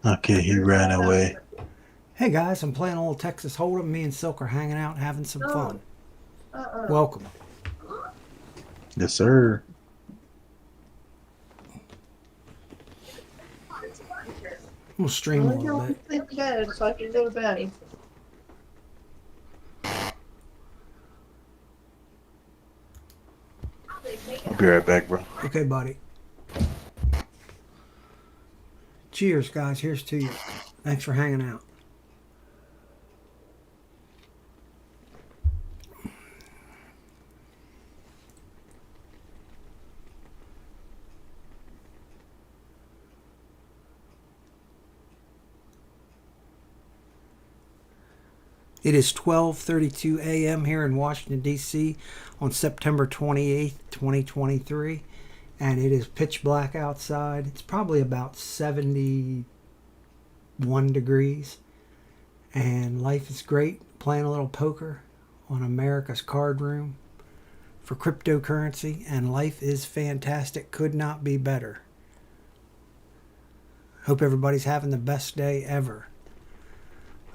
Okay, he ran away. Hey guys, I'm playing a little Texas Hold'em. Me and Silk are hanging out, having some fun. Welcome. Yes, sir. I'm gonna stream a Only little go bit. to bed so I can go to bed. I'll be right back, bro. Okay, buddy. Cheers, guys. Here's to you. Thanks for hanging out. It is 12:32 a.m. here in Washington D.C. on September 28th, 2023, and it is pitch black outside. It's probably about 71 degrees, and life is great. Playing a little poker on America's Card Room for cryptocurrency, and life is fantastic. Could not be better. Hope everybody's having the best day ever.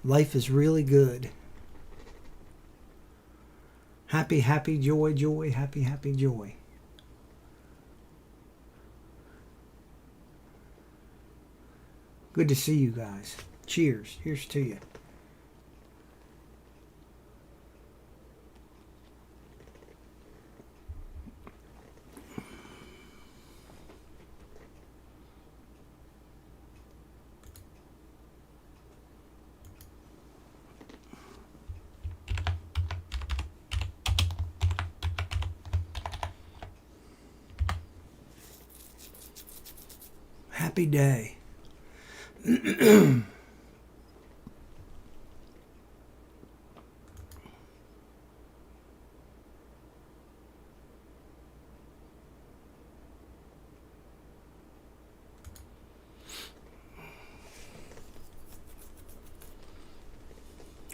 Life is really good. Happy, happy, joy, joy, happy, happy, joy. Good to see you guys. Cheers. Here's to you. Happy day. I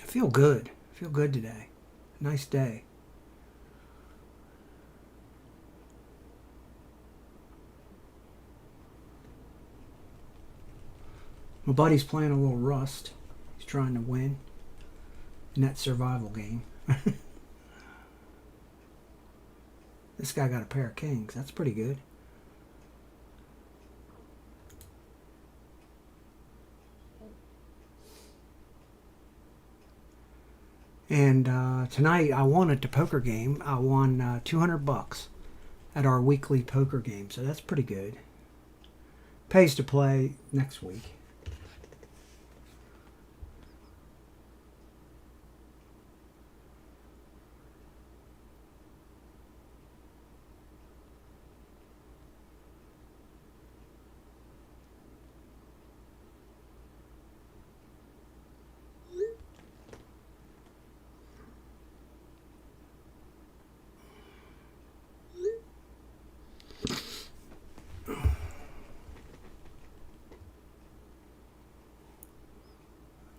feel good. I feel good today. Nice day. My buddy's playing a little Rust. He's trying to win in that survival game. This guy got a pair of kings. That's pretty good. And tonight I won at the poker game. I won 200 bucks at our weekly poker game. So that's pretty good. Pays to play next week.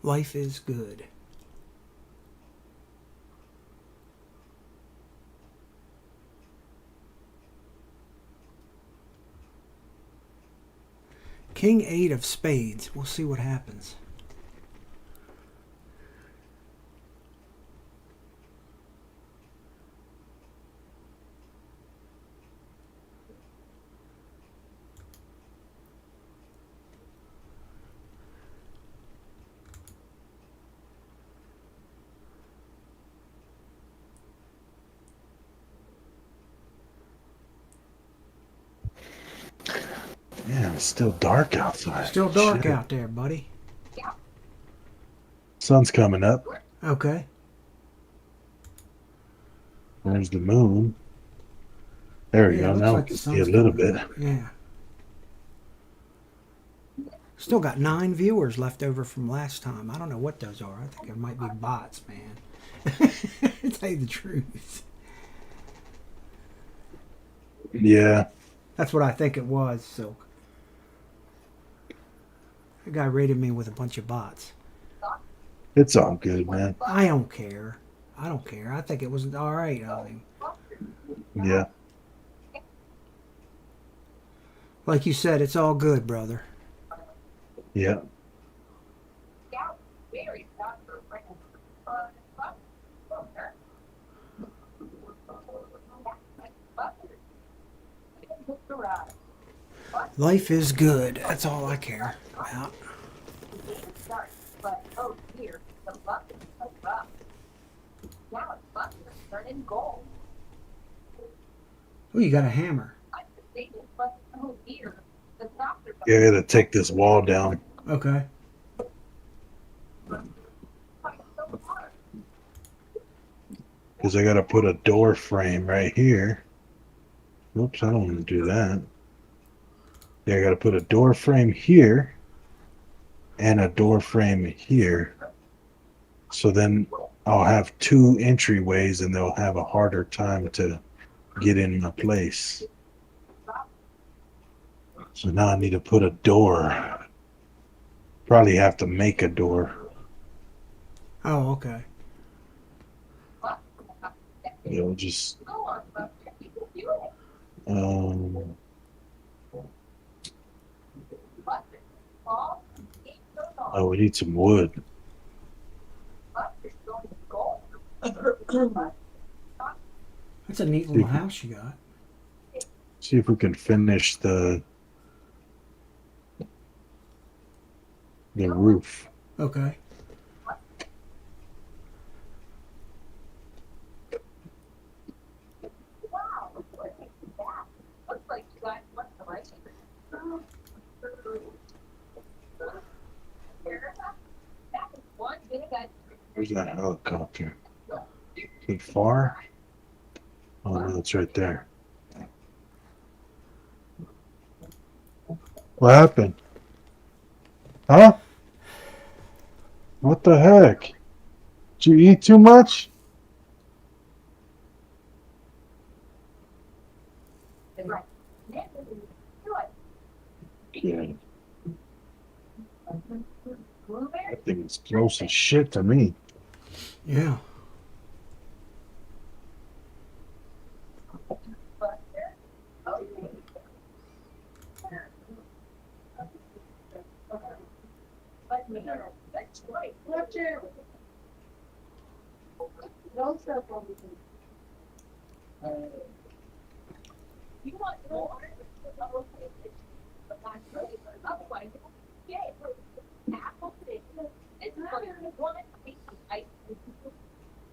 Life is good. King 8 of spades. We'll see what happens. Man, it's still dark outside. Still dark Shit. out there, buddy. Sun's coming up. Okay. There's the moon. There we Yeah, go. it looks Now we like the can see a sun's little coming bit. up. Yeah. Still got 9 viewers left over from last time. I don't know what those are. I think it might be bots, man. To tell you the truth. Yeah. That's what I think it was, so. The guy rated me with a bunch of bots. It's all good, man. I don't care. I don't care. I think it was alright of him. Yeah. Like you said, it's all good, brother. Yeah. Life is good. That's all I care about. Oh, you got a hammer. Yeah, I gotta take this wall down. Okay. Because I gotta put a door frame right here. Oops, I don't want to do that. Yeah, I gotta put a door frame here and a door frame here. So then I'll have two entryways and they'll have a harder time to get in my place. So now I need to put a door. Probably have to make a door. Oh, okay. It'll just um oh, we need some wood. That's a neat little house you got. See if we can finish the roof. Okay. Where's that helicopter? Is it far? Oh no, it's right there. What happened? Huh? What the heck? Did you eat too much? Yeah. That thing is gross as shit to me. Yeah.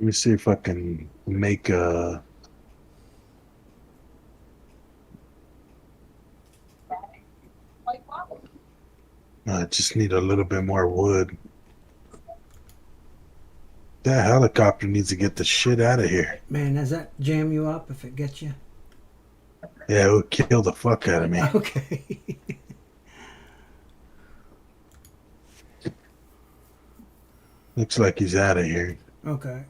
Let me see if I can make a. I just need a little bit more wood. That helicopter needs to get the shit out of here. Man, does that jam you up if it gets you? Yeah, it would kill the fuck out of me. Okay. Looks like he's out of here. Okay.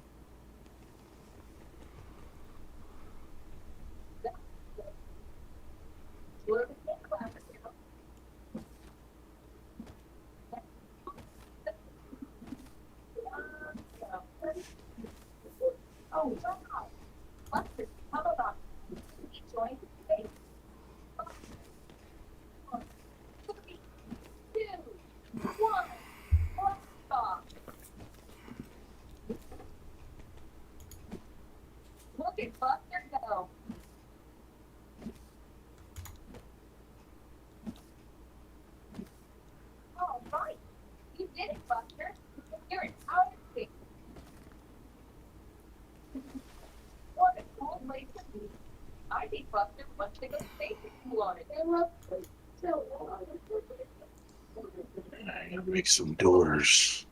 I gotta make some doors.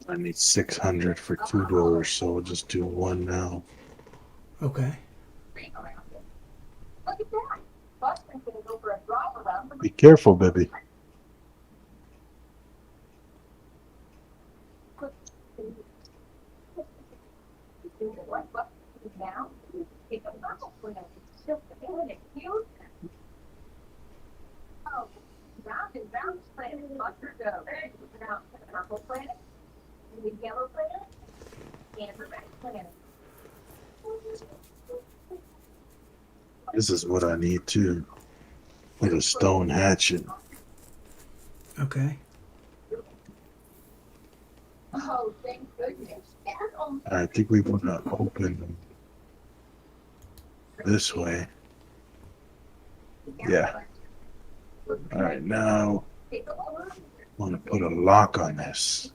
I need 600 for 2 doors, so we'll just do one now. Okay. Be careful, baby. This is what I need too. With a stone hatchet. Okay. Oh, thank goodness. I think we want to open this way. Yeah. All right, now I want to put a lock on this.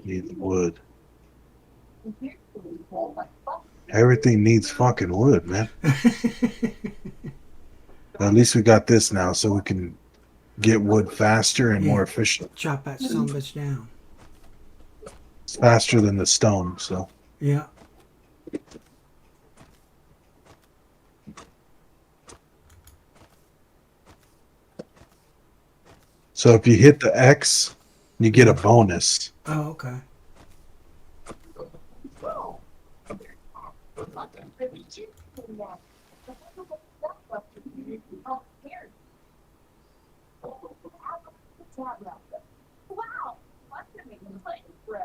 Need wood. Everything needs fucking wood, man. At least we got this now, so we can get wood faster and more efficient. Chop that son of a bitch down. It's faster than the stone, so. Yeah. So if you hit the X, you get a bonus. Oh, okay. Wow, that's gonna make me play, bro.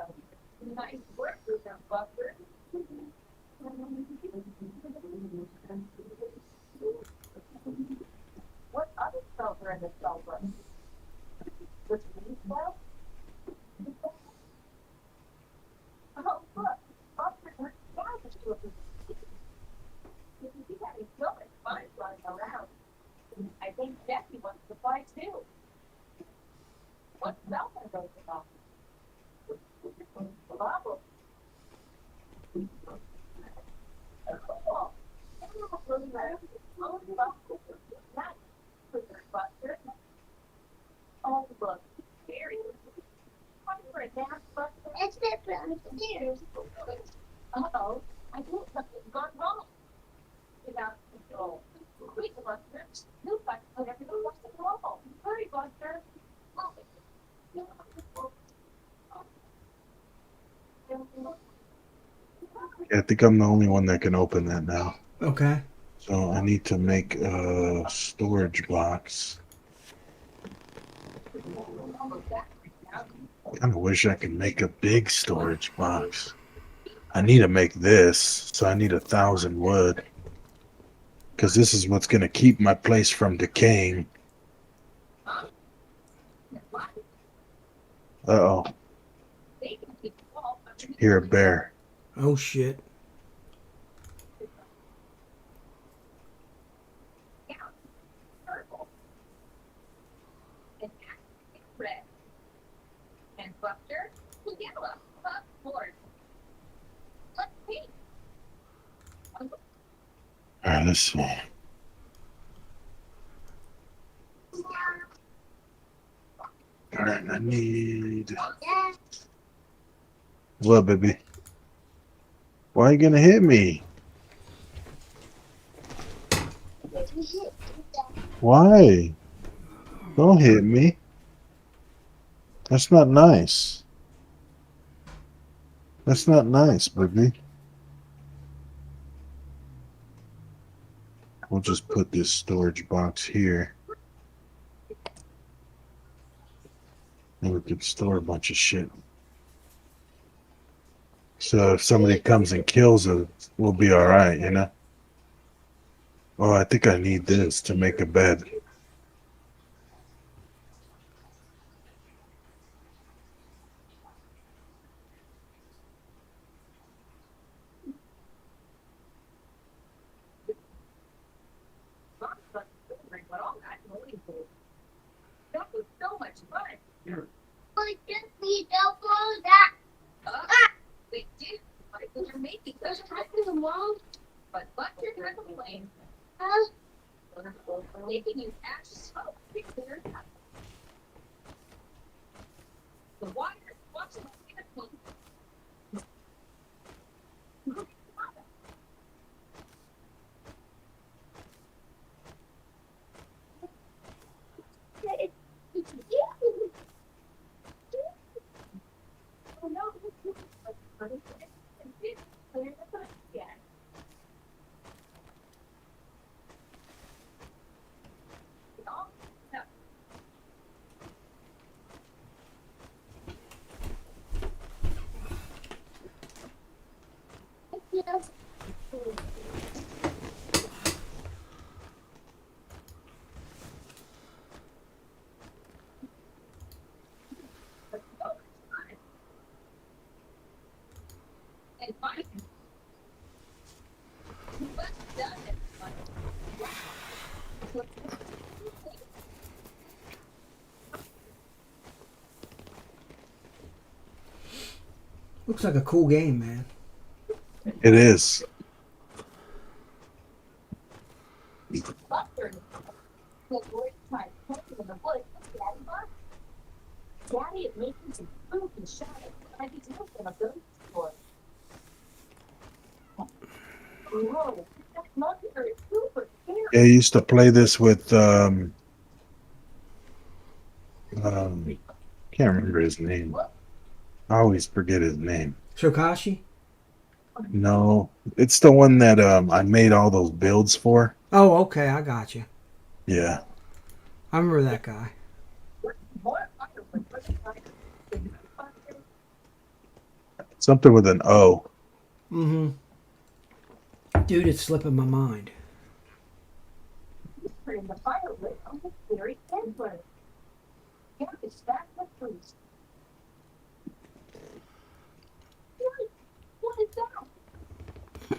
Nice work with them, Buster. What other spells are in the spell book? Which means spell? Oh, look, Buster went savage with his. He's having so much fun running around. I think Jackie wants to fly too. What spell are those about? Bubble. Oh, look, very. For a dance, Buster. It's different upstairs. Uh-oh, I think something's gone wrong. Without control. Quick, Buster. You got to put everything under control. Hurry, Buster. Yeah, I think I'm the only one that can open that now. Okay. So I need to make a storage box. I kind of wish I could make a big storage box. I need to make this, so I need 1,000 wood. Because this is what's going to keep my place from decaying. Uh-oh. Hear a bear. Oh, shit. And Buster, yellow, Lord. Let's see. All right, let's see. All right, I need... What, baby? Why are you going to hit me? Why? Don't hit me. That's not nice. That's not nice, baby. We'll just put this storage box here. And we can store a bunch of shit. So if somebody comes and kills it, we'll be all right, you know? Oh, I think I need this to make a bed. That was so much fun. I just need to blow that. We did. Because you're making such a Mom, but Buster has a plane. They can use ash smoke to clear it up. The water washes the chemicals. Oh no, clear it up again. Looks like a cool game, man. It is. Daddy is making some food and shouting. I think he's in a food store. Whoa, that mother is super scary. Yeah, I used to play this with can't remember his name. I always forget his name. Shokashi? No, it's the one that I made all those builds for. Oh, okay, I got you. Yeah. I remember that guy. Something with an O. Mm-hmm. Dude, it's slipping my mind. In the fire lit on the scary temper. Yeah, it's stacked with fruits. What is that?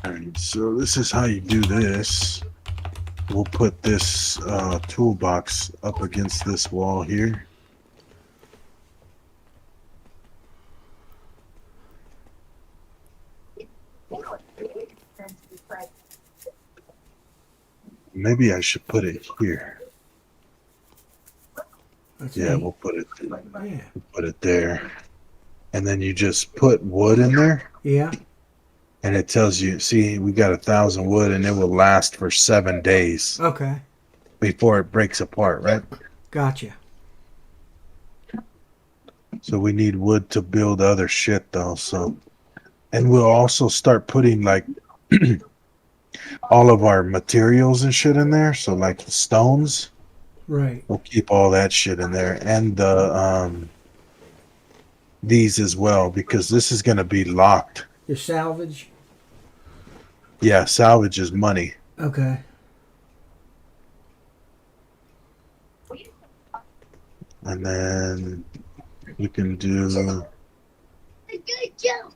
Alright, so this is how you do this. We'll put this toolbox up against this wall here. Maybe I should put it here. That's Yeah, neat. we'll put it Yeah. put it there. And then you just put wood in there Yeah. and it tells you, see, we got 1,000 wood and it will last for 7 days Okay. before it breaks apart, right? Gotcha. So we need wood to build other shit though, so and we'll also start putting like all of our materials and shit in there. So like the stones, Right. we'll keep all that shit in there and the these as well because this is gonna be locked. Your salvage? Yeah, salvage is money. Okay. And then we can do Good job.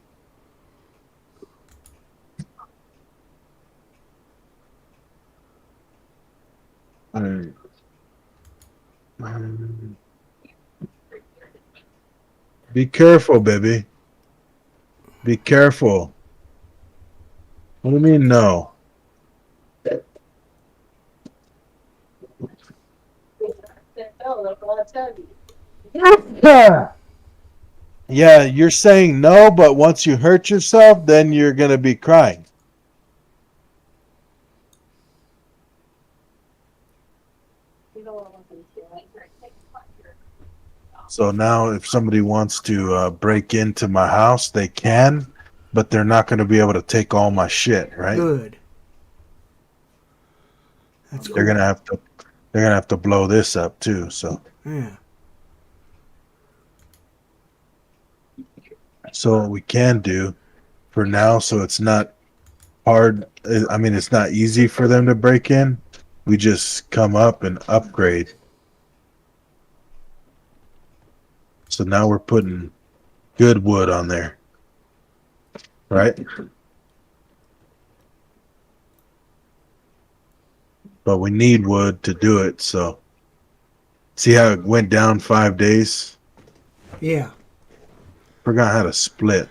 be careful, baby. Be careful. What do you mean no? Yeah, you're saying no, but once you hurt yourself, then you're gonna be crying. So now, if somebody wants to break into my house, they can, but they're not going to be able to take all my shit, right? Good. That's cool. They're gonna have to. They're gonna have to blow this up too. So, Yeah. so what we can do for now, so it's not hard. I mean, it's not easy for them to break in. We just come up and upgrade. So now we're putting good wood on there, right? But we need wood to do it. So see how it went down 5 days? Yeah. Forgot how to split.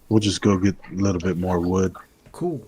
We'll just go get a little bit more wood. Cool.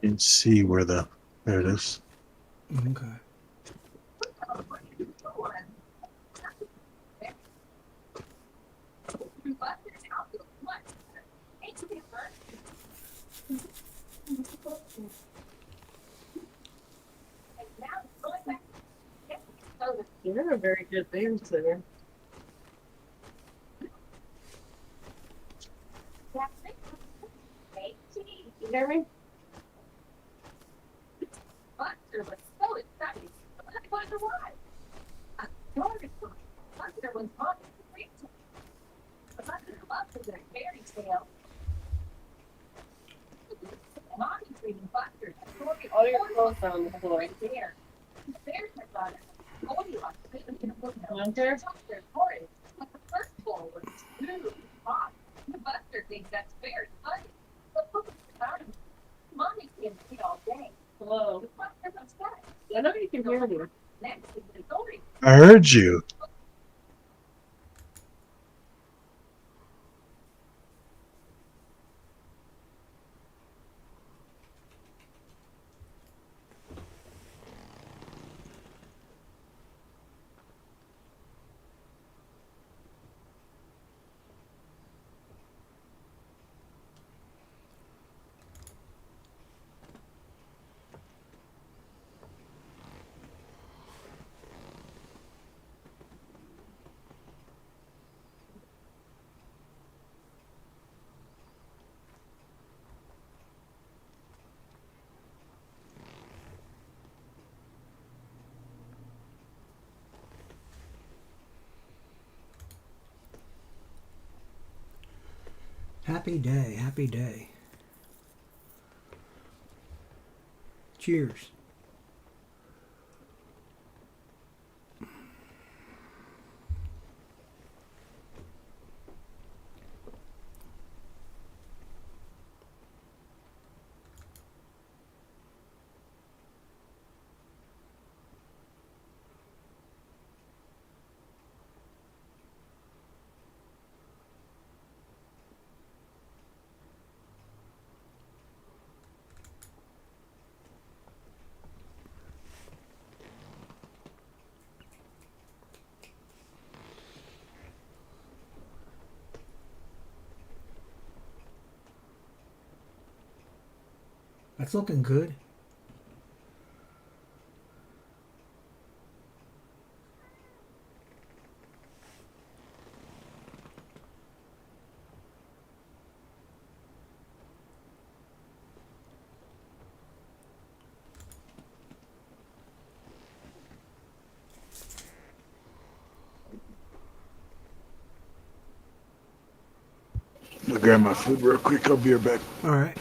and see where there it is. Okay. You're a very good babysitter. You hear me? Buster was so excited. I wonder why. I started Buster was on the street. Buster's a fairy tale. Mommy's reading Buster. All your clothes are on the floor. Right there. The bears are gone. Goldilocks sitting in a footnote. Hunter? They're horrid. But the first floor was smooth, hot. Buster thinks that's very funny. But look at the time. Mommy can't see all day. Hello. Buster's upset. I know you can hear me. Next is the story. I heard you. Happy day, happy day. Cheers. That's looking good. I'll grab my food real quick. I'll be right back. All right.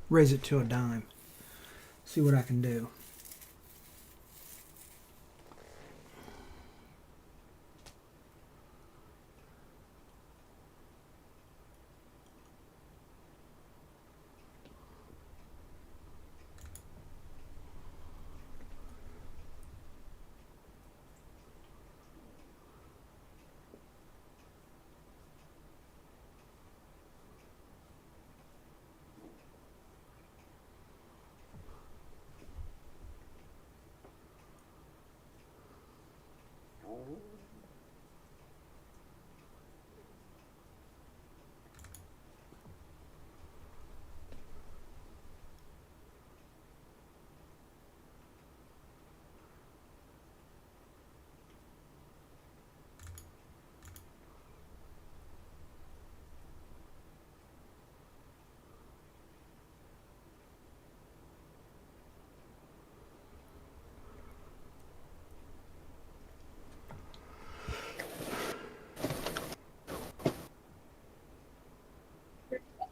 Raise it to a dime. See what I can do.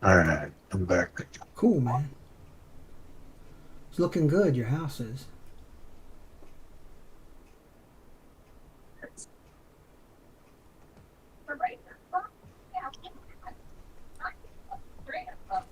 All right, I'm back. Cool, man. It's looking good. Your house is. Right. Yeah. Straight up.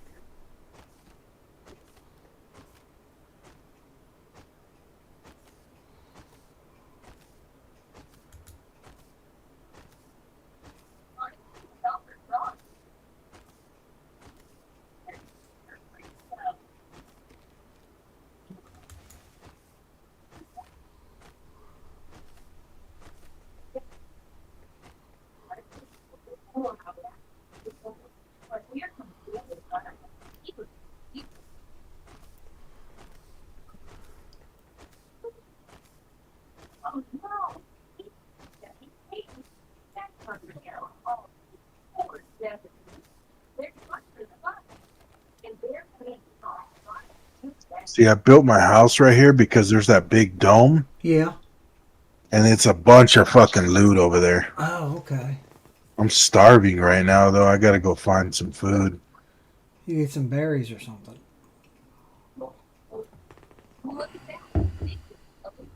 Oh no. See, I built my house right here because there's that big dome, Yeah. and it's a bunch of fucking loot over there. Oh, okay. I'm starving right now, though. I gotta go find some food. You get some berries or something.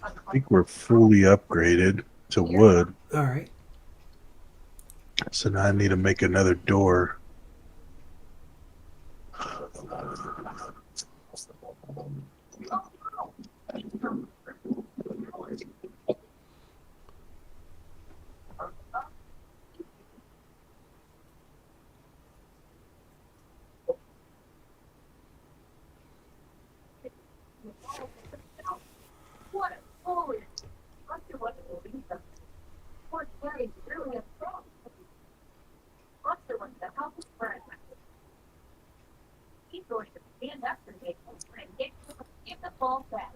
I think we're fully upgraded to wood, All right. so now I need to make another door. What a fool. Buster wasn't a leader. Poor Terry's really a fraud. Buster was the helpless friend. He's going to stand up for Nickel and give the ball back.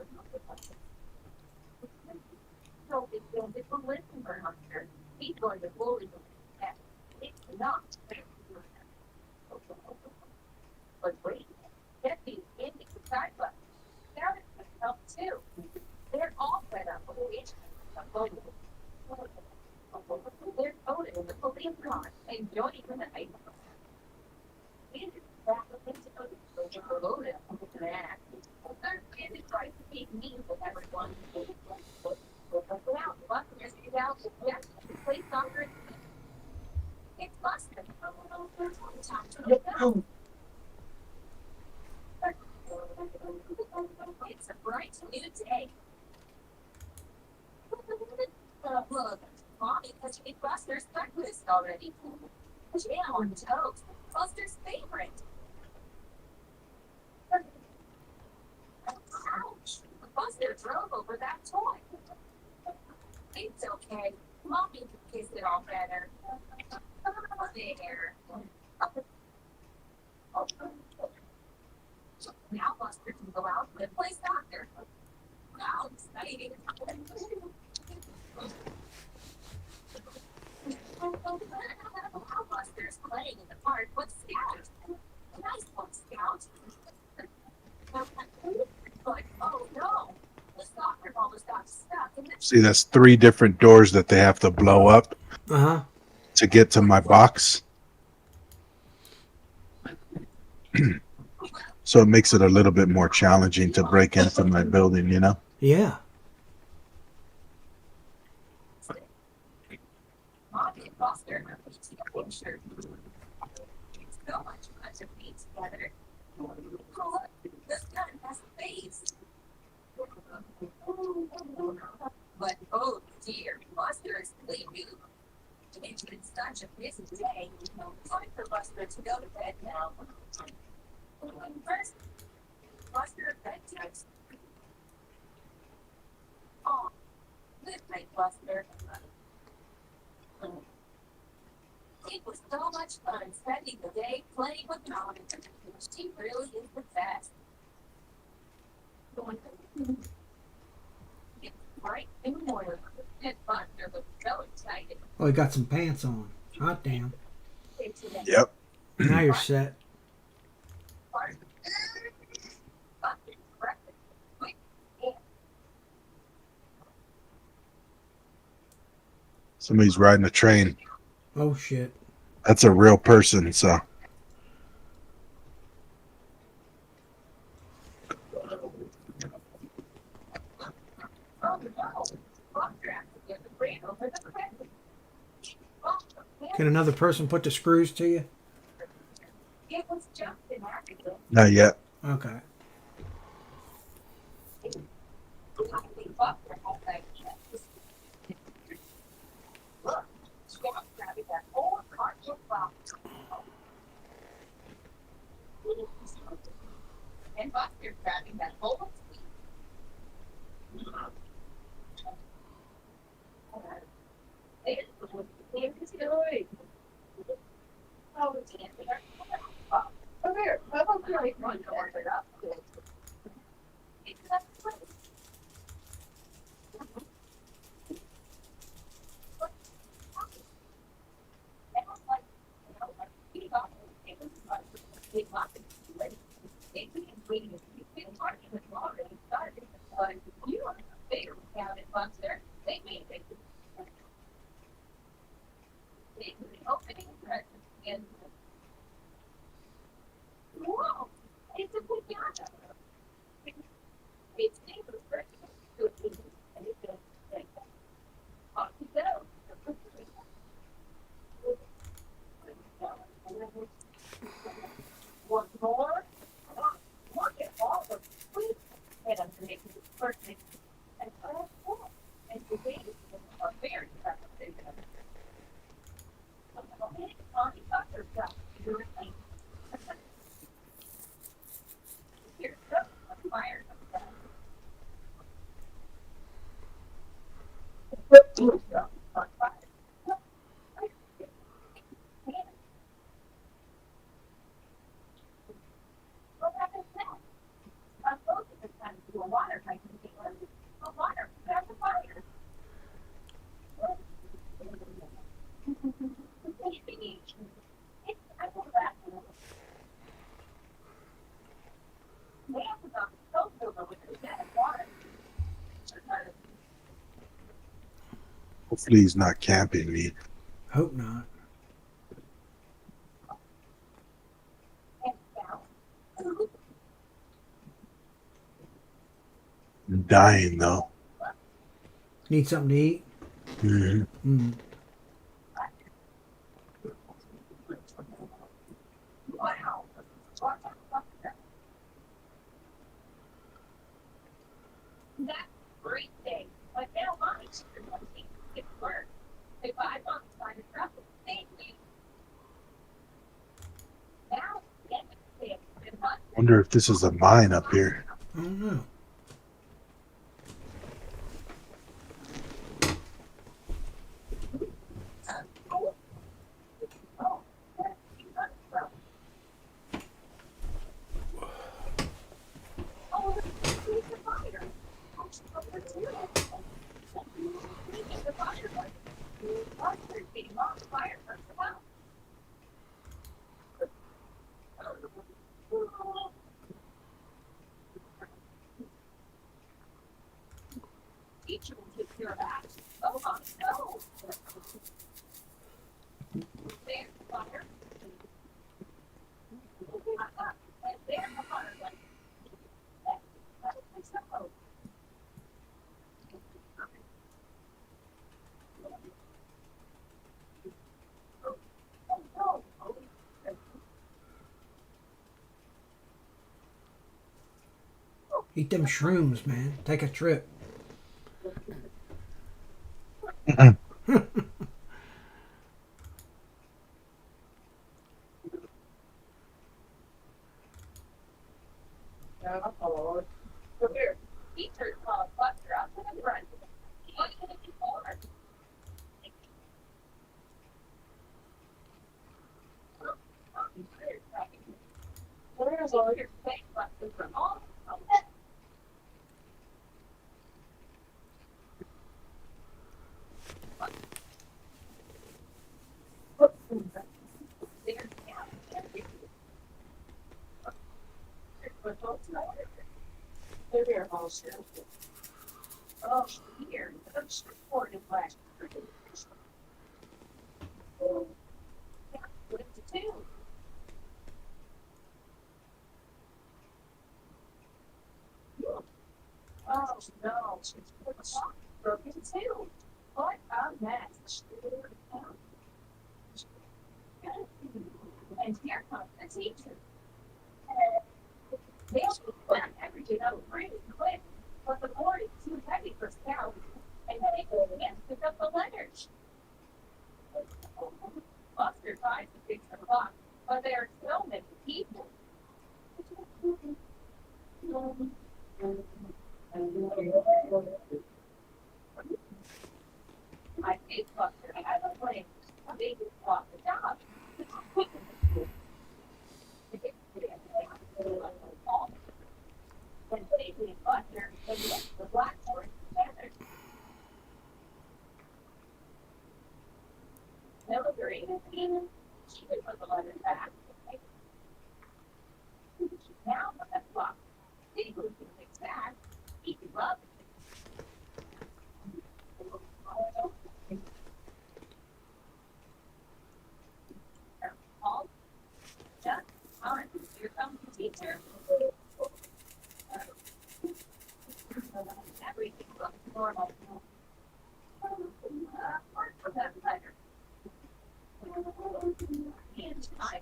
So it's going to listen for Hunter. He's going to bully him. It's not fair. But wait, Jesse is the sidewalk. Sarah's going to help too. They're all fed up with the issue of going to they're voted in the police car and joining the night. We just back up into the promoted an act. Third kid is trying to keep me with everyone. Now, Buster is out. Yes, play soccer. It's Buster. It's a bright new day. Look, Mommy has made Buster's breakfast already. Jam on toast. Buster's favorite. Ouch! Buster drove over that toy. It's okay. Mommy can kiss it all better. There. Now Buster can go out and play soccer. How exciting. Now Buster's playing in the park with Scout. Nice one, Scout. But, oh no, the soccer ball has got stuck in the See, that's 3 different doors that they have to blow up Uh huh. to get to my box. So it makes it a little bit more challenging to break into my building, you know? Yeah. Mommy and Buster are each a picture. It's so much fun to be together. Oh, look, this gun has a face. But oh dear, Buster is sleepy. It's been such a busy day. Time for Buster to go to bed now. First, Buster bedtime. Oh, good night, Buster. It was so much fun spending the day playing with Molly. She really is the best. It's bright in the morning, and Buster was so excited. Oh, you got some pants on. Hot damn. Yep. Now you're set. Somebody's riding a train. Oh shit. That's a real person, so Can another person put the screws to you? It was just an accident. Not yet. Okay. Totally fucked her whole thing. Look, Scott's grabbing that whole carton box. And Buster's grabbing that whole sleeve. Oh, it's in there. Come here. How about you? Really run to order it up. It's up to place. Whoa, it's a pinata. It's dangerous. Off you go. One more. Look at all the food and underneath the person. And and the babies are very fascinating. Mommy Buster got your thing. Here, go. Fire. On fire. What happens now? I'm supposed to kind of do a water type of thing. A water, that's a fire. I will that. They have to go so over with the dead water. Hopefully he's not camping me. Hope not. And down. I'm dying though. Need something to eat? hmm Mm. Wow. That's a great day. But now Mommy's it's work. If I want to find a trouble, thank you. Now, get it. Wonder if this is a mine up here. I don't know. Oh, oh, it's a fire. It's a fire. Buster's being on fire for the house. Teacher will take care of that. Oh, no. There's the fire. And there's the fire. That's so. Oh, no. Eat them shrooms, man. Take a trip. Oh, Come here. Teacher called Buster out to the front. What can it be for? where's all your Your face Buster from all. They're here, also. Oh, here, that's recorded last year. What is it too? Oh, no, she's broken too. What a mess. And here comes the teacher. They'll be back every day that was pretty quick, but the board is too heavy for Scout, and they can't pick up the letters. Buster tries to fix the clock, but there are so many people. I think Buster has a plan. They just walk the dog. When Stacy and Buster admit the blackboard together. Military is even. She could put the letters back. Now when the clock Steve can fix that. He can love it. All just fine. Here comes the teacher. Everything looks normal.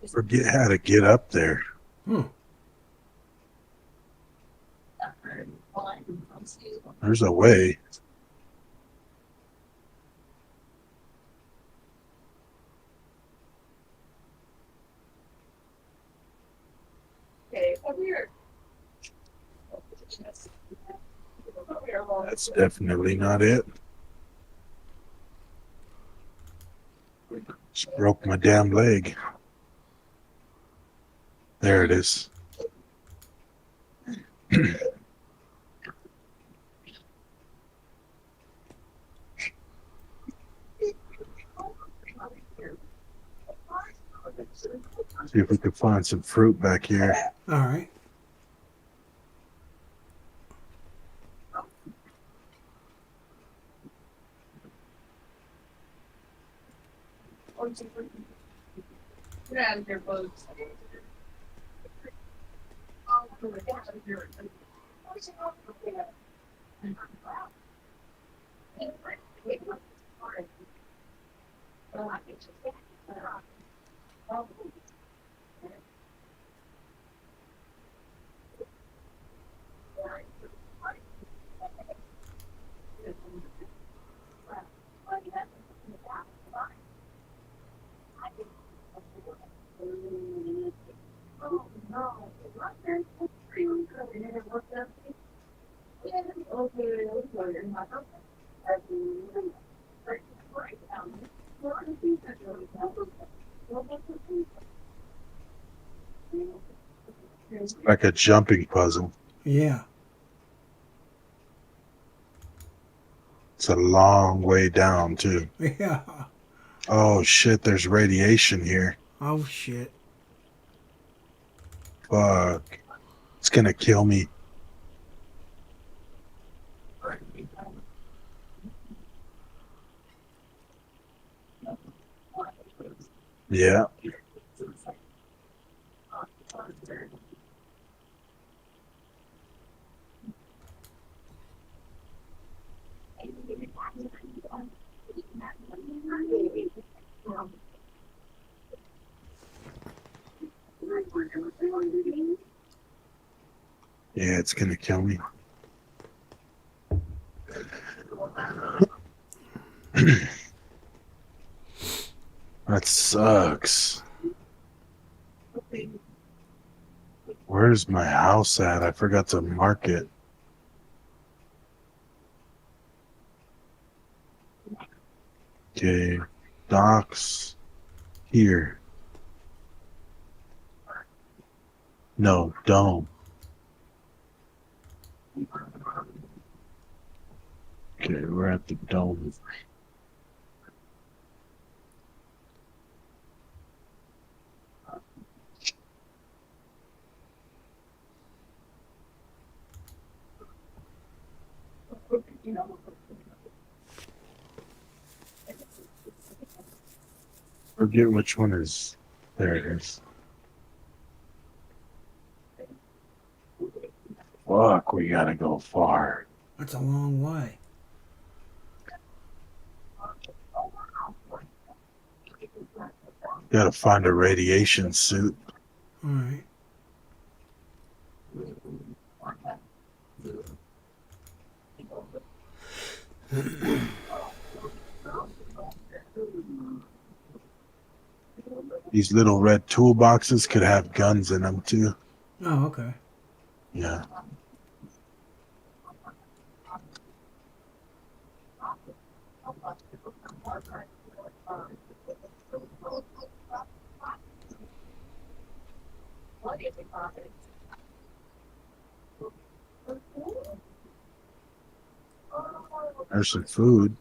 Forget how to get up there. There's a way. Okay, over here. That's definitely not it. Just broke my damn leg. There it is. See if we can find some fruit back here. All right. Get out of here, folks. Like a jumping puzzle. Yeah. It's a long way down, too. Yeah. Oh, shit, there's radiation here. Oh shit. Fuck. It's gonna kill me. Yeah. Yeah, it's gonna kill me. That sucks. Where's my house at? I forgot to mark it. Okay, docks here. No, dome. Okay, we're at the dome. Forget which one is. There it is. Fuck, we gotta go far. That's a long way. Gotta find a radiation suit. All right. These little red toolboxes could have guns in them too. Oh, okay. Yeah. There's some food.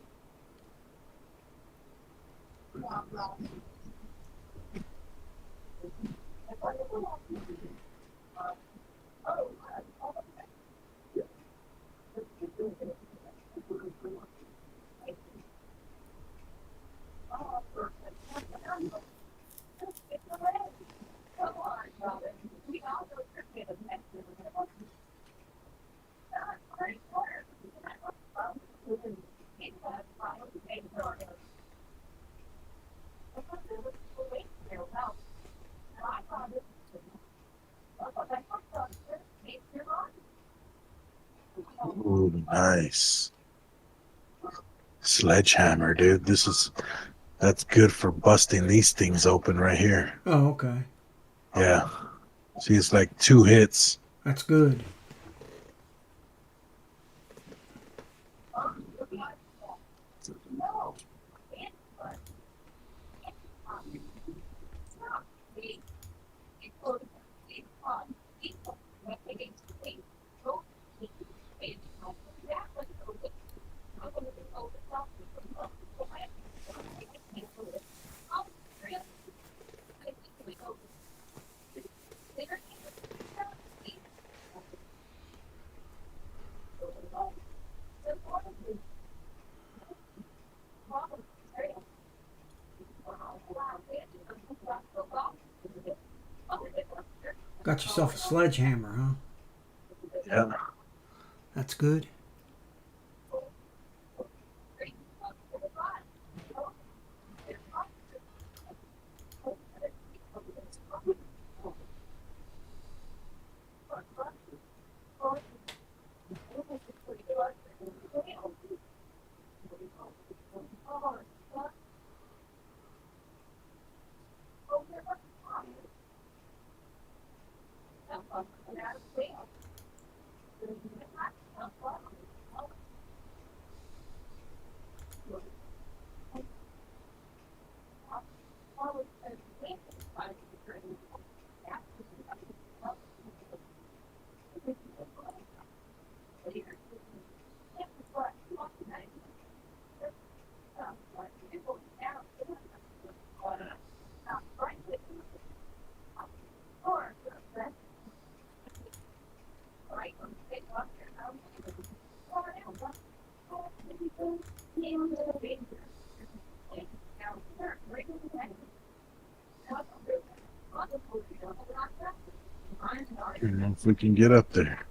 Ooh, nice. Sledgehammer, dude. That's good for busting these things open right here. Oh, okay. Yeah. See, it's like 2 hits. That's good. Got yourself a sledgehammer, huh? Yeah. That's good. I don't know if we can get up there.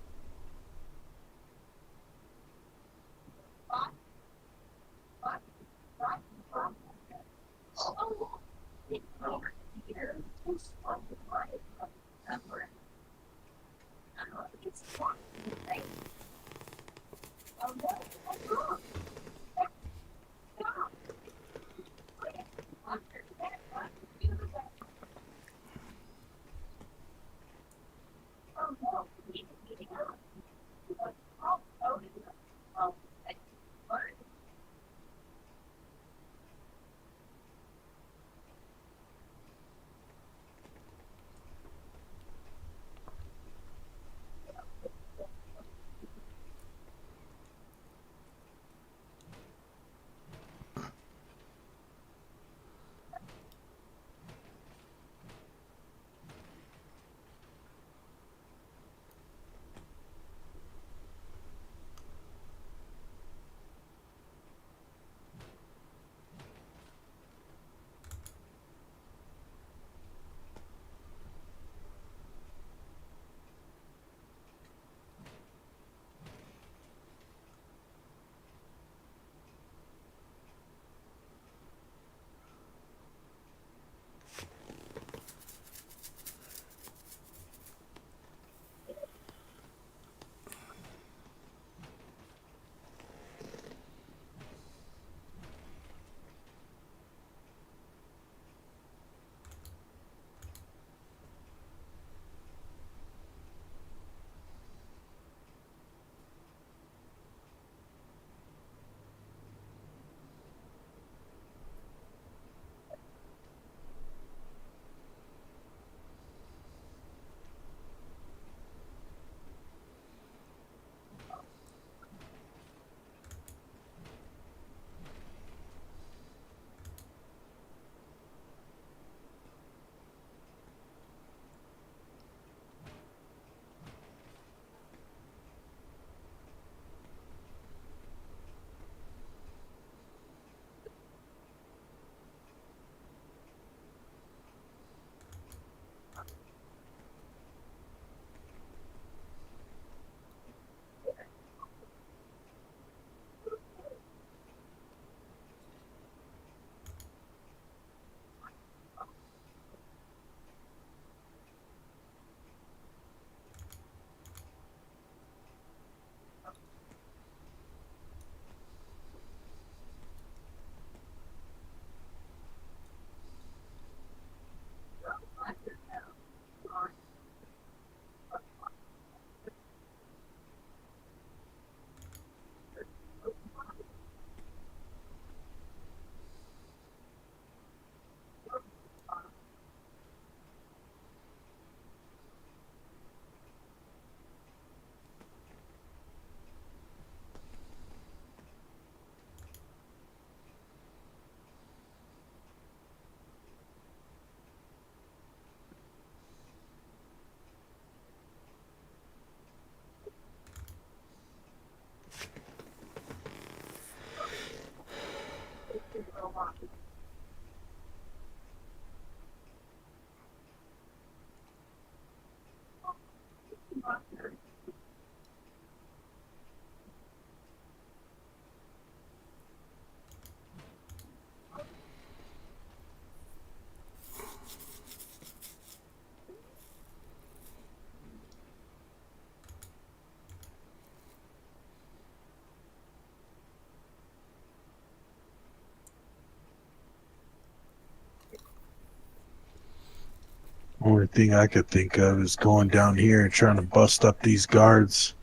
Only thing I could think of is going down here and trying to bust up these guards.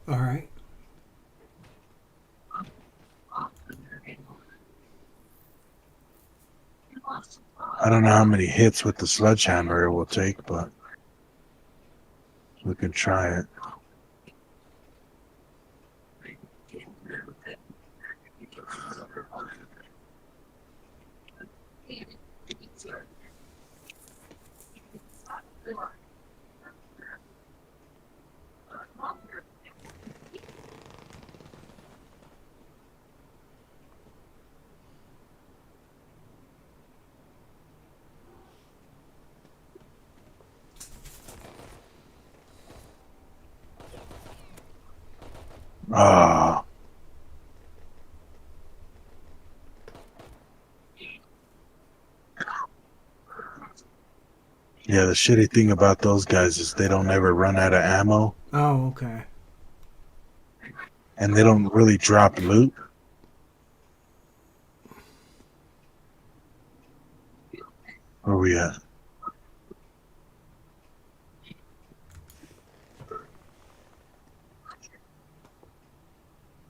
All right. I don't know how many hits with the sledgehammer it will take, but we can try it. Ah. Yeah, the shitty thing about those guys is they don't ever run out of ammo, Oh, okay. and they don't really drop loot. Where we at?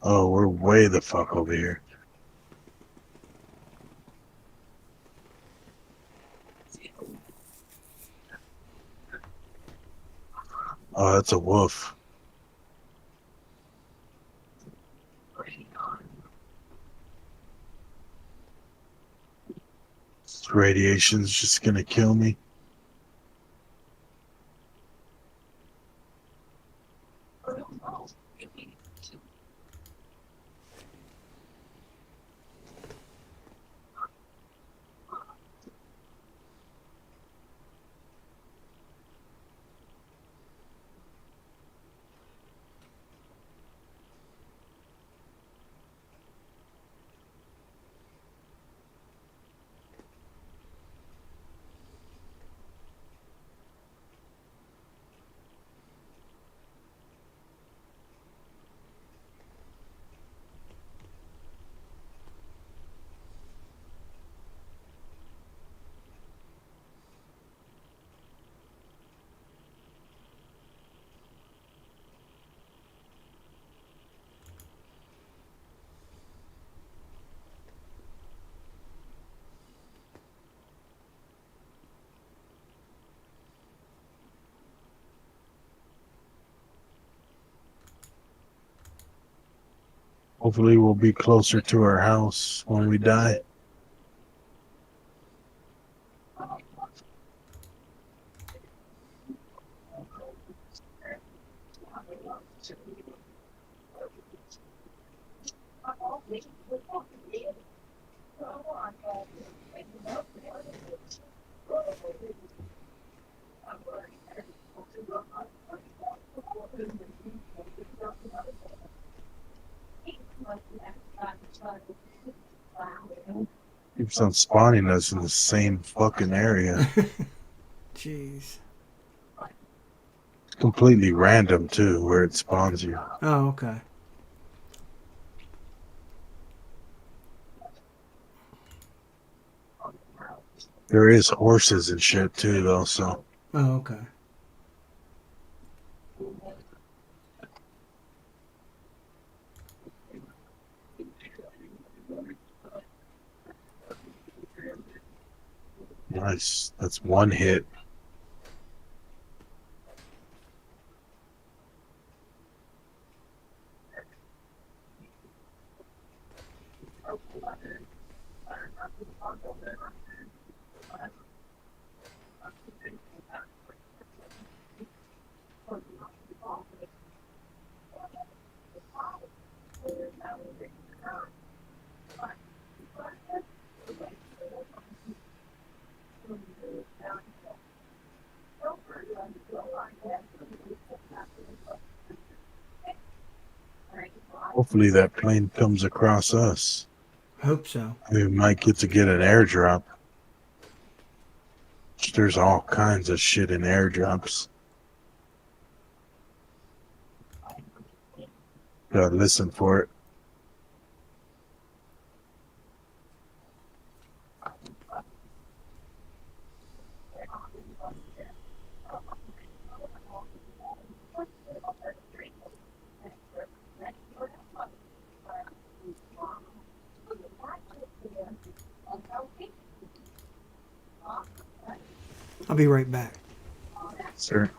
Oh, we're way the fuck over here. Oh, that's a wolf. This radiation's just gonna kill me. Hopefully we'll be closer to our house when we die. Keeps on spawning us in the same fucking area. Jeez. It's completely random too, where it spawns you. Oh, okay. There is horses and shit too, though. So Oh, okay. nice. That's one hit. Hopefully that plane comes across us. Hope so. We might get an airdrop. There's all kinds of shit in airdrops. Gotta listen for it. I'll be right back. Sir.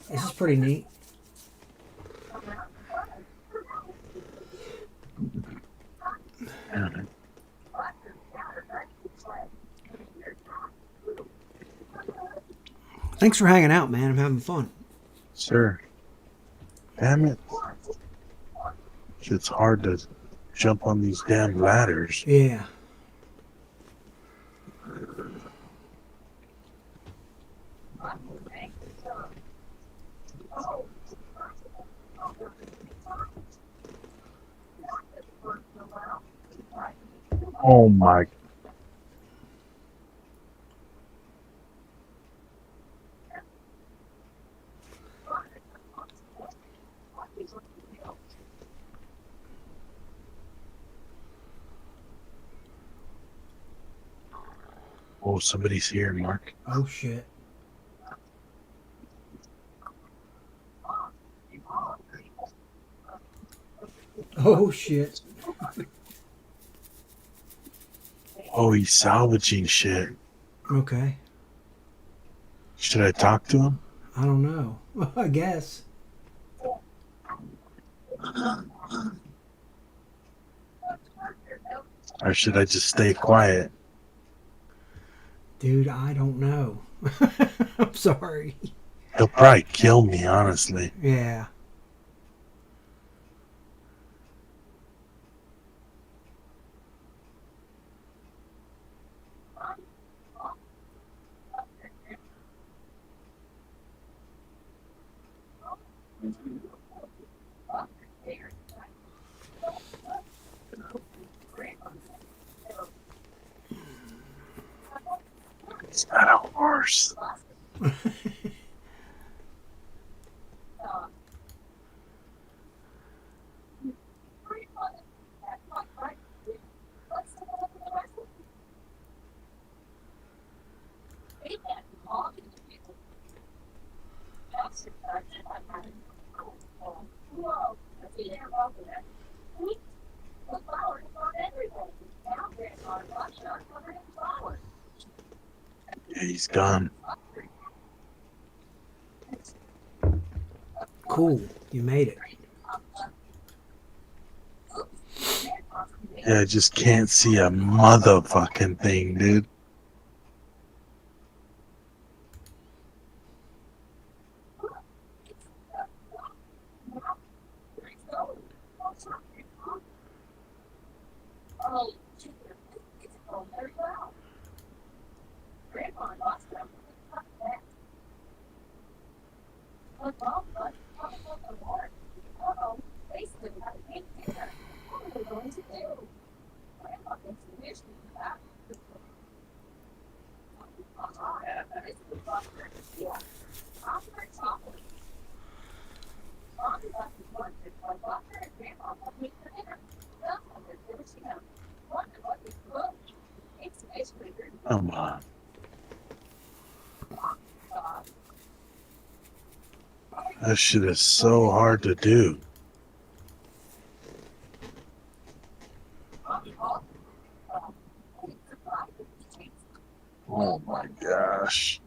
This is pretty neat. Thanks for hanging out, man. I'm having fun. Sir. Damn it. It's hard to jump on these damn ladders. Yeah. Oh my. Oh, somebody's here, Mark. Oh shit. Oh shit. Oh, he's salvaging shit. Okay. Should I talk to him? I don't know. I guess. Or should I just stay quiet? Dude, I don't know. I'm sorry. He'll probably kill me, honestly. Yeah. It's not a horse. Yeah, he's gone. Cool. You made it. Yeah, I just can't see a motherfucking thing, dude. Come on. That shit is so hard to do. Oh my gosh.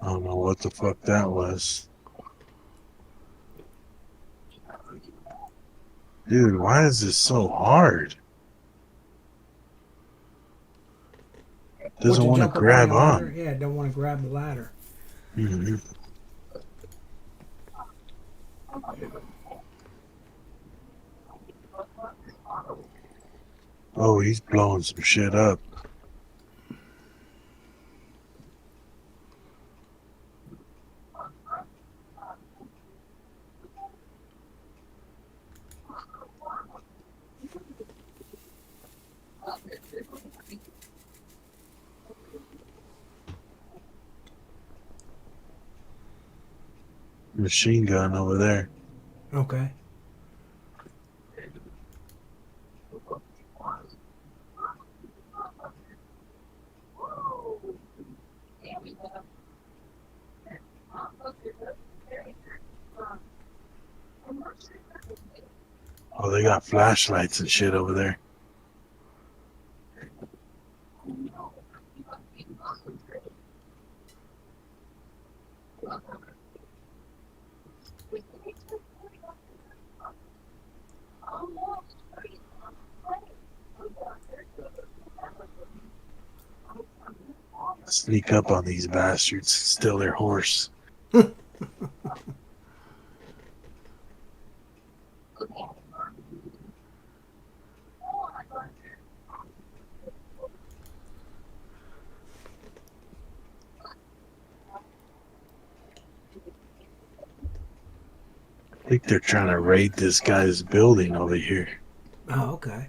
I don't know what the fuck that was. Dude, why is this so hard? Doesn't you want to jump up grab the ladder? on. Yeah, don't want to grab the ladder. Mhm. Oh, he's blowing some shit up. Machine gun over there. Okay. Oh, they got flashlights and shit over there. Sneak up on these bastards, steal their horse. I think they're trying to raid this guy's building over here. Oh, okay.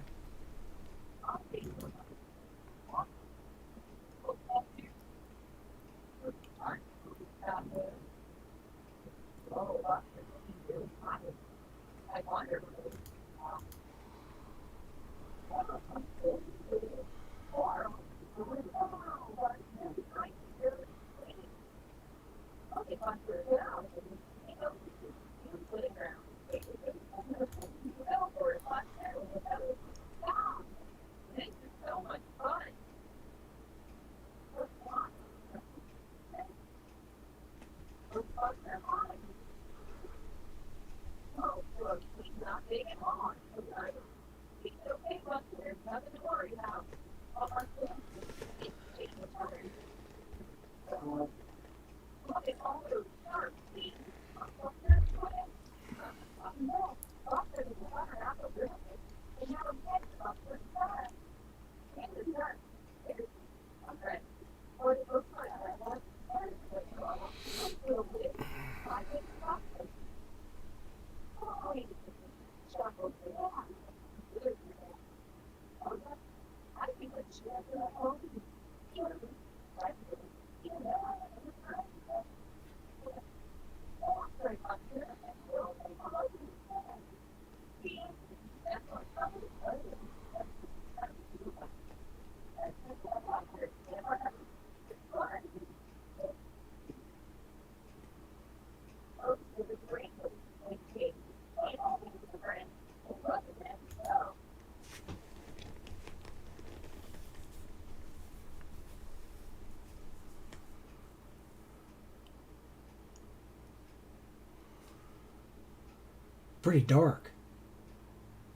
pretty dark.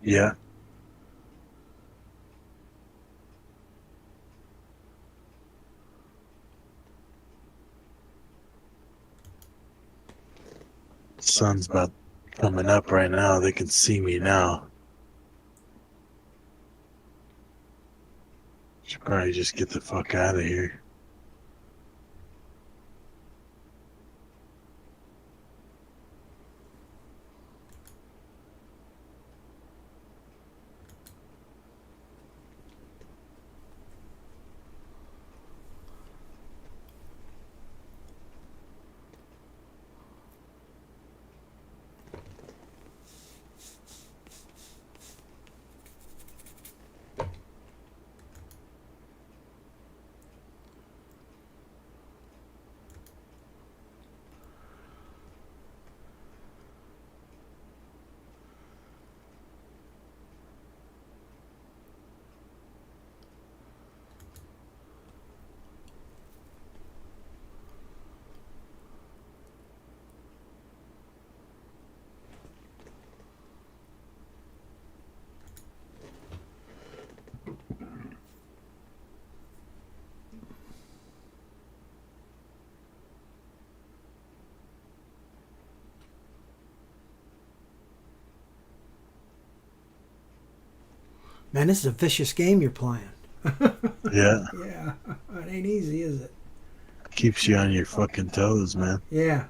Yeah. Sun's about coming up right now. They can see me now. Should probably just get the fuck out of here. Man, this is a vicious game you're playing. Yeah. Yeah, it ain't easy, is it? Keeps you on your fucking toes, man. Yeah.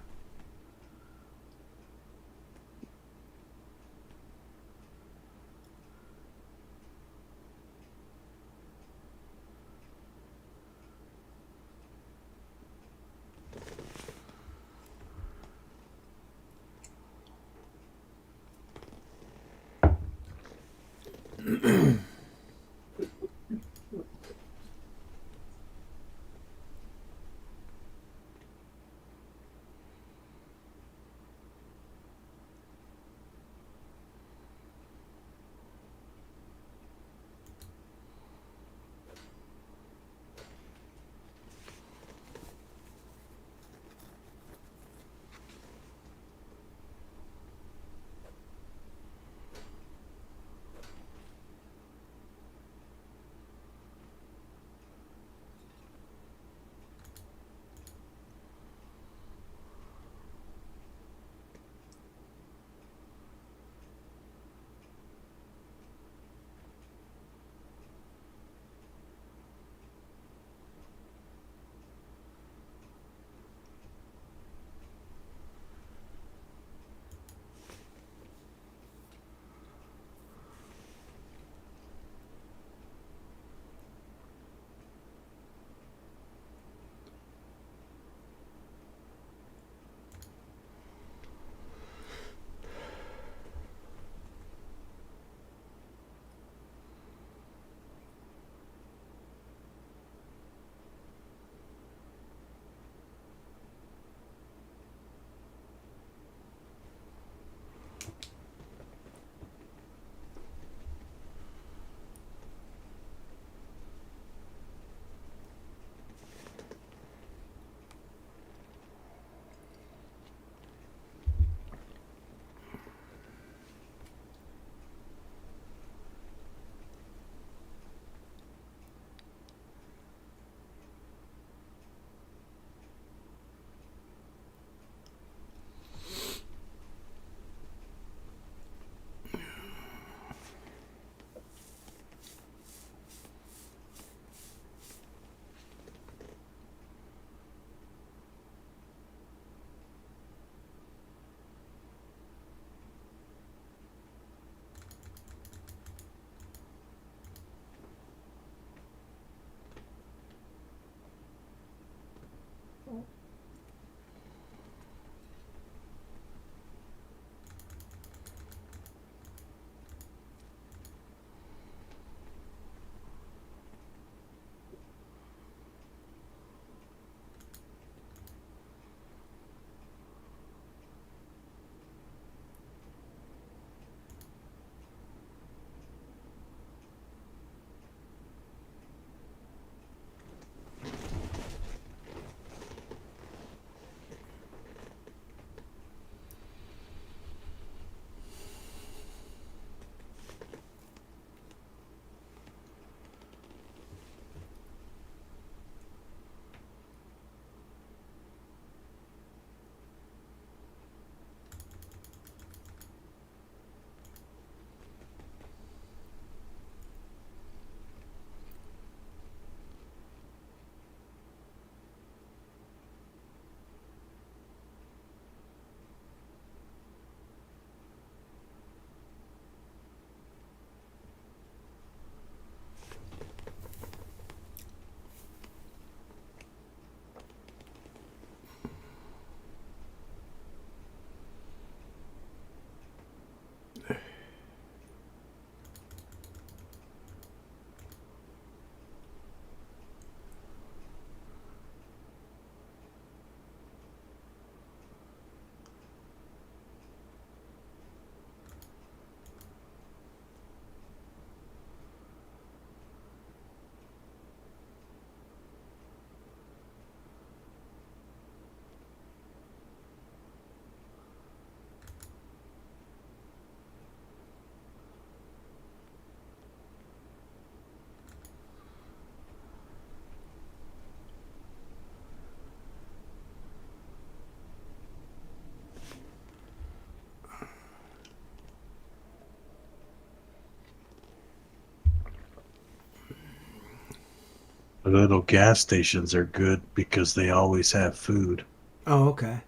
The little gas stations are good because they always have food, Oh, okay.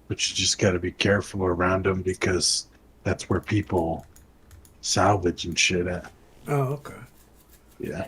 but you just got to be careful around them because that's where people salvage and shit at. Oh, okay. Yeah.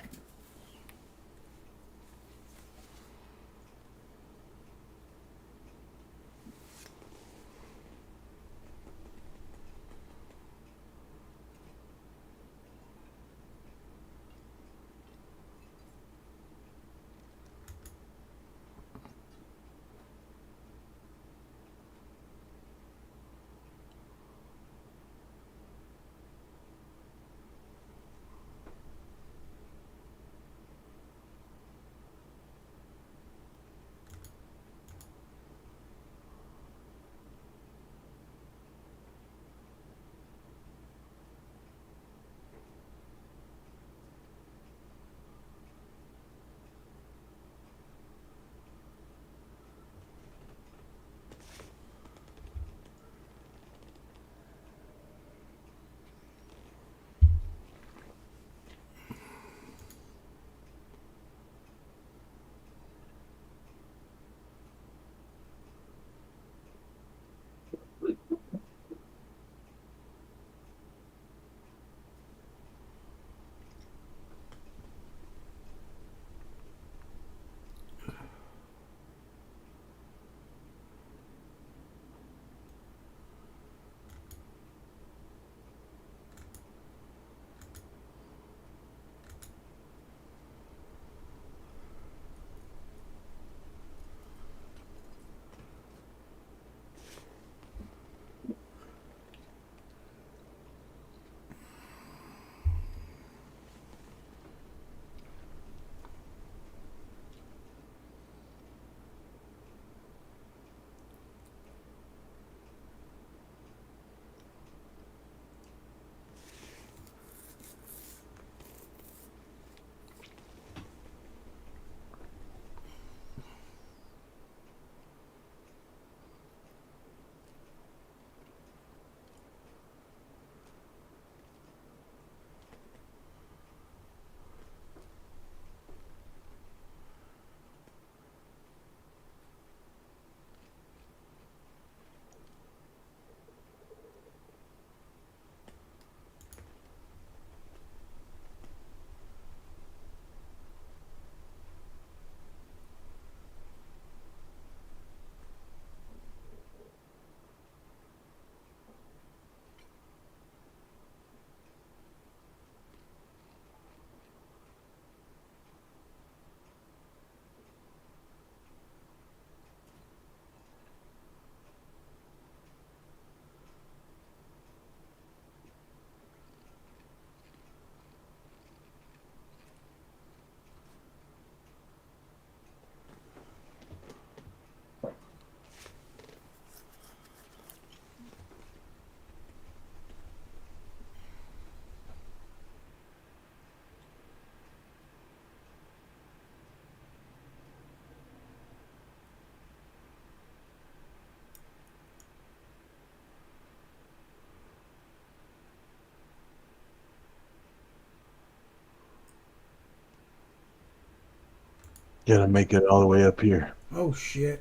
Gotta make it all the way up here. Oh shit.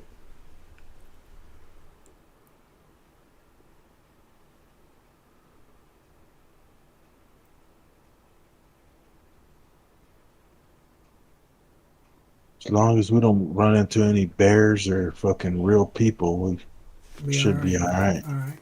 As long as we don't run into any bears or fucking real people, we Be all should be right. all right. All right.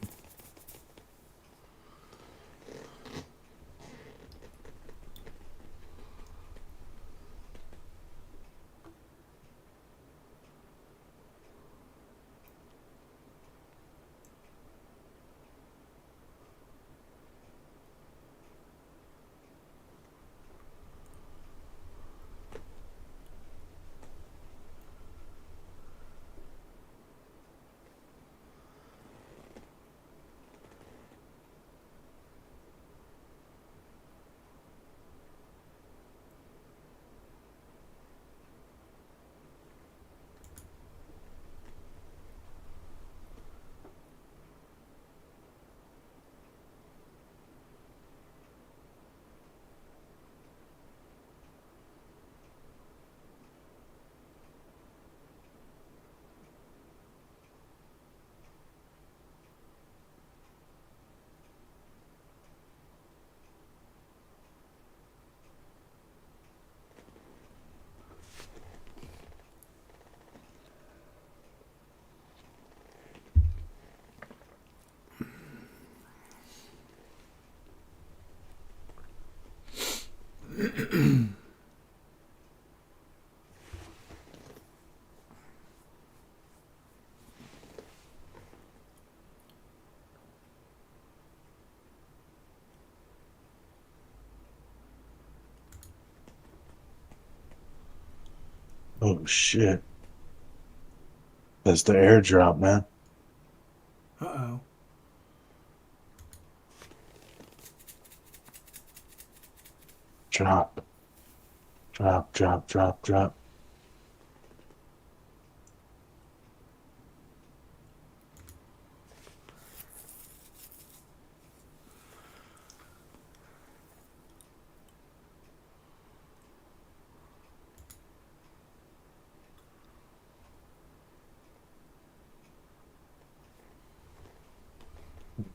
Oh shit. That's the airdrop, man. Uh-oh. Drop. Drop, drop, drop, drop.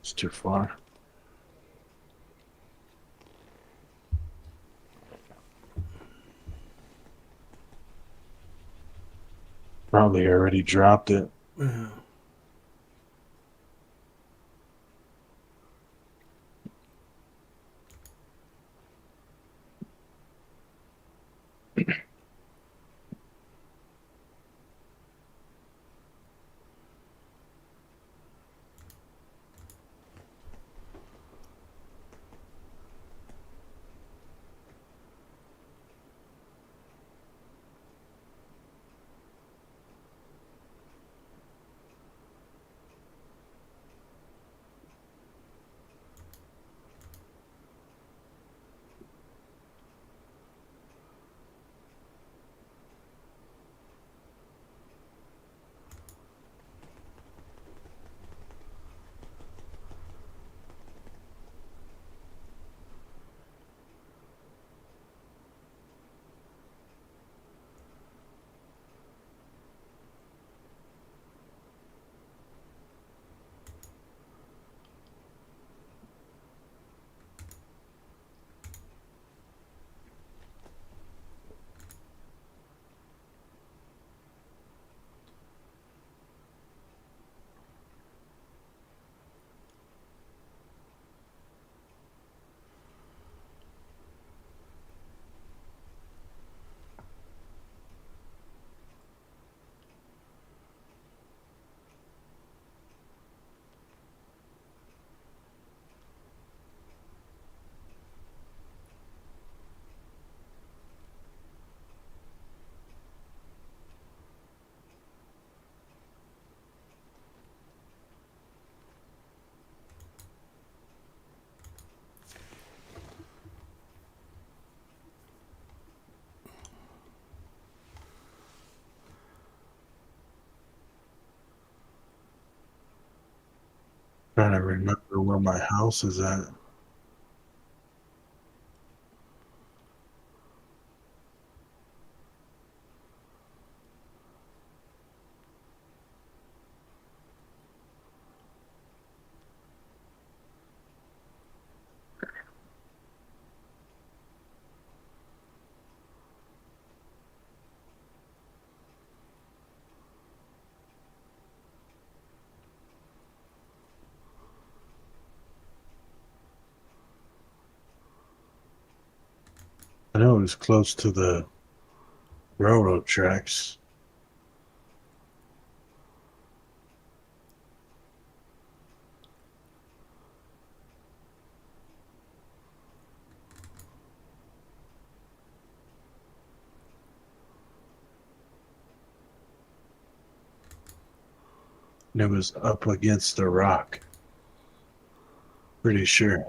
It's too far. Probably already dropped it. Yeah. Trying to remember where my house is at. I know it was close to the railroad tracks. And it was up against the rock. Pretty sure.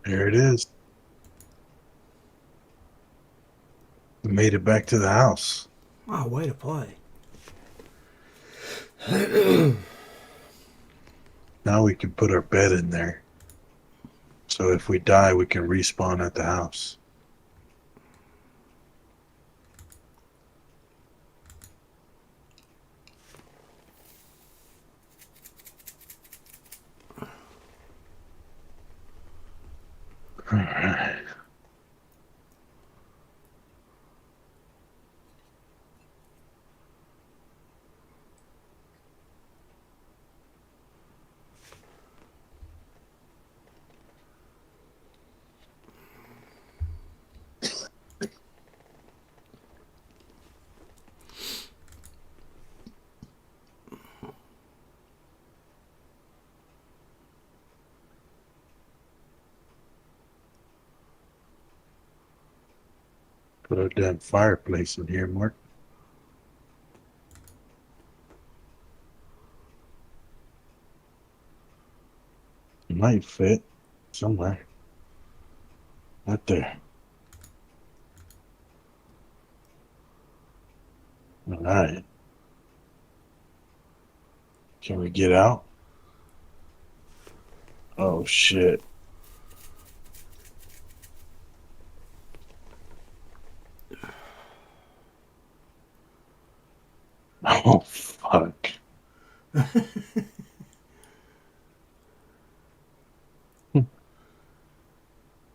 There it is. We made it back to the house. Oh, way to play. Now we can put our bed in there. So if we die, we can respawn at the house. All right. Put a damn fireplace in here, Mark. It might fit somewhere. Not there. All right. Can we get out? Oh shit. Oh fuck.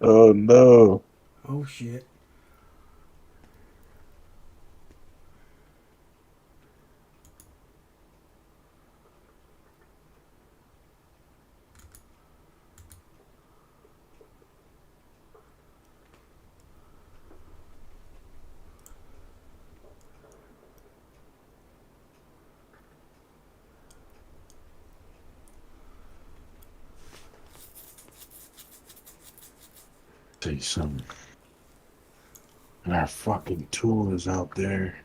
Oh no. Oh shit. Say something. And our fucking tool is out there.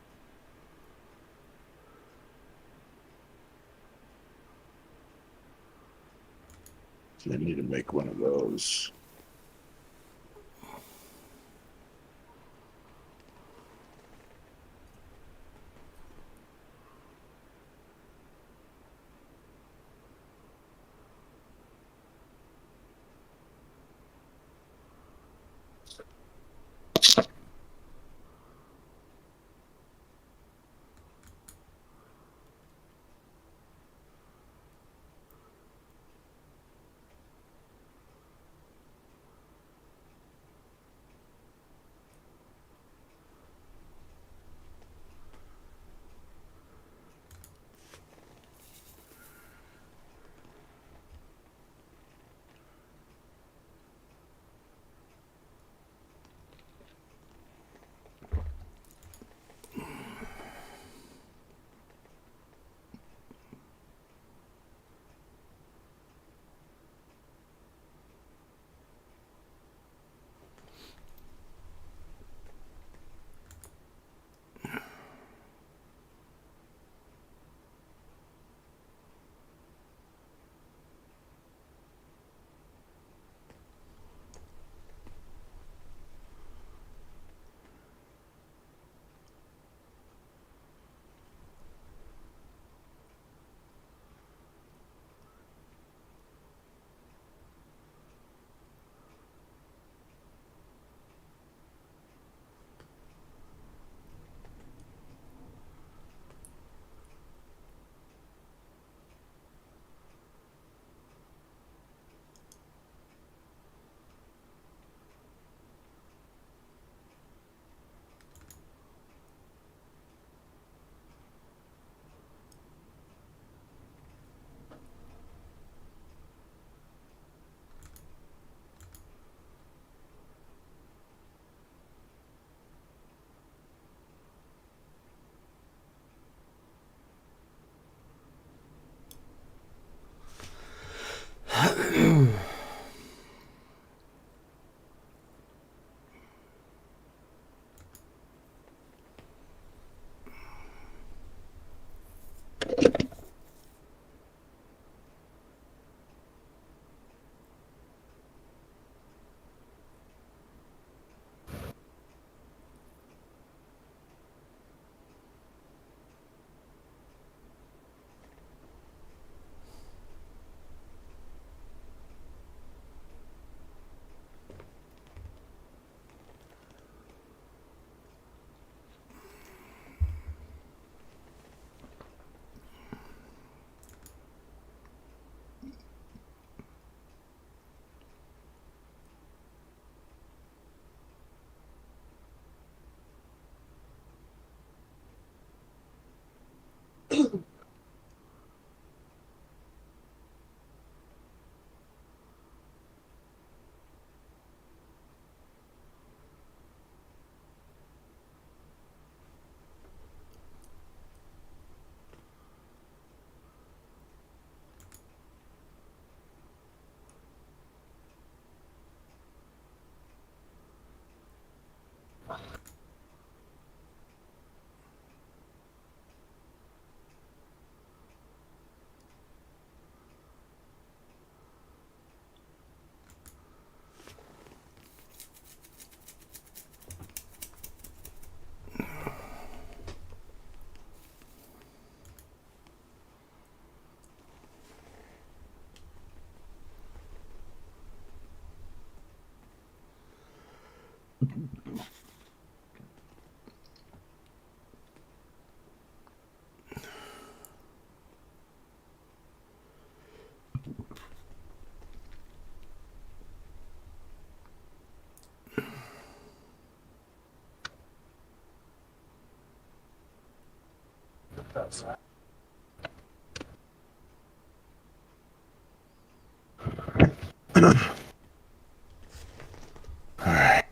So I need to make one of those. All right.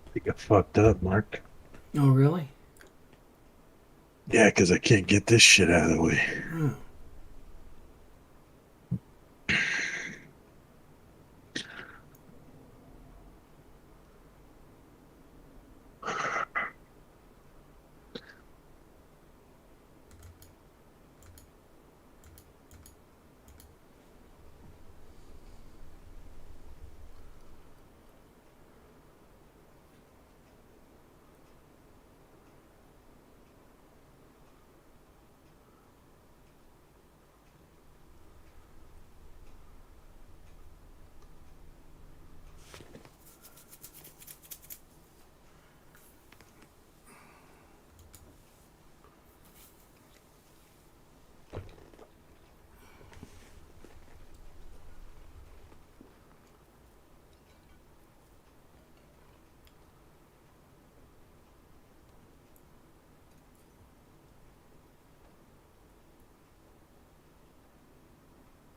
I think I fucked up, Mark. Oh, really? Yeah, because I can't get this shit out of the way. Oh.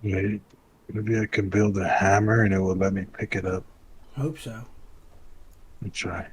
Wait, maybe I can build a hammer and it will let me pick it up. Hope so. Let me try.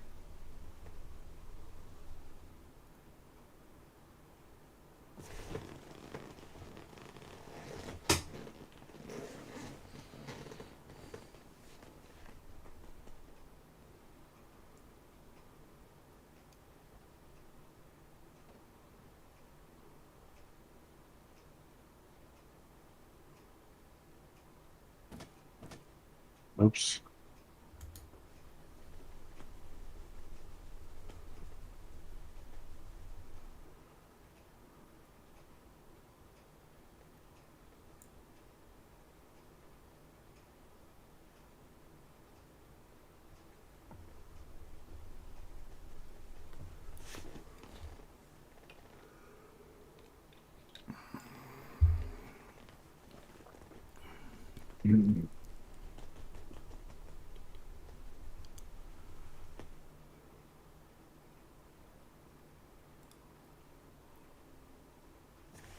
Oops. Mm.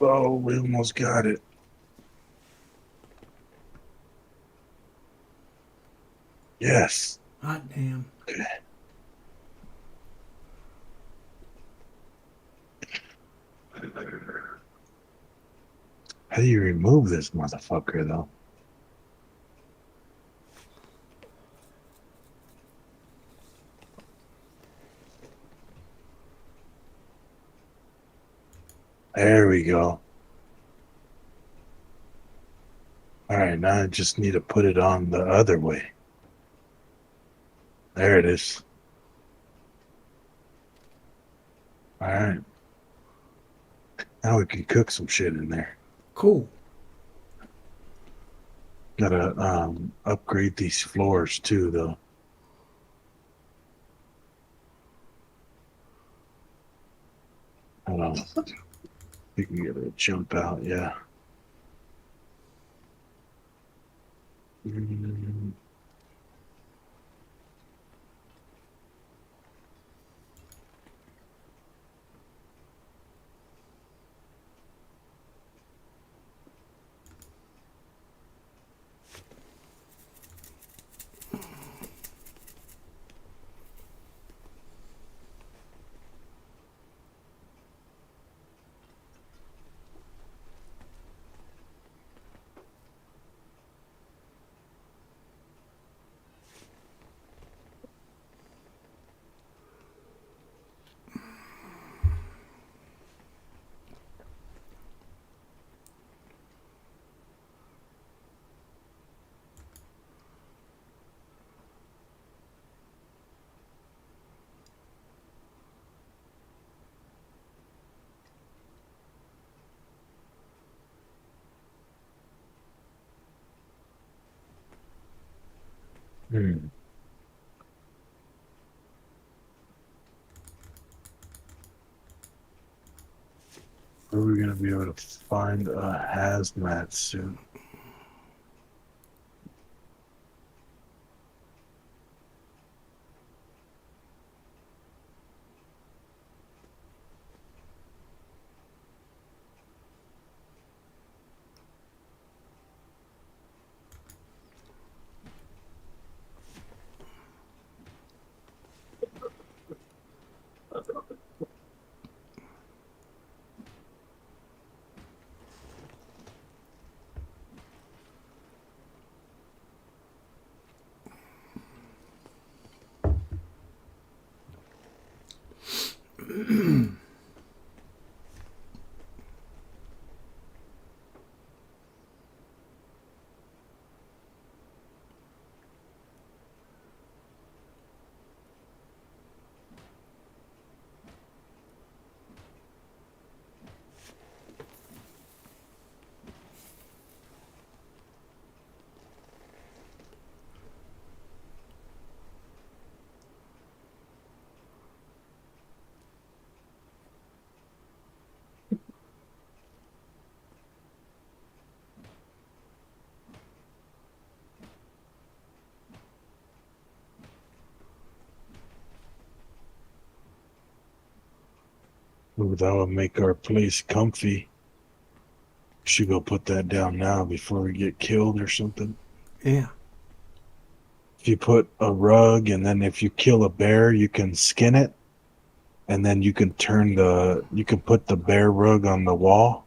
Oh, we almost got it. Yes. Hot damn. Okay. How do you remove this motherfucker, though? There we go. All right, now I just need to put it on the other way. There it is. All right. Now we can cook some shit in there. Cool. Gotta upgrade these floors too, though. Hold on. You can get a jump out, yeah. Mm, Hmm. Where are we gonna be able to find a hazmat suit? Ooh, that would make our place comfy. Should go put that down now before we get killed or something. Yeah. If you put a rug and then if you kill a bear, you can skin it, and then you can put the bear rug on the wall,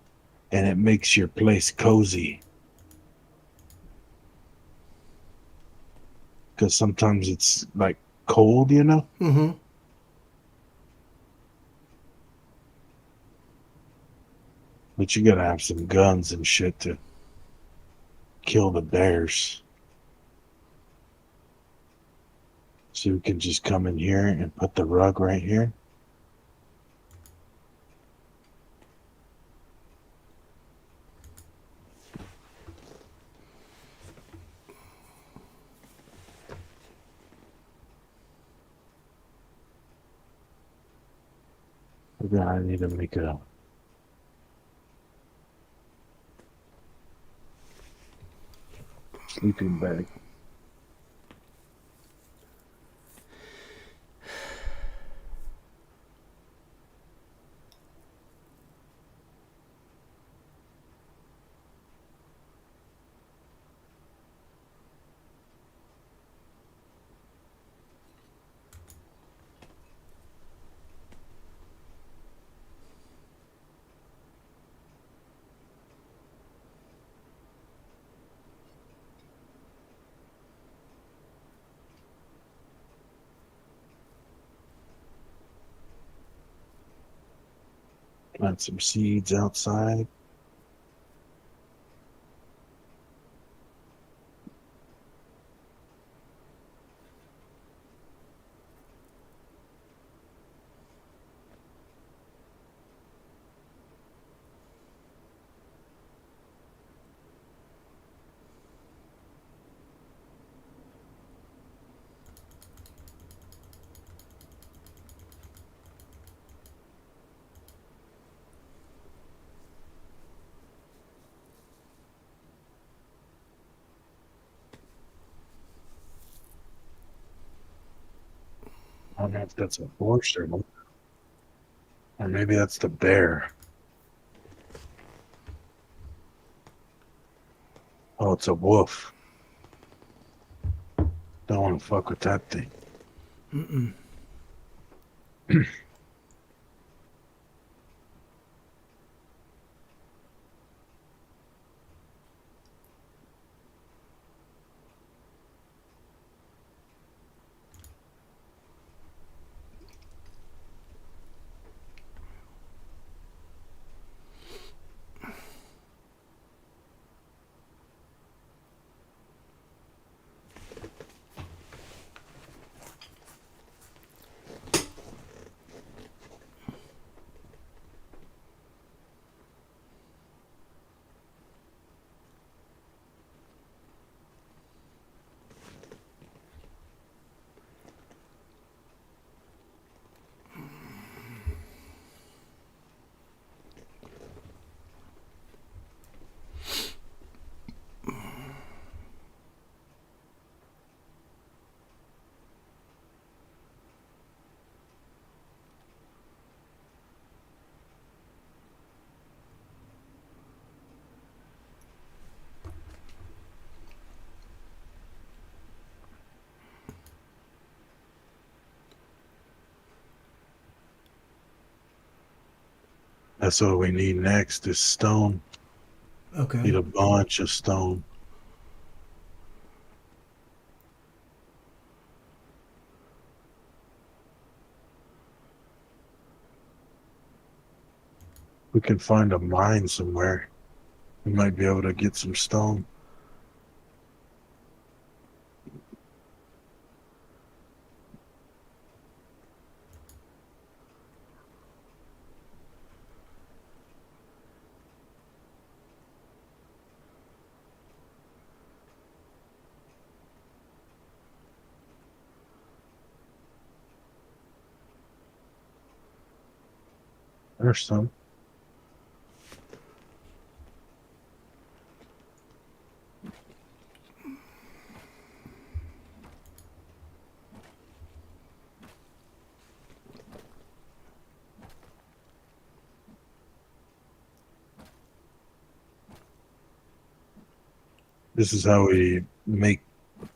and it makes your place cozy. Because sometimes it's like cold, you know? Mm-hmm. But you gotta have some guns and shit to kill the bears. So we can just come in here and put the rug right here. Okay, I need to make a sleeping bag. Plant some seeds outside. I don't know if that's a horse or maybe that's the bear. Oh, it's a wolf. Don't want to fuck with that thing. Mm-mm. That's what we need next is stone. Okay. Need a bunch of stone. We can find a mine somewhere. We might be able to get some stone. There's some. This is how we make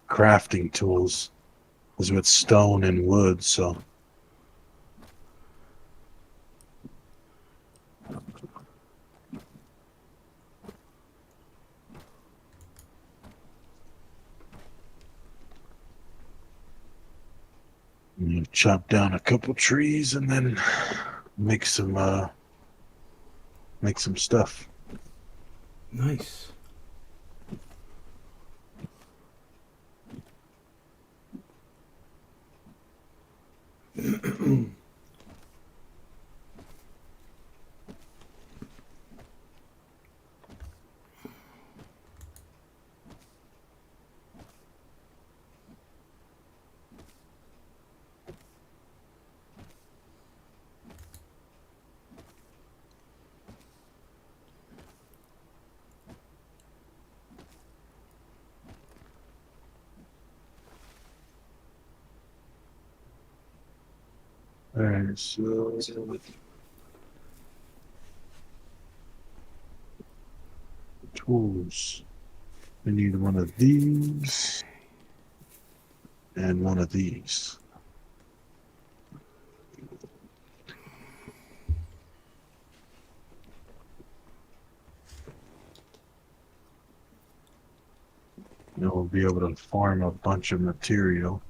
crafting tools, is with stone and wood. So you chop down a couple trees and then make some stuff. Nice. All right, so tools. We need one of these and one of these. And we'll be able to farm a bunch of material.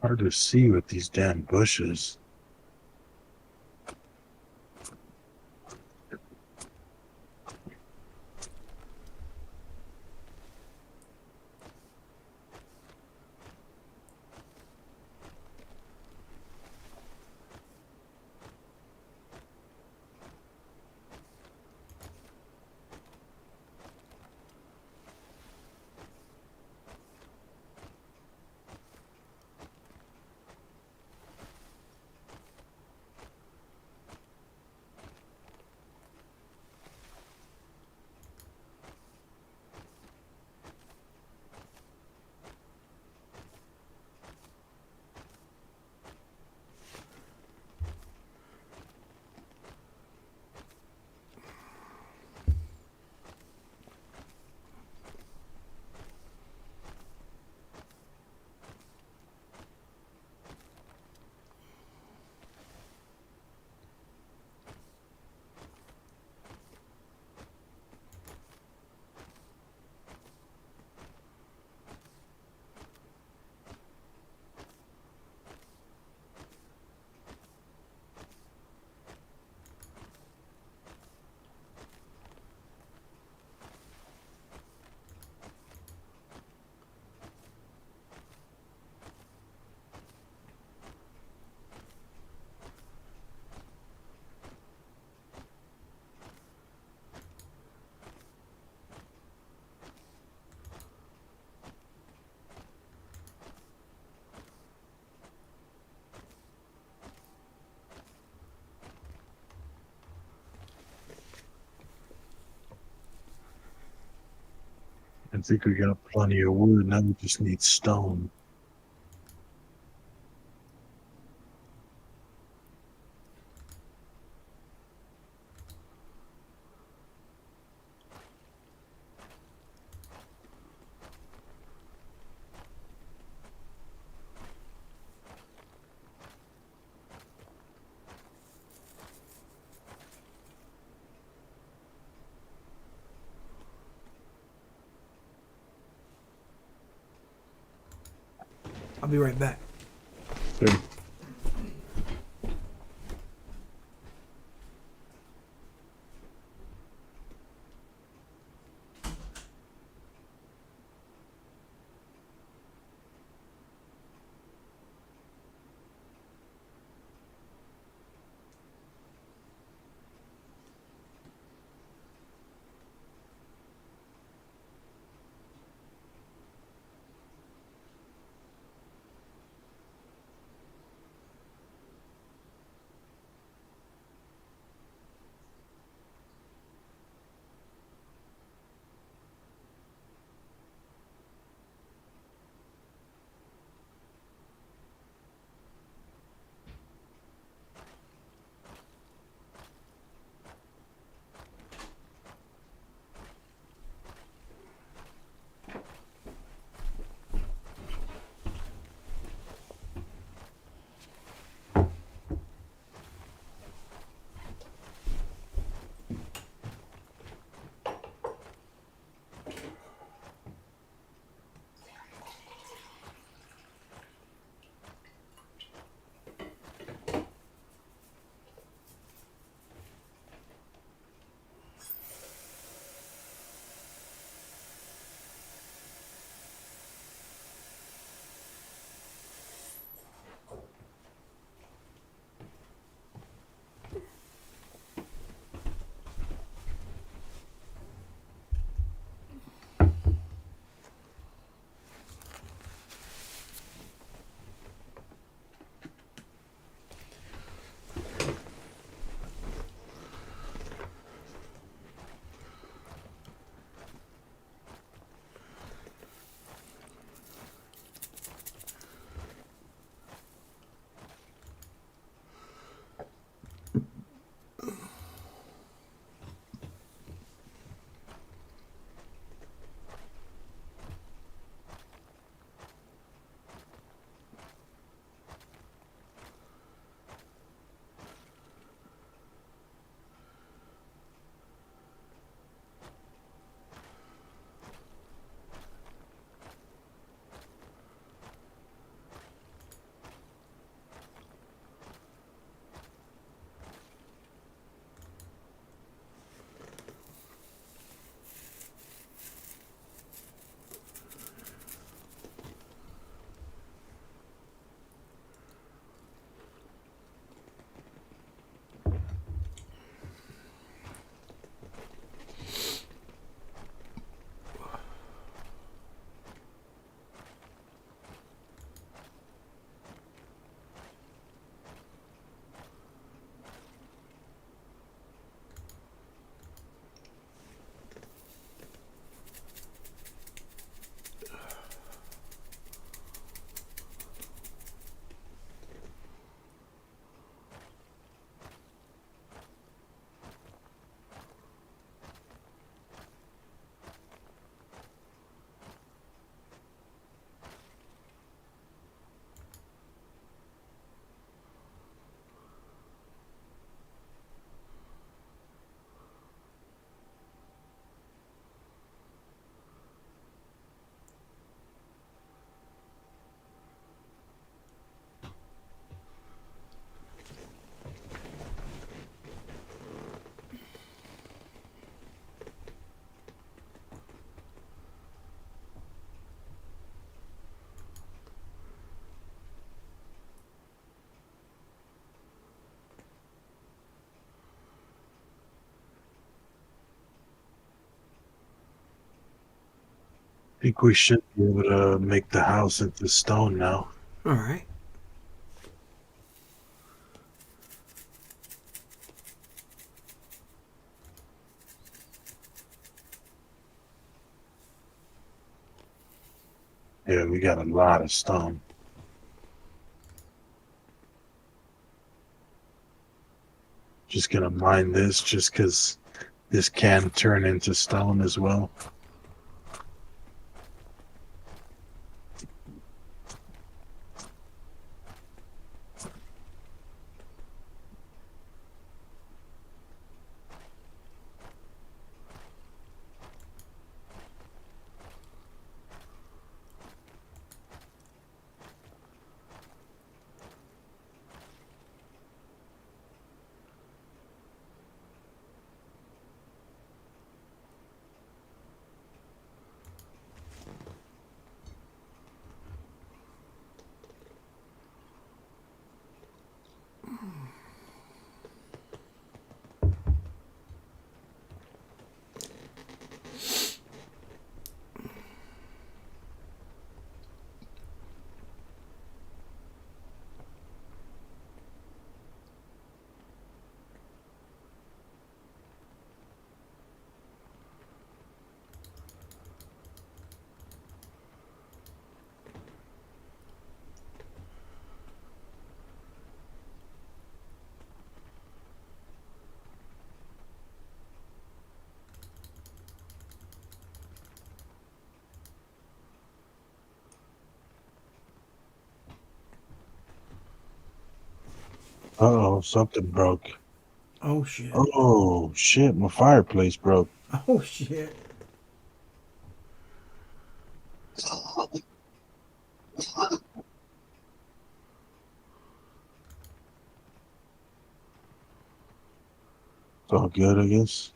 Hard to see with these damn bushes. I think we got plenty of wood. Now we just need stone. I'll be right back. Good. I think we should be able to make the house into stone now. All right. Yeah, we got a lot of stone. Just gonna mine this just because this can turn into stone as well. Uh-oh, something broke. Oh shit. Oh, shit, my fireplace broke. Oh shit. It's all good, I guess.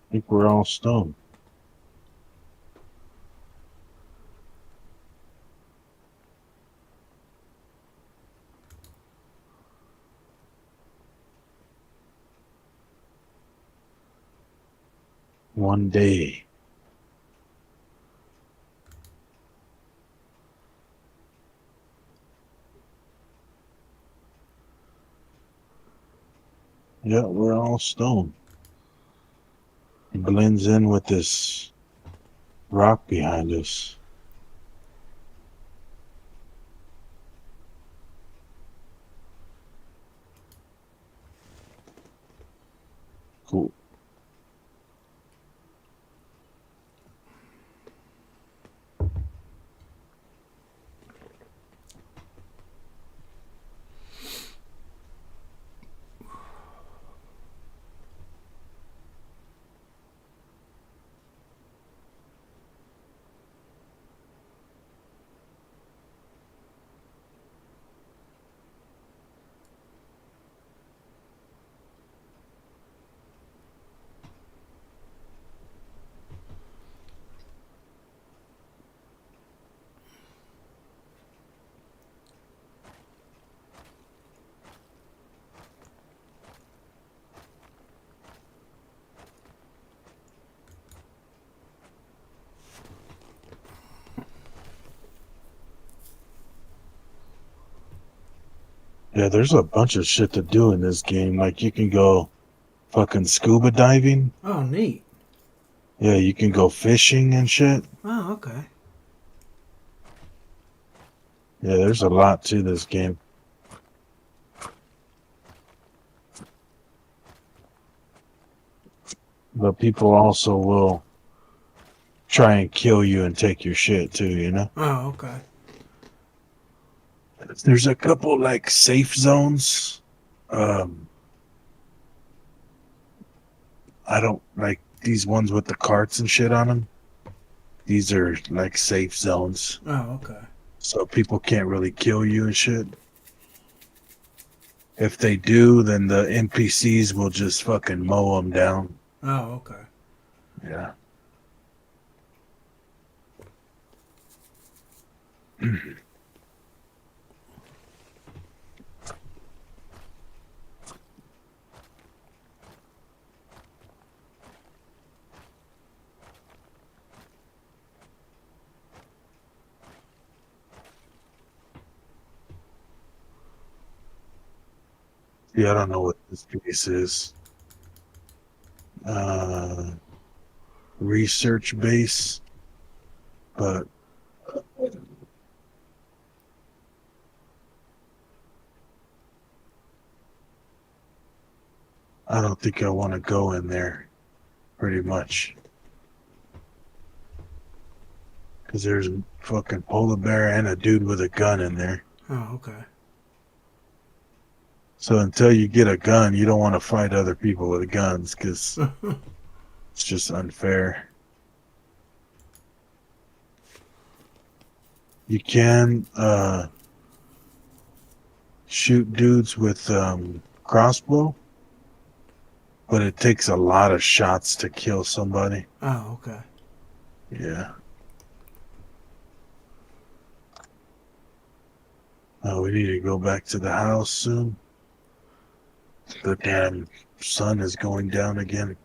I think we're all stone. One day. Yeah, we're all stone. It blends in with this rock behind us. Cool. Yeah, there's a bunch of shit to do in this game. Like, you can go fucking scuba diving. Oh neat. Yeah, you can go fishing and shit. Oh okay. Yeah, there's a lot to this game. But people also will try and kill you and take your shit too, you know? Oh okay. There's a couple like safe zones. Um, I don't like these ones with the carts and shit on them. These are like safe zones. Oh okay. So people can't really kill you and shit. If they do, then the NPCs will just fucking mow them down. Oh okay. Yeah. Yeah, I don't know what this piece is. Research base, but I don't think I want to go in there. Pretty much, because there's a fucking polar bear and a dude with a gun in there. Oh, okay. So until you get a gun, you don't want to fight other people with guns because it's just unfair. You can shoot dudes with crossbow, but it takes a lot of shots to kill somebody. Oh, okay. Yeah. Oh, we need to go back to the house soon. The damn sun is going down again.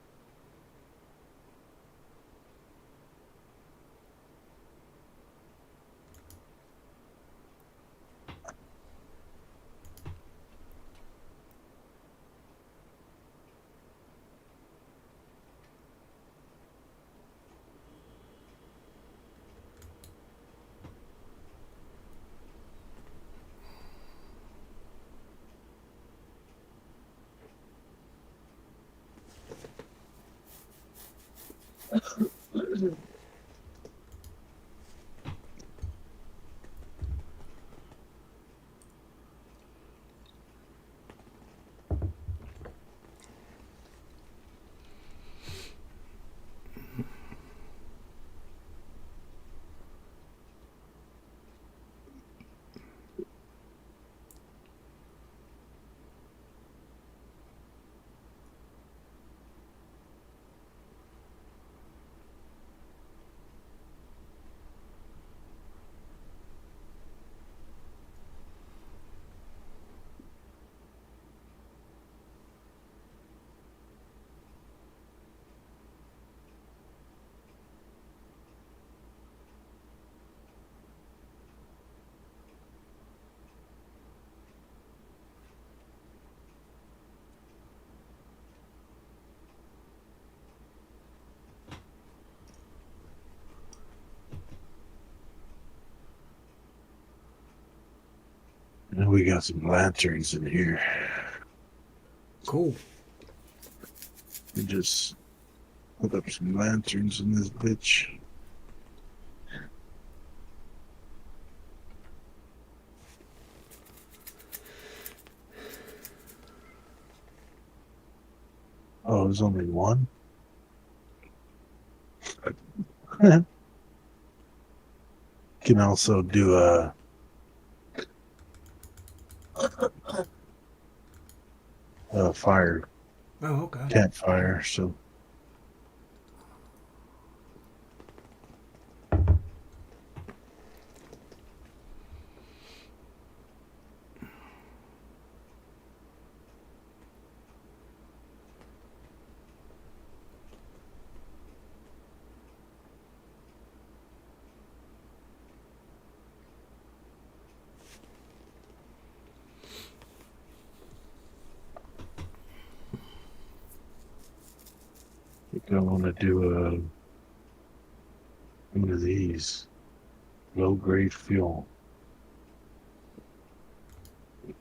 And we got some lanterns in here. Cool. We just put up some lanterns in this bitch. Oh, there's only one? Can also do a fire, Oh, okay. campfire, so I think I want to do one of these low grade fuel. Is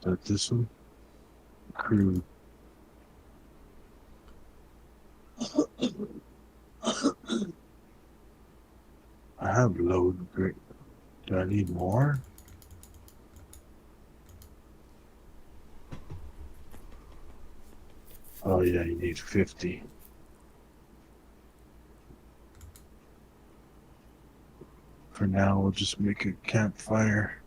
that this one? Crude. I have low grade. Do I need more? Oh yeah, you need 50. For now, we'll just make a campfire.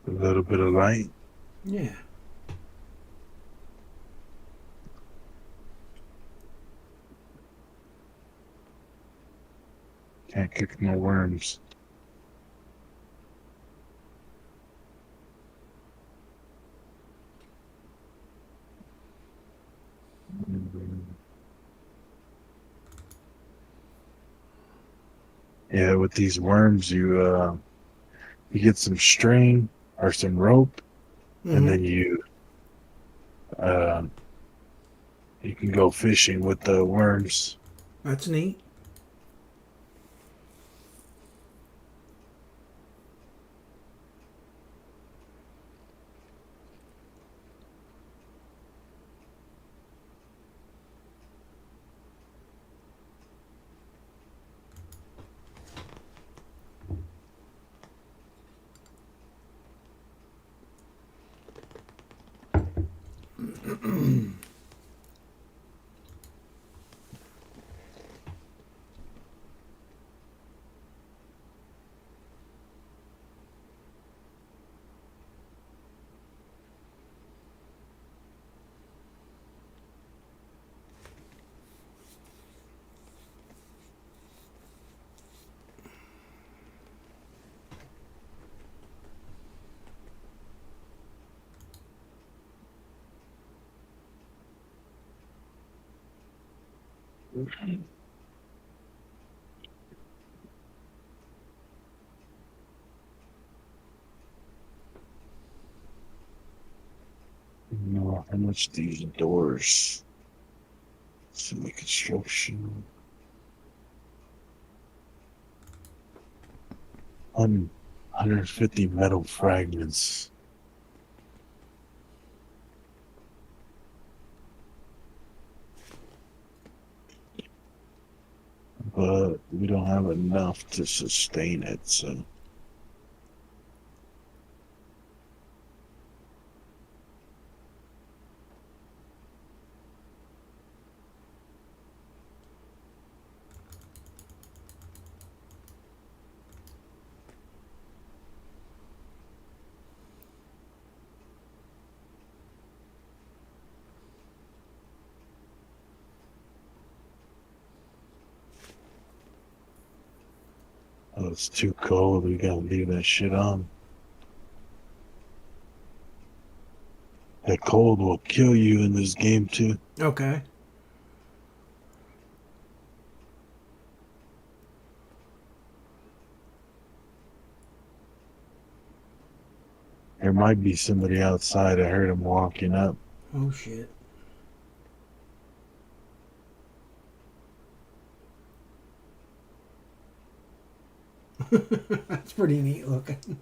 A little bit of light. Yeah. Can't kick no worms. Yeah, with these worms, you get some string or some rope, and Hmm. then uh, you can go fishing with the worms. That's neat. You know how much these doors? Semi construction. 150 metal fragments. But we don't have enough to sustain it, so oh, it's too cold. We gotta leave that shit on. That cold will kill you in this game too. Okay. There might be somebody outside. I heard him walking up. Oh shit. That's pretty neat looking.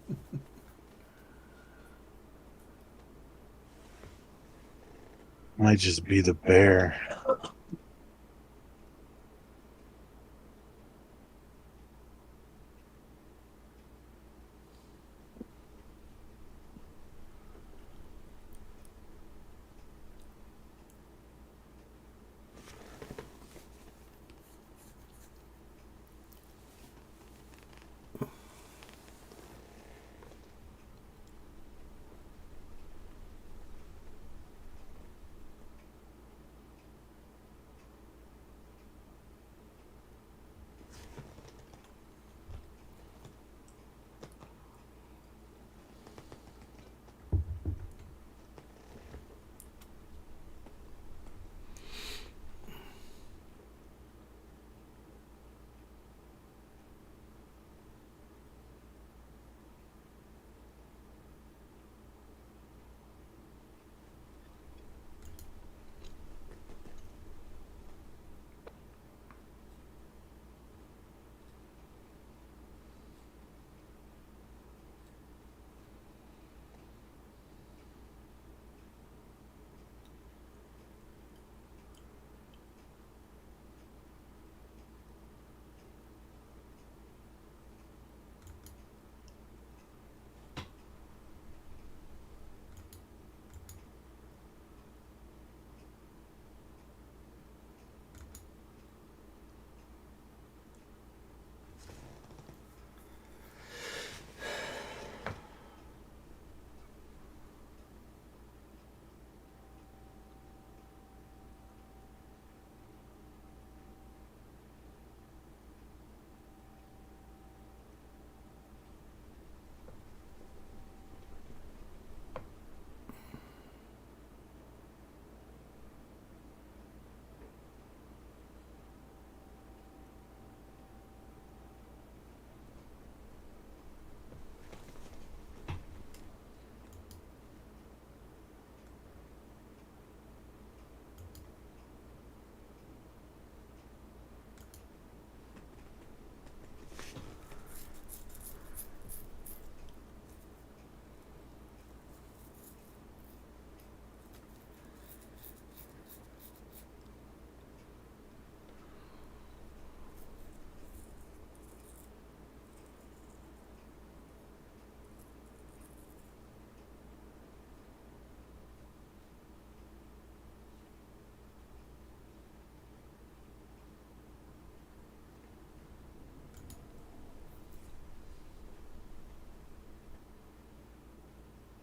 Might just be the bear.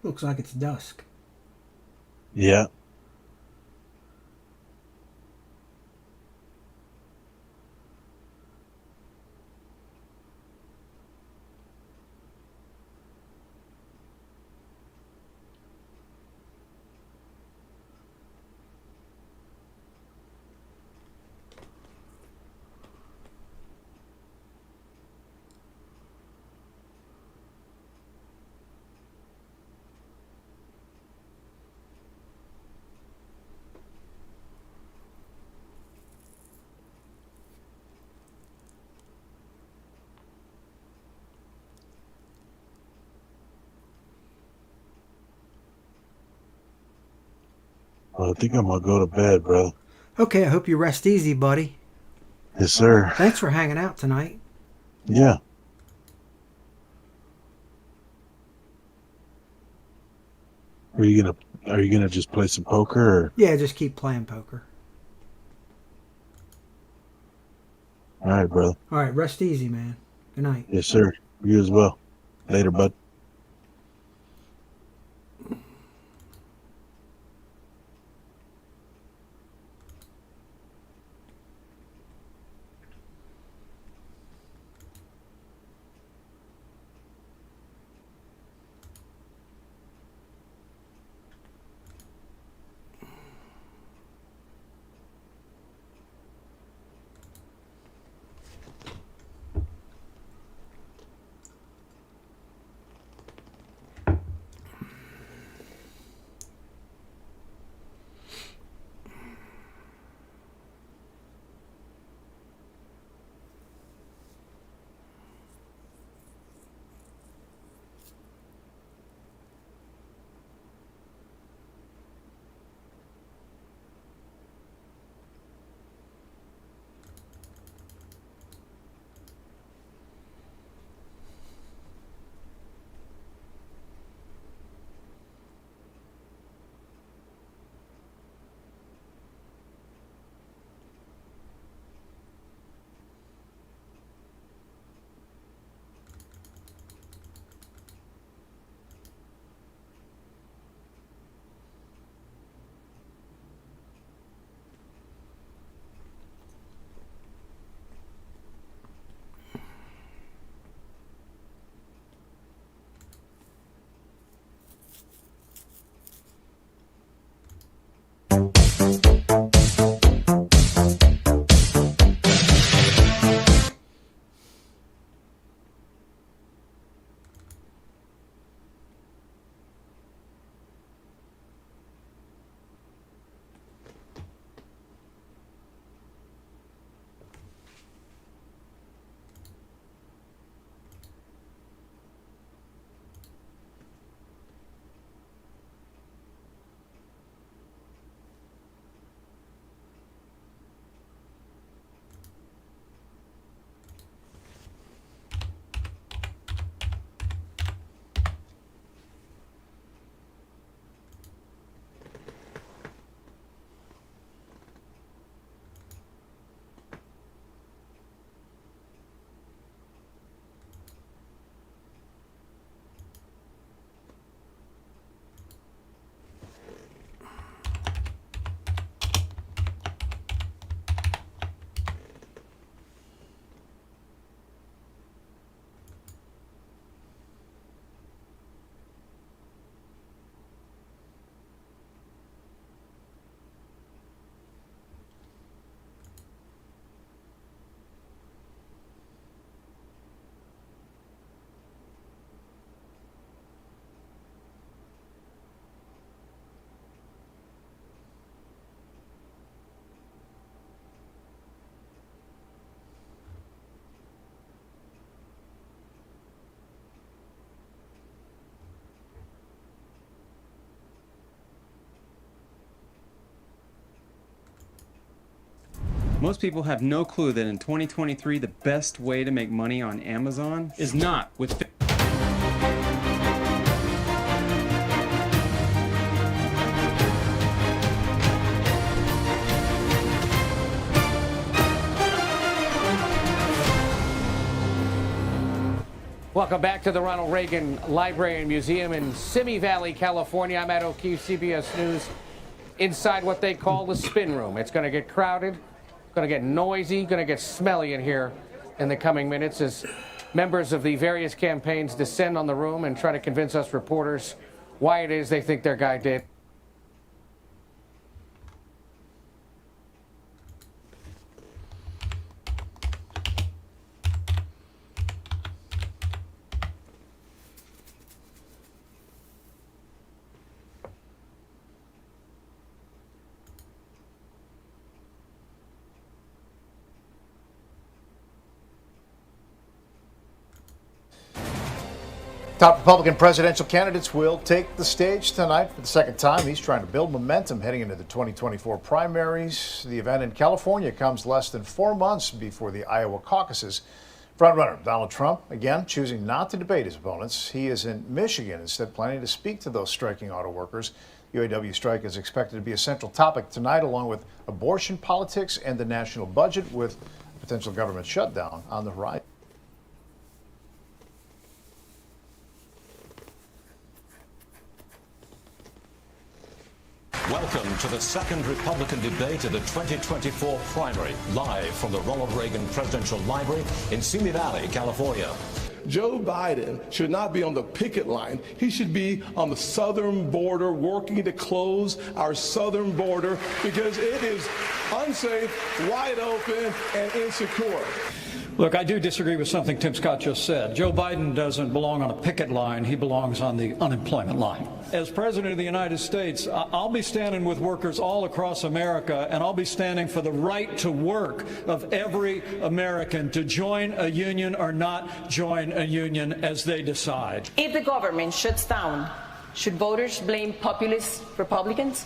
Looks like it's dusk. Yeah. Well, I think I'm gonna go to bed, bro. Okay, I hope you rest easy, buddy. Yes, sir. Thanks for hanging out tonight. Yeah. Are you gonna just play some poker or? Yeah, just keep playing poker. All right, brother. All right, rest easy, man. Good night. Yes, sir. You as well. Later, bud. Most people have no clue that in 2023, the best way to make money on Amazon is not with. What Welcome back to the Ronald Reagan Library and Museum in Simi Valley, California. I'm at O'Keefe, CBS News, inside what they call the spin room. It's going to get crowded, going to get noisy, going to get smelly in here in the coming minutes as members of the various campaigns descend on the room and try to convince us reporters why it is they think their guy did. Top Republican presidential candidates will take the stage tonight for the second time. He's trying to build momentum heading into the 2024 primaries. The event in California comes less than 4 months before the Iowa caucuses. Frontrunner Donald Trump, again, choosing not to debate his opponents. He is in Michigan, instead planning to speak to those striking auto workers. The UAW strike is expected to be a central topic tonight, along with abortion politics and the national budget, with a potential government shutdown on the horizon. Welcome to the second Republican debate of the 2024 primary, live from the Ronald Reagan Presidential Library in Simi Valley, California. Joe Biden should not be on the picket line. He should be on the southern border, working to close our southern border because it is unsafe, wide open, and insecure. Look, I do disagree with something Tim Scott just said. Joe Biden doesn't belong on a picket line. He belongs on the unemployment line. As President of the United States, I'll be standing with workers all across America, and I'll be standing for the right to work of every American to join a union or not join a union as they decide. If the government shuts down, should voters blame populist Republicans?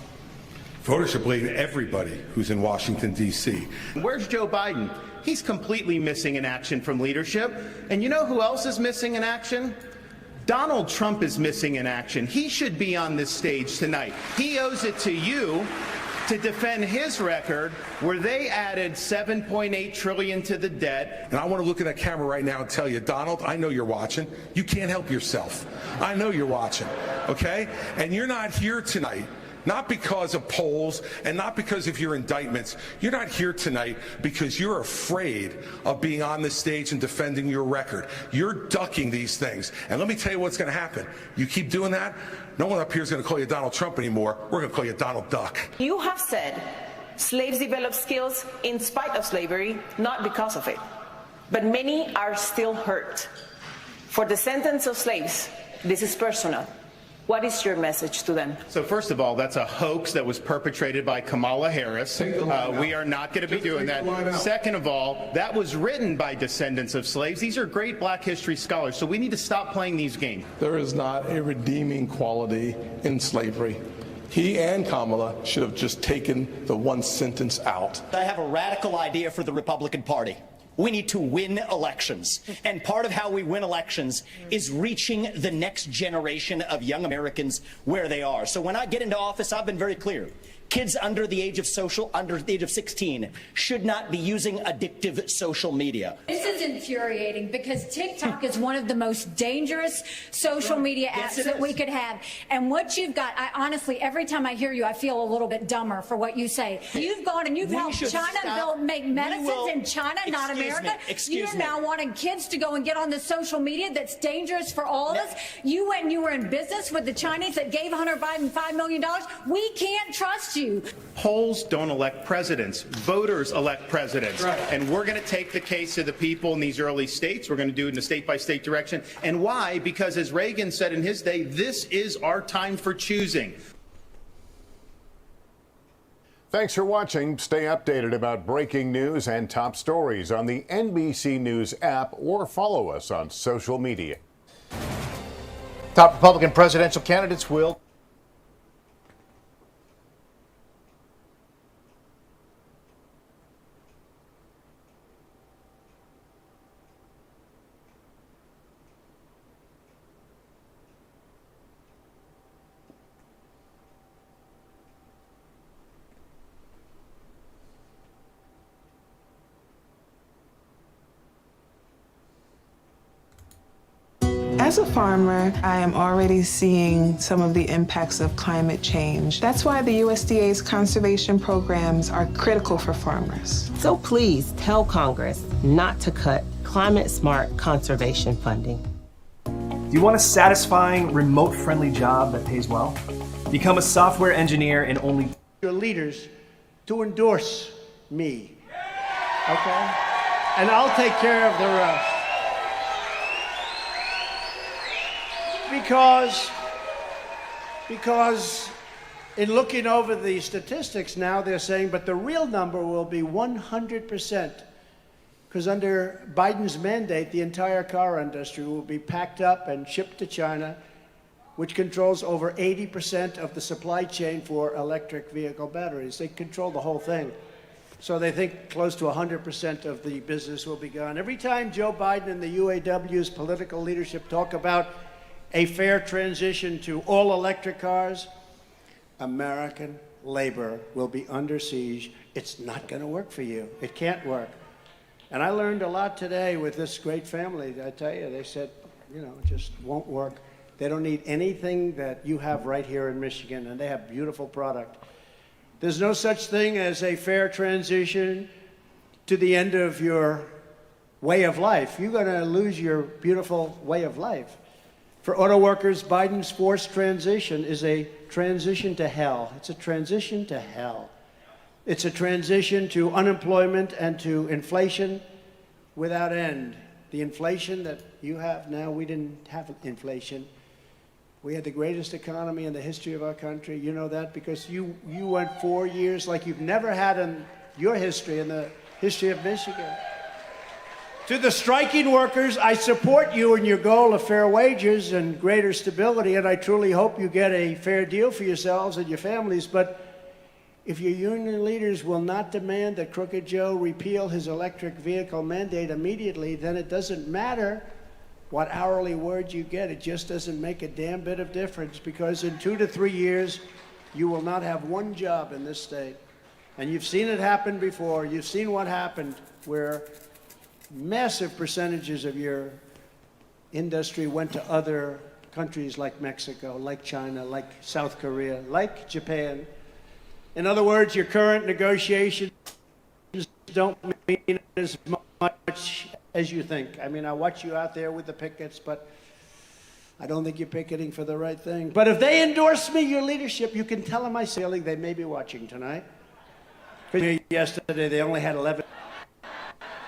Voters should blame everybody who's in Washington, D.C. Where's Joe Biden? He's completely missing in action from leadership. And you know who else is missing in action? Donald Trump is missing in action. He should be on this stage tonight. He owes it to you to defend his record where they added $7.8 trillion to the debt. And I want to look at that camera right now and tell you, Donald, I know you're watching. You can't help yourself. I know you're watching, okay? And you're not here tonight. Not because of polls and not because of your indictments. You're not here tonight because you're afraid of being on this stage and defending your record. You're ducking these things. And let me tell you what's going to happen. You keep doing that, no one up here is going to call you Donald Trump anymore. We're going to call you Donald Duck. You have said slaves develop skills in spite of slavery, not because of it. But many are still hurt. For descendants of slaves, this is personal. What is your message to them? So first of all, that's a hoax that was perpetrated by Kamala Harris. We are not going to be doing that. Second of all, that was written by descendants of slaves. These are great black history scholars, so we need to stop playing these games. There is not a redeeming quality in slavery. He and Kamala should have just taken the one sentence out. I have a radical idea for the Republican Party. We need to win elections. And part of how we win elections is reaching the next generation of young Americans where they are. So when I get into office, I've been very clear. Kids under the age of 16 should not be using addictive social media. This is infuriating because TikTok is one of the most dangerous social media apps that we could have. And what you've got, I honestly, every time I hear you, I feel a little bit dumber for what you say. You've gone and you've helped China make medicines in China, not America. You're now wanting kids to go and get on the social media that's dangerous for all of us. You went and you were in business with the Chinese that gave Hunter Biden $5 million. We can't trust you. Polls don't elect presidents. Voters elect presidents. Right. And we're going to take the case of the people in these early states. We're going to do it in a state-by-state direction. And why? Because as Reagan said in his day, this is our time for choosing. Thanks for watching. Stay updated about breaking news and top stories on the NBC News app or follow us on social media. Top Republican presidential candidates will As a farmer, I am already seeing some of the impacts of climate change. That's why the USDA's conservation programs are critical for farmers. So please tell Congress not to cut climate-smart conservation funding. Do you want a satisfying, remote-friendly job that pays well? Become a software engineer and only your leaders to endorse me, okay? And I'll take care of the rest. Because in looking over the statistics now, they're saying, but the real number will be 100%. Because under Biden's mandate, the entire car industry will be packed up and shipped to China, which controls over 80% of the supply chain for electric vehicle batteries. They control the whole thing. So they think close to 100% of the business will be gone. Every time Joe Biden and the UAW's political leadership talk about a fair transition to all electric cars, American labor will be under siege. It's not going to work for you. It can't work. And I learned a lot today with this great family. I tell you, they said, you know, it just won't work. They don't need anything that you have right here in Michigan, and they have beautiful product. There's no such thing as a fair transition to the end of your way of life. You're going to lose your beautiful way of life. For auto workers, Biden's forced transition is a transition to hell. It's a transition to hell. It's a transition to unemployment and to inflation without end. The inflation that you have now, we didn't have inflation. We had the greatest economy in the history of our country. You know that because you went 4 years like you've never had in your history, in the history of Michigan. To the striking workers, I support you in your goal of fair wages and greater stability, and I truly hope you get a fair deal for yourselves and your families. But if your union leaders will not demand that Crooked Joe repeal his electric vehicle mandate immediately, then it doesn't matter what hourly wage you get. It just doesn't make a damn bit of difference, because in 2 to 3 years, you will not have one job in this state. And you've seen it happen before. You've seen what happened where massive percentages of your industry went to other countries like Mexico, like China, like South Korea, like Japan. In other words, your current negotiations don't mean as much as you think. I mean, I watch you out there with the pickets, but I don't think you're picketing for the right thing. But if they endorse me, your leadership, you can tell them I say they may be watching tonight. Yesterday, they only had 11.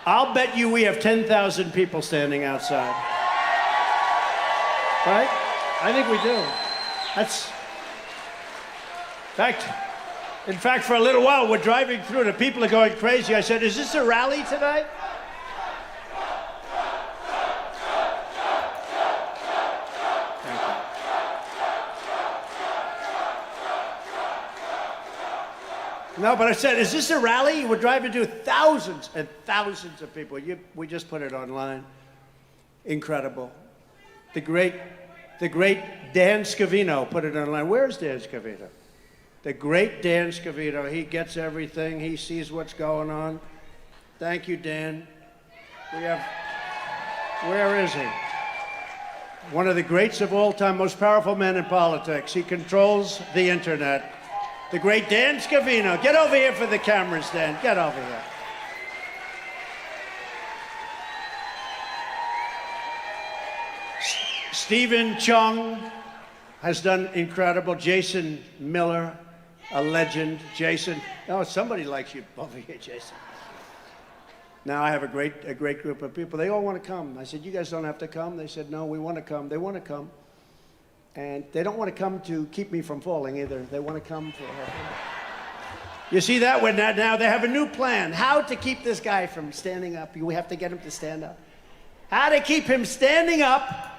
I'll bet you we have 10,000 people standing outside. Right? I think we do. That's... In fact, for a little while, we're driving through and the people are going crazy. I said, is this a rally tonight? No, but I said, is this a rally? We're driving through thousands and thousands of people. We just put it online. Incredible. The great Dan Scavino put it online. Where's Dan Scavino? The great Dan Scavino. He gets everything. He sees what's going on. Thank you, Dan. Where is he? One of the greats of all time, most powerful men in politics. He controls the internet. The great Dan Scavino. Get over here for the cameras, Dan. Get over here. Stephen Chung has done incredible. Jason Miller, a legend. Jason. Oh, somebody likes you over here, Jason. Now I have a great group of people. They all want to come. I said, you guys don't have to come. They said, no, we want to come. They want to come. And they don't want to come to keep me from falling either. They want to come for her. You see that? Now they have a new plan. How to keep this guy from standing up. We have to get him to stand up. How to keep him standing up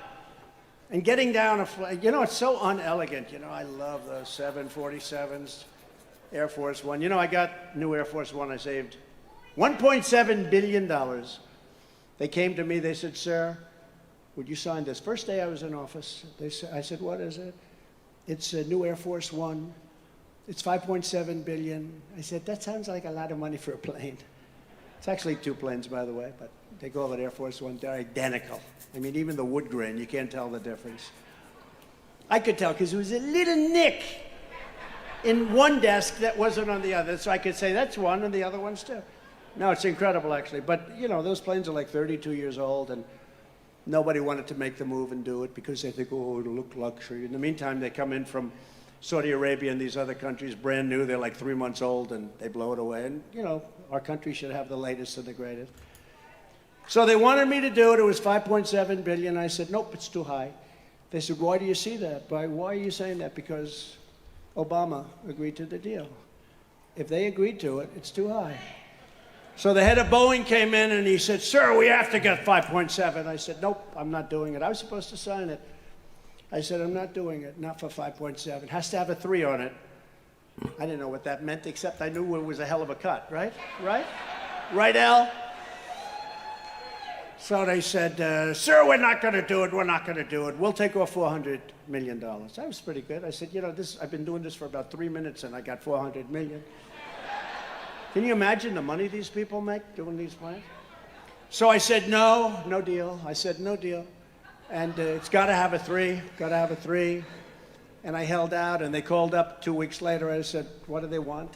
and getting down a flight. You know, it's so unelegant. You know, I love those 747s, Air Force One. You know, I got new Air Force One. I saved $1.7 billion. They came to me. They said, sir, would you sign this? First day I was in office, I said, what is it? It's a new Air Force One. It's $5.7 billion. I said, that sounds like a lot of money for a plane. It's actually 2 planes, by the way, but They call it Air Force One. They're identical. I mean, even the wood grain, you can't tell the difference. I could tell because there was a little nick in one desk that wasn't on the other. So I could say, that's one, and the other one's two. No, it's incredible, actually. But, you know, those planes are like 32 years old, and nobody wanted to make the move and do it because they think, oh, it'll look luxury. In the meantime, they come in from Saudi Arabia and these other countries, brand new. They're like 3 months old, and they blow it away. And, you know, our country should have the latest and the greatest. So they wanted me to do it. It was $5.7 billion. I said, nope, it's too high. They said, why do you see that? Why are you saying that? Because Obama agreed to the deal. If they agreed to it, it's too high. So the head of Boeing came in and he said, sir, we have to get 5.7. I said, nope, I'm not doing it. I was supposed to sign it. I said, I'm not doing it, not for 5.7. It has to have a 3 on it. I didn't know what that meant, except I knew it was a hell of a cut, right? Right? Right, Al? So they said, sir, we're not going to do it. We're not going to do it. We'll take off $400 million. That was pretty good. I said, you know, I've been doing this for about 3 minutes, and I got $400 million. Can you imagine the money these people make doing these planes? So I said, no, no deal. I said, no deal. And it's got to have a 3, got to have a 3. And I held out, and they called up 2 weeks later. I said, what do they want?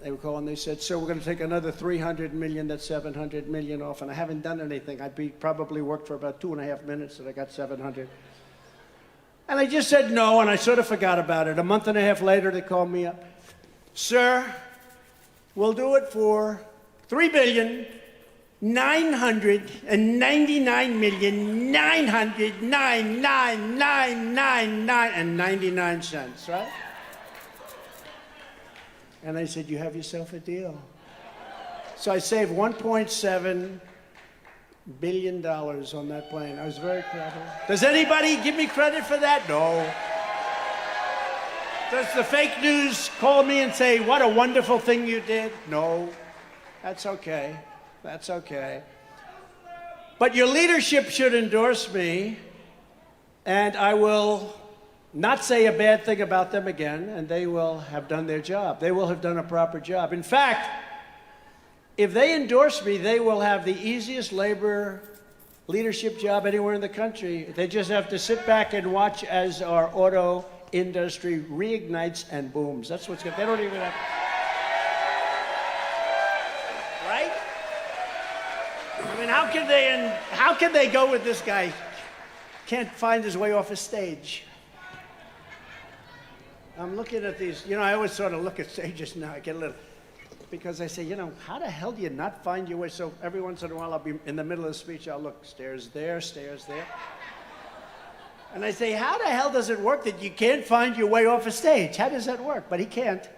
They were calling, they said, sir, we're going to take another $300 million, that's $700 million off. And I haven't done anything. Probably worked for about 2.5 minutes, and I got 700. And I just said no, and I sort of forgot about it. A month and a half later, they called me up. Sir, we'll do it for $3,999,999,999.99, right? And I said, you have yourself a deal. So I saved $1.7 billion on that plane. I was very proud of it. Does anybody give me credit for that? No. Does the fake news call me and say, what a wonderful thing you did? No. That's okay. That's okay. But your leadership should endorse me, and I will not say a bad thing about them again, and they will have done their job. They will have done a proper job. In fact, if they endorse me, they will have the easiest labor leadership job anywhere in the country. They just have to sit back and watch as our auto industry reignites and booms. That's what's good. They don't even have... Right? I mean, how can they go with this guy? Can't find his way off a stage. I'm looking at these, you know, I always sort of look at stages now. I get a little, because I say, you know, how the hell do you not find your way? So every once in a while, I'll be in the middle of the speech, I'll look, stairs there, stairs there. And I say, how the hell does it work that you can't find your way off a stage? How does that work? But he can't.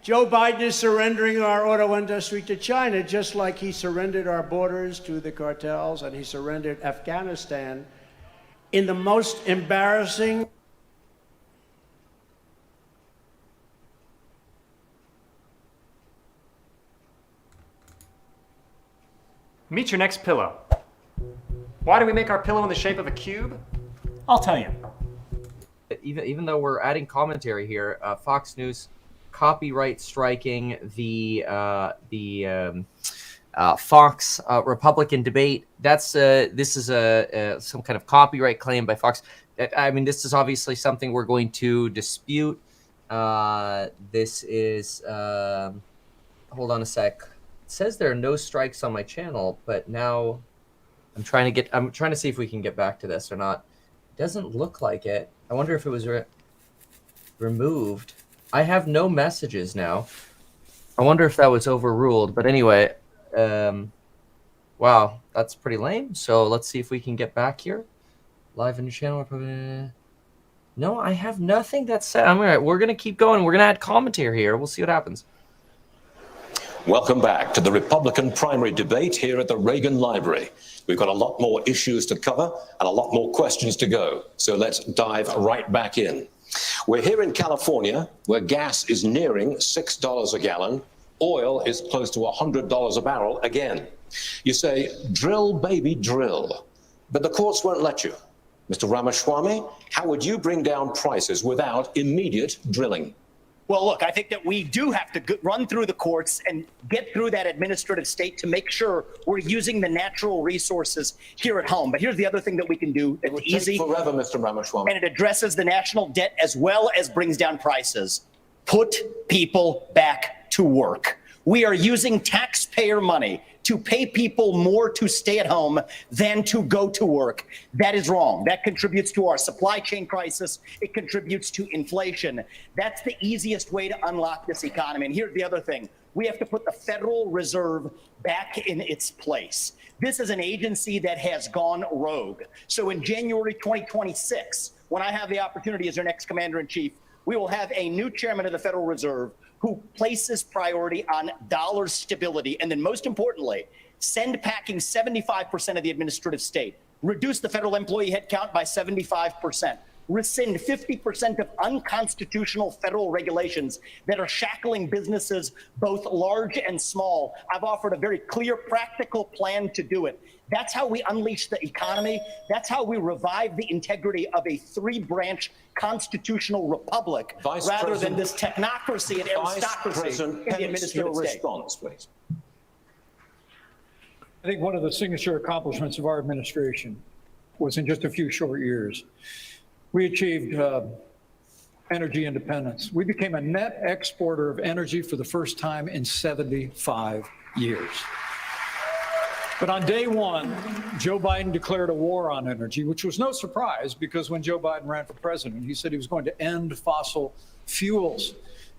Joe Biden is surrendering our auto industry to China, just like he surrendered our borders to the cartels, and he surrendered Afghanistan in the most embarrassing... Meet your next pillow. Why do we make our pillow in the shape of a cube? I'll tell you. Even though we're adding commentary here, Fox News copyright striking the Fox Republican debate. This is some kind of copyright claim by Fox. I mean, this is obviously something we're going to dispute. This is hold on a sec. It says there are no strikes on my channel, but now I'm trying to see if we can get back to this or not. It doesn't look like it. I wonder if it was removed. I have no messages now. I wonder if that was overruled. But anyway, wow, that's pretty lame. So let's see if we can get back here. Live on your channel. No, I have nothing that's said. I'm all right. We're gonna keep going. We're gonna add commentary here. We'll see what happens. Welcome back to the Republican primary debate here at the Reagan Library. We've got a lot more issues to cover and a lot more questions to go. So let's dive right back in. We're here in California, where gas is nearing $6 a gallon. Oil is close to $100 a barrel again. You say, drill, baby, drill. But the courts won't let you. Mr. Ramaswamy, how would you bring down prices without immediate drilling? Well, look, I think that we do have to run through the courts and get through that administrative state to make sure we're using the natural resources here at home. But here's the other thing that we can do that's easy. Forever, Mr. Ramaswamy. And it addresses the national debt as well as brings down prices. Put people back to work. We are using taxpayer money to pay people more to stay at home than to go to work. That is wrong. That contributes to our supply chain crisis. It contributes to inflation. That's the easiest way to unlock this economy. And here's the other thing. We have to put the Federal Reserve back in its place. This is an agency that has gone rogue. So in January 2026, when I have the opportunity as our next commander-in-chief, we will have a new chairman of the Federal Reserve who places priority on dollar stability, and then most importantly, send packing 75% of the administrative state, reduce the federal employee headcount by 75%, rescind 50% of unconstitutional federal regulations that are shackling businesses, both large and small. I've offered a very clear, practical plan to do it. That's how we unleash the economy. That's how we revive the integrity of a three-branch constitutional republic rather than this technocracy and aristocracy in the administrative state. Response, please. I think one of the signature accomplishments of our administration was in just a few short years, we achieved energy independence. We became a net exporter of energy for the first time in 75 years. But on day one, Joe Biden declared a war on energy, which was no surprise because when Joe Biden ran for president, he said he was going to end fossil fuels.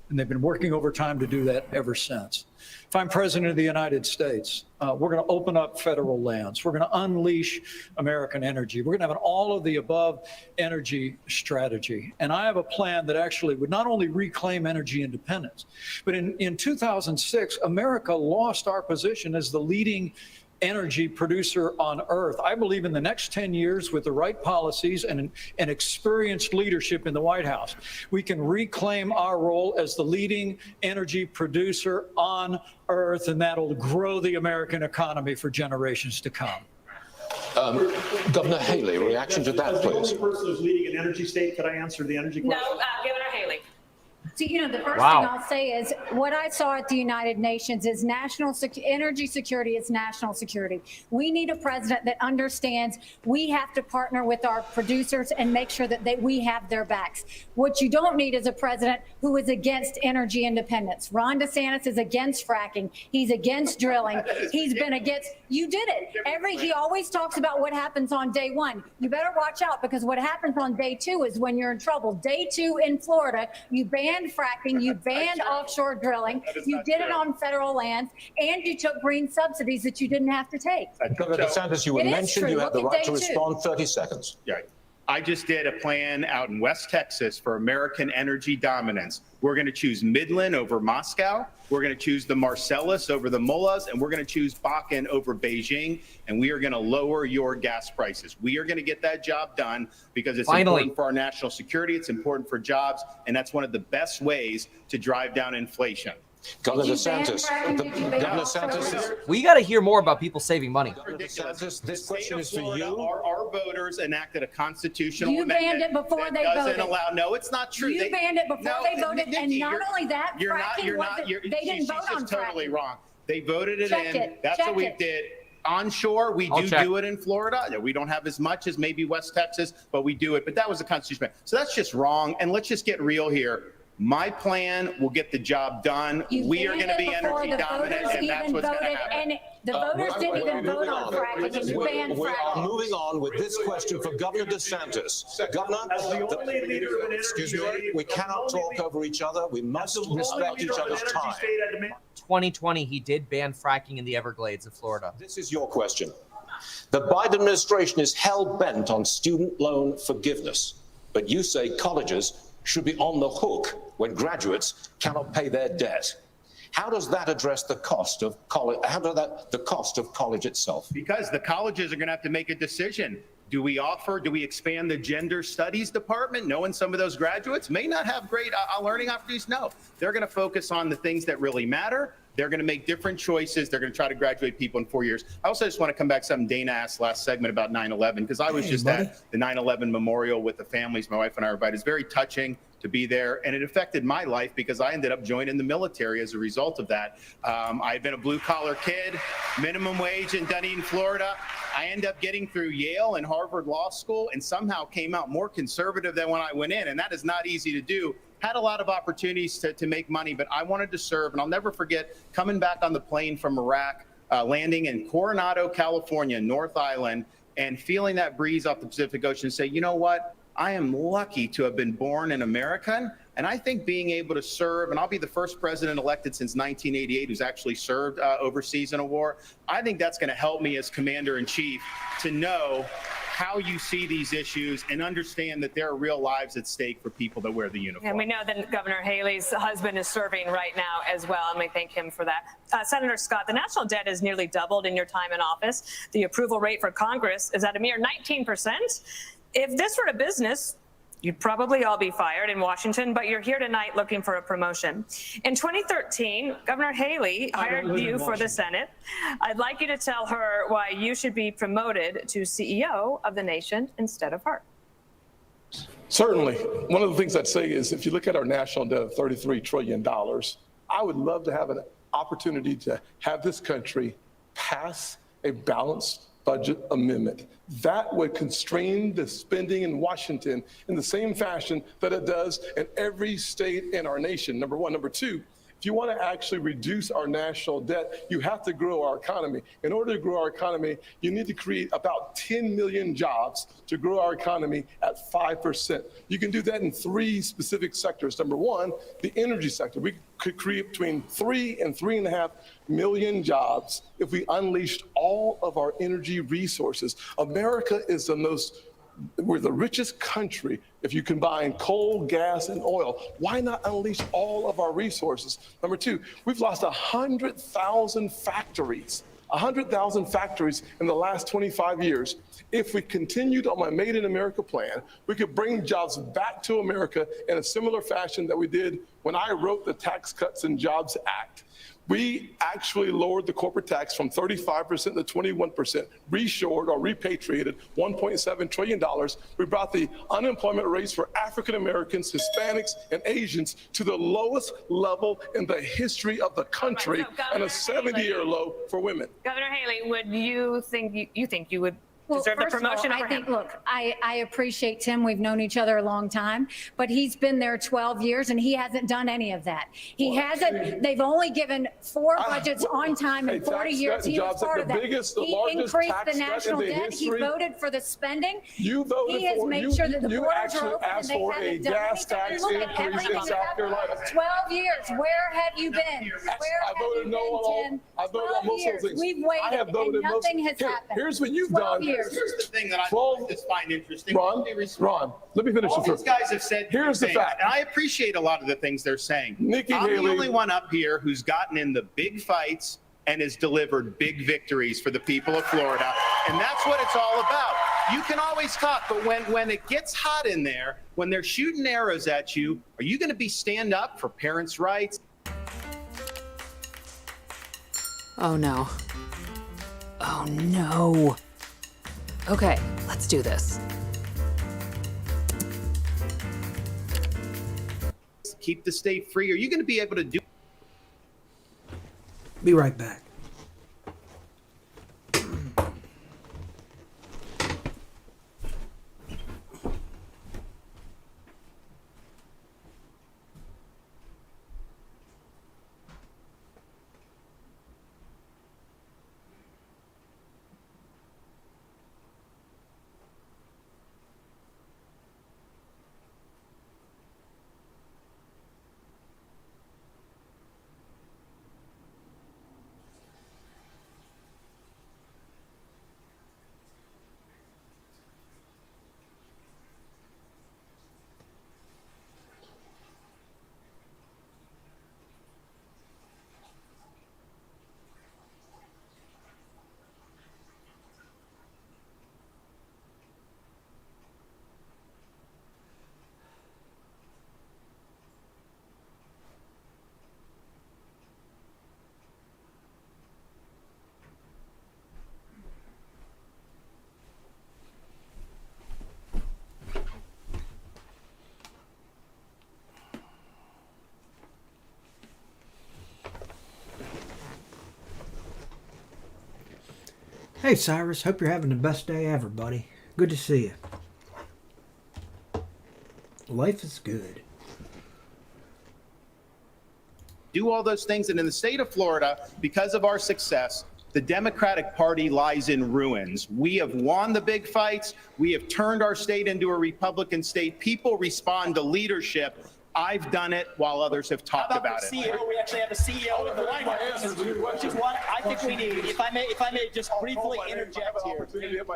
And they've been working overtime to do that ever since. If I'm president of the United States, we're going to open up federal lands. We're going to unleash American energy. We're going to have an all of the above energy strategy. And I have a plan that actually would not only reclaim energy independence, but in 2006, America lost our position as the leading energy producer on earth. I believe in the next 10 years, with the right policies and experienced leadership in the White House, we can reclaim our role as the leading energy producer on earth, and that'll grow the American economy for generations to come. Governor Haley, reaction to that, please. As the only person who's leading an energy state, could I answer the energy question? No, Governor Haley. So, you know, the first Wow. thing I'll say is what I saw at the United Nations is energy security is national security. We need a president that understands we have to partner with our producers and make sure that we have their backs. What you don't need is a president who is against energy independence. Ron DeSantis is against fracking. He's against drilling. He's been against, you did it. He always talks about what happens on day one. You better watch out, because what happens on day two is when you're in trouble. Day two in Florida, you banned fracking, you banned offshore drilling, you did it on federal lands, and you took green subsidies that you didn't have to take. Governor DeSantis, you were mentioned. You have the right to respond. 30 seconds. Yeah. I just did a plan out in West Texas for American energy dominance. We're going to choose Midland over Moscow. We're going to choose the Marcellus over the Mullahs, and we're going to choose Bakken over Beijing. And we are going to lower your gas prices. We are going to get that job done because it's important for our national security. It's important for jobs. And that's one of the best ways to drive down inflation. Governor DeSantis, Governor DeSantis, we got to hear more about people saving money. Ridiculous. This question is for you. Our voters enacted a constitutional You amendment banned it before that they doesn't voted. No, it's not true. You banned it before they voted, Nikki, and not only that, you're fracking wasn't. They didn't vote on She's just totally fracking. wrong. They voted it Check in. it. That's Check what we it. did. Onshore, we do it in Florida. Yeah, we don't have as much as maybe West Texas, but we do it. But that was a constitutional amendment. So that's just wrong. And let's just get real here. My plan will get the job done. We are going to be energy dominant, and that's what's going to happen. And the voters didn't even vote on fracking, and you banned We are fracking. moving on with this question for Governor DeSantis. Governor, excuse me, we cannot talk over each other. We must respect each other's time. 2020, he did ban fracking in the Everglades of Florida. This is your question. The Biden administration is hell-bent on student loan forgiveness, but you say colleges should be on the hook when graduates cannot pay their debt. How does that address the cost of college? The cost of college itself? Because the colleges are going to have to make a decision. Do we expand the gender studies department, knowing some of those graduates may not have great learning opportunities? No, they're going to focus on the things that really matter. They're going to make different choices. They're going to try to graduate people in 4 years. I also just want to come back to something Dana asked last segment about 9/11, because I was at the 9/11 memorial with the families. My wife and I were invited. It's very touching. to be there. And it affected my life because I ended up joining the military as a result of that. I had been a blue collar kid, minimum wage in Dunedin, Florida. I ended up getting through Yale and Harvard Law School and somehow came out more conservative than when I went in. And that is not easy to do. Had a lot of opportunities to make money, but I wanted to serve. And I'll never forget coming back on the plane from Iraq, landing in Coronado, California, North Island, and feeling that breeze off the Pacific Ocean and say, you know what? I am lucky to have been born an American. And I think being able to serve, and I'll be the first president elected since 1988 who's actually served overseas in a war. I think that's going to help me as commander in chief to know how you see these issues and understand that there are real lives at stake for people that wear the uniform. And we know that Governor Haley's husband is serving right now as well, and we thank him for that. Senator Scott, the national debt has nearly doubled in your time in office. The approval rate for Congress is at a mere 19%. If this were a business, you'd probably all be fired in Washington, but you're here tonight looking for a promotion. In 2013, Governor Haley hired you for the Senate. I'd like you to tell her why you should be promoted to CEO of the nation instead of her. Certainly. One of the things I'd say is if you look at our national debt of $33 trillion, I would love to have an opportunity to have this country pass a balanced budget amendment. That would constrain the spending in Washington in the same fashion that it does in every state in our nation, number one. Number two, if you want to actually reduce our national debt, you have to grow our economy. In order to grow our economy, you need to create about 10 million jobs to grow our economy at 5%. You can do that in three specific sectors. Number one, the energy sector. We could create between 3 and 3.5 million jobs if we unleashed all of our energy resources. America is we're the richest country if you combine coal, gas, and oil. Why not unleash all of our resources? Number two, we've lost 100,000 factories. 100,000 factories in the last 25 years. If we continued on my Made in America plan, we could bring jobs back to America in a similar fashion that we did when I wrote the Tax Cuts and Jobs Act. We actually lowered the corporate tax from 35% to 21%, reshored or repatriated $1.7 trillion. We brought the unemployment rates for African Americans, Hispanics, and Asians to the lowest level in the history of the country, and a 70-year low for women. Governor Haley, would you think you would deserve the first of all, promotion over I think, him? look, I appreciate Tim. We've known each other a long time, but he's been there 12 years and he hasn't done any of that. He hasn't. They've only given 4 budgets on time in 40 years. He was part of that. He increased the national debt. He voted for the spending. You voted he has for made you, sure that the you borders actually are open and asked they for a haven't done gas anything. tax Look at increase everything in South Carolina. 12 years. Where have you been? Where I voted no on all. Tim? I voted on 12 most of years. those things. We've I have waited voted and most. nothing has happened. Here's what you've 12 done. years. Here's the thing that I 12 just find interesting. Ron, let me finish All this these first. guys have said Here's the things, fact. and I appreciate a lot of the things they're saying. Nikki I'm Haley. the only one up here who's gotten in the big fights and has delivered big victories for the people of Florida, and that's what it's all about. You can always talk, but when it gets hot in there, when they're shooting arrows at you, are you going to be stand up for parents' rights? Oh no. Oh no. Okay, let's do this. Keep the state free. Are you going to be able to do? Be right back. Hey, Cyrus. Hope you're having the best day ever, buddy. Good to see you. Life is good. Do all those things. And in the state of Florida, because of our success, the Democratic Party lies in ruins. We have won the big fights. We have turned our state into a Republican state. People respond to leadership. I've done it while others have talked about it. CEO, we actually have a CEO of the White House, which is what I think we need. If I may just briefly interject here,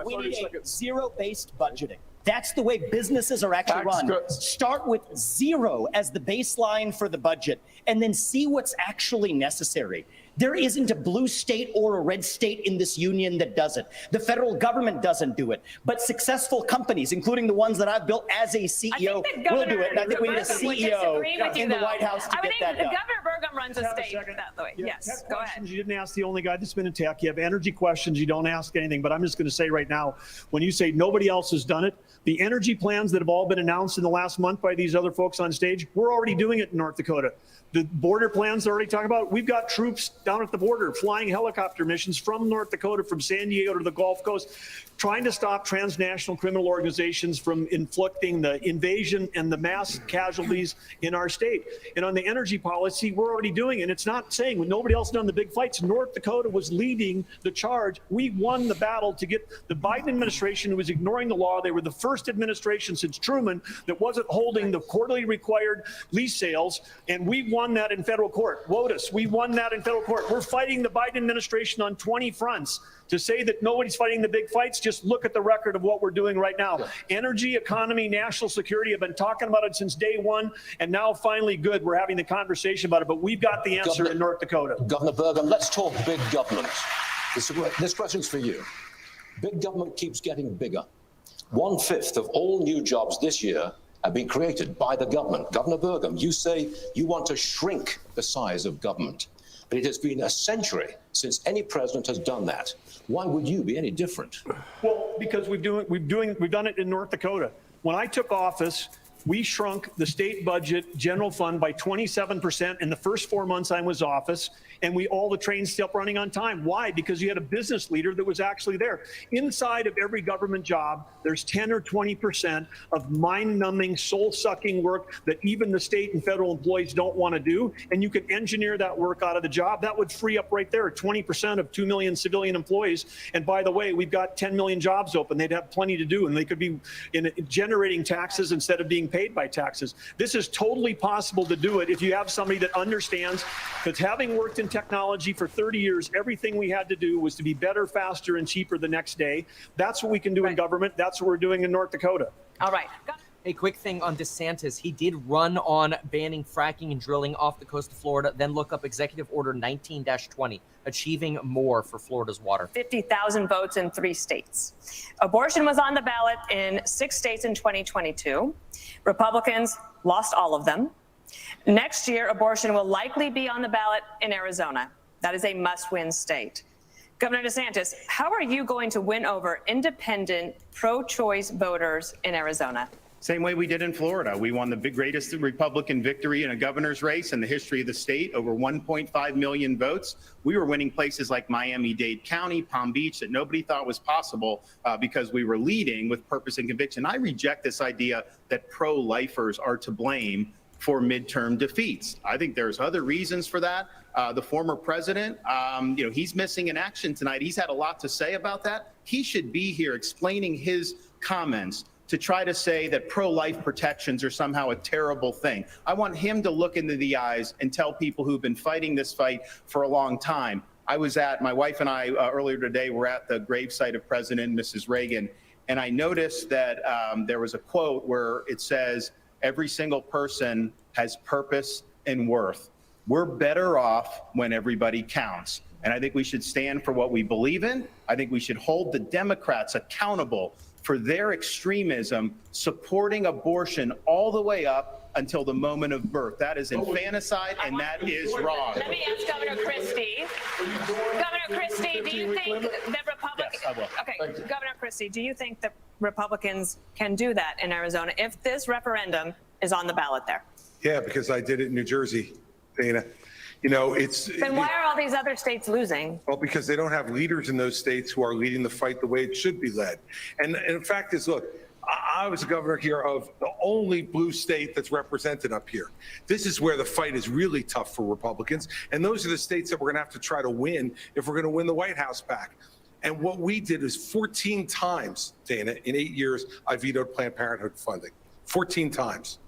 we need a zero-based budgeting. That's the way businesses are actually run. Start with zero as the baseline for the budget, and then see what's actually necessary. There isn't a blue state or a red state in this union that does it. The federal government doesn't do it. But successful companies, including the ones that I've built as a CEO, will do it. And I think we need a CEO in the White House to get that done. Governor Burgum runs a state that way. Yes, go ahead. You didn't ask the only guy that's been in tech. You have energy questions. You don't ask anything. But I'm just going to say right now, when you say nobody else has done it, the energy plans that have all been announced in the last month by these other folks on stage, we're already doing it in North Dakota. The border plans they're already talking about, we've got troops down at the border flying helicopter missions from North Dakota, from San Diego to the Gulf Coast, trying to stop transnational criminal organizations from inflicting the invasion and the mass casualties in our state. And on the energy policy, we're already doing it. And it's not saying when nobody else done the big fights, North Dakota was leading the charge. We won the battle to get the Biden administration, who was ignoring the law. They were the first administration since Truman that wasn't holding the quarterly required lease sales. And we won that in federal court. WOTUS, we won that in federal court. We're fighting the Biden administration on 20 fronts. To say that nobody's fighting the big fights, just look at the record of what we're doing right now. Energy, economy, national security, have been talking about it since day one, and now finally good, we're having the conversation about it, but we've got the answer in North Dakota. Governor Burgum, let's talk big government. This question's for you. Big government keeps getting bigger. 1/5 of all new jobs this year have been created by the government. Governor Burgum, you say you want to shrink the size of government, but it has been a century since any president has done that. Why would you be any different? Well, because we've done it in North Dakota. When I took office, we shrunk the state budget general fund by 27% in the first 4 months I was office, and all the trains still running on time. Why? Because you had a business leader that was actually there. Inside of every government job, there's 10 or 20% of mind-numbing, soul-sucking work that even the state and federal employees don't want to do, and you can engineer that work out of the job. That would free up right there 20% of 2 million civilian employees. And by the way, we've got 10 million jobs open. They'd have plenty to do, and they could be generating taxes instead of being paid by taxes. This is totally possible to do it if you have somebody that understands that, having worked in technology for 30 years, everything we had to do was to be better, faster, and cheaper the next day. That's what we can do in government. That's what we're doing in North Dakota. All right. A quick thing on DeSantis. He did run on banning fracking and drilling off the coast of Florida, then look up Executive Order 19-20, achieving more for Florida's water. 50,000 votes in 3 states. Abortion was on the ballot in 6 states in 2022. Republicans lost all of them. Next year, abortion will likely be on the ballot in Arizona. That is a must-win state. Governor DeSantis, how are you going to win over independent, pro-choice voters in Arizona? Same way we did in Florida. We won the greatest Republican victory in a governor's race in the history of the state, over 1.5 million votes. We were winning places like Miami-Dade County, Palm Beach, that nobody thought was possible because we were leading with purpose and conviction. I reject this idea that pro-lifers are to blame for midterm defeats. I think there's other reasons for that. The former president, he's missing in action tonight. He's had a lot to say about that. He should be here explaining his comments to try to say that pro-life protections are somehow a terrible thing. I want him to look into the eyes and tell people who've been fighting this fight for a long time. My wife and I earlier today were at the gravesite of President and Mrs. Reagan, and I noticed that there was a quote where it says, every single person has purpose and worth. We're better off when everybody counts. And I think we should stand for what we believe in. I think we should hold the Democrats accountable for their extremism, supporting abortion all the way up until the moment of birth. That is infanticide, and that is wrong. Let me ask Governor Christie. Governor Christie, do you think that Republicans... Yes, I will. Okay, Governor Christie, do you think that Republicans can do that in Arizona if this referendum is on the ballot there? Yeah, because I did it in New Jersey, Dana. You know, it's Then why are all these other states losing? well, because they don't have leaders in those states who are leading the fight the way it should be led. And the fact is, look, I was a governor here of the only blue state that's represented up here. This is where the fight is really tough for Republicans. And those are the states that we're going to have to try to win if we're going to win the White House back. And what we did is 14 times, Dana, in 8 years, I vetoed Planned Parenthood funding. 14 times.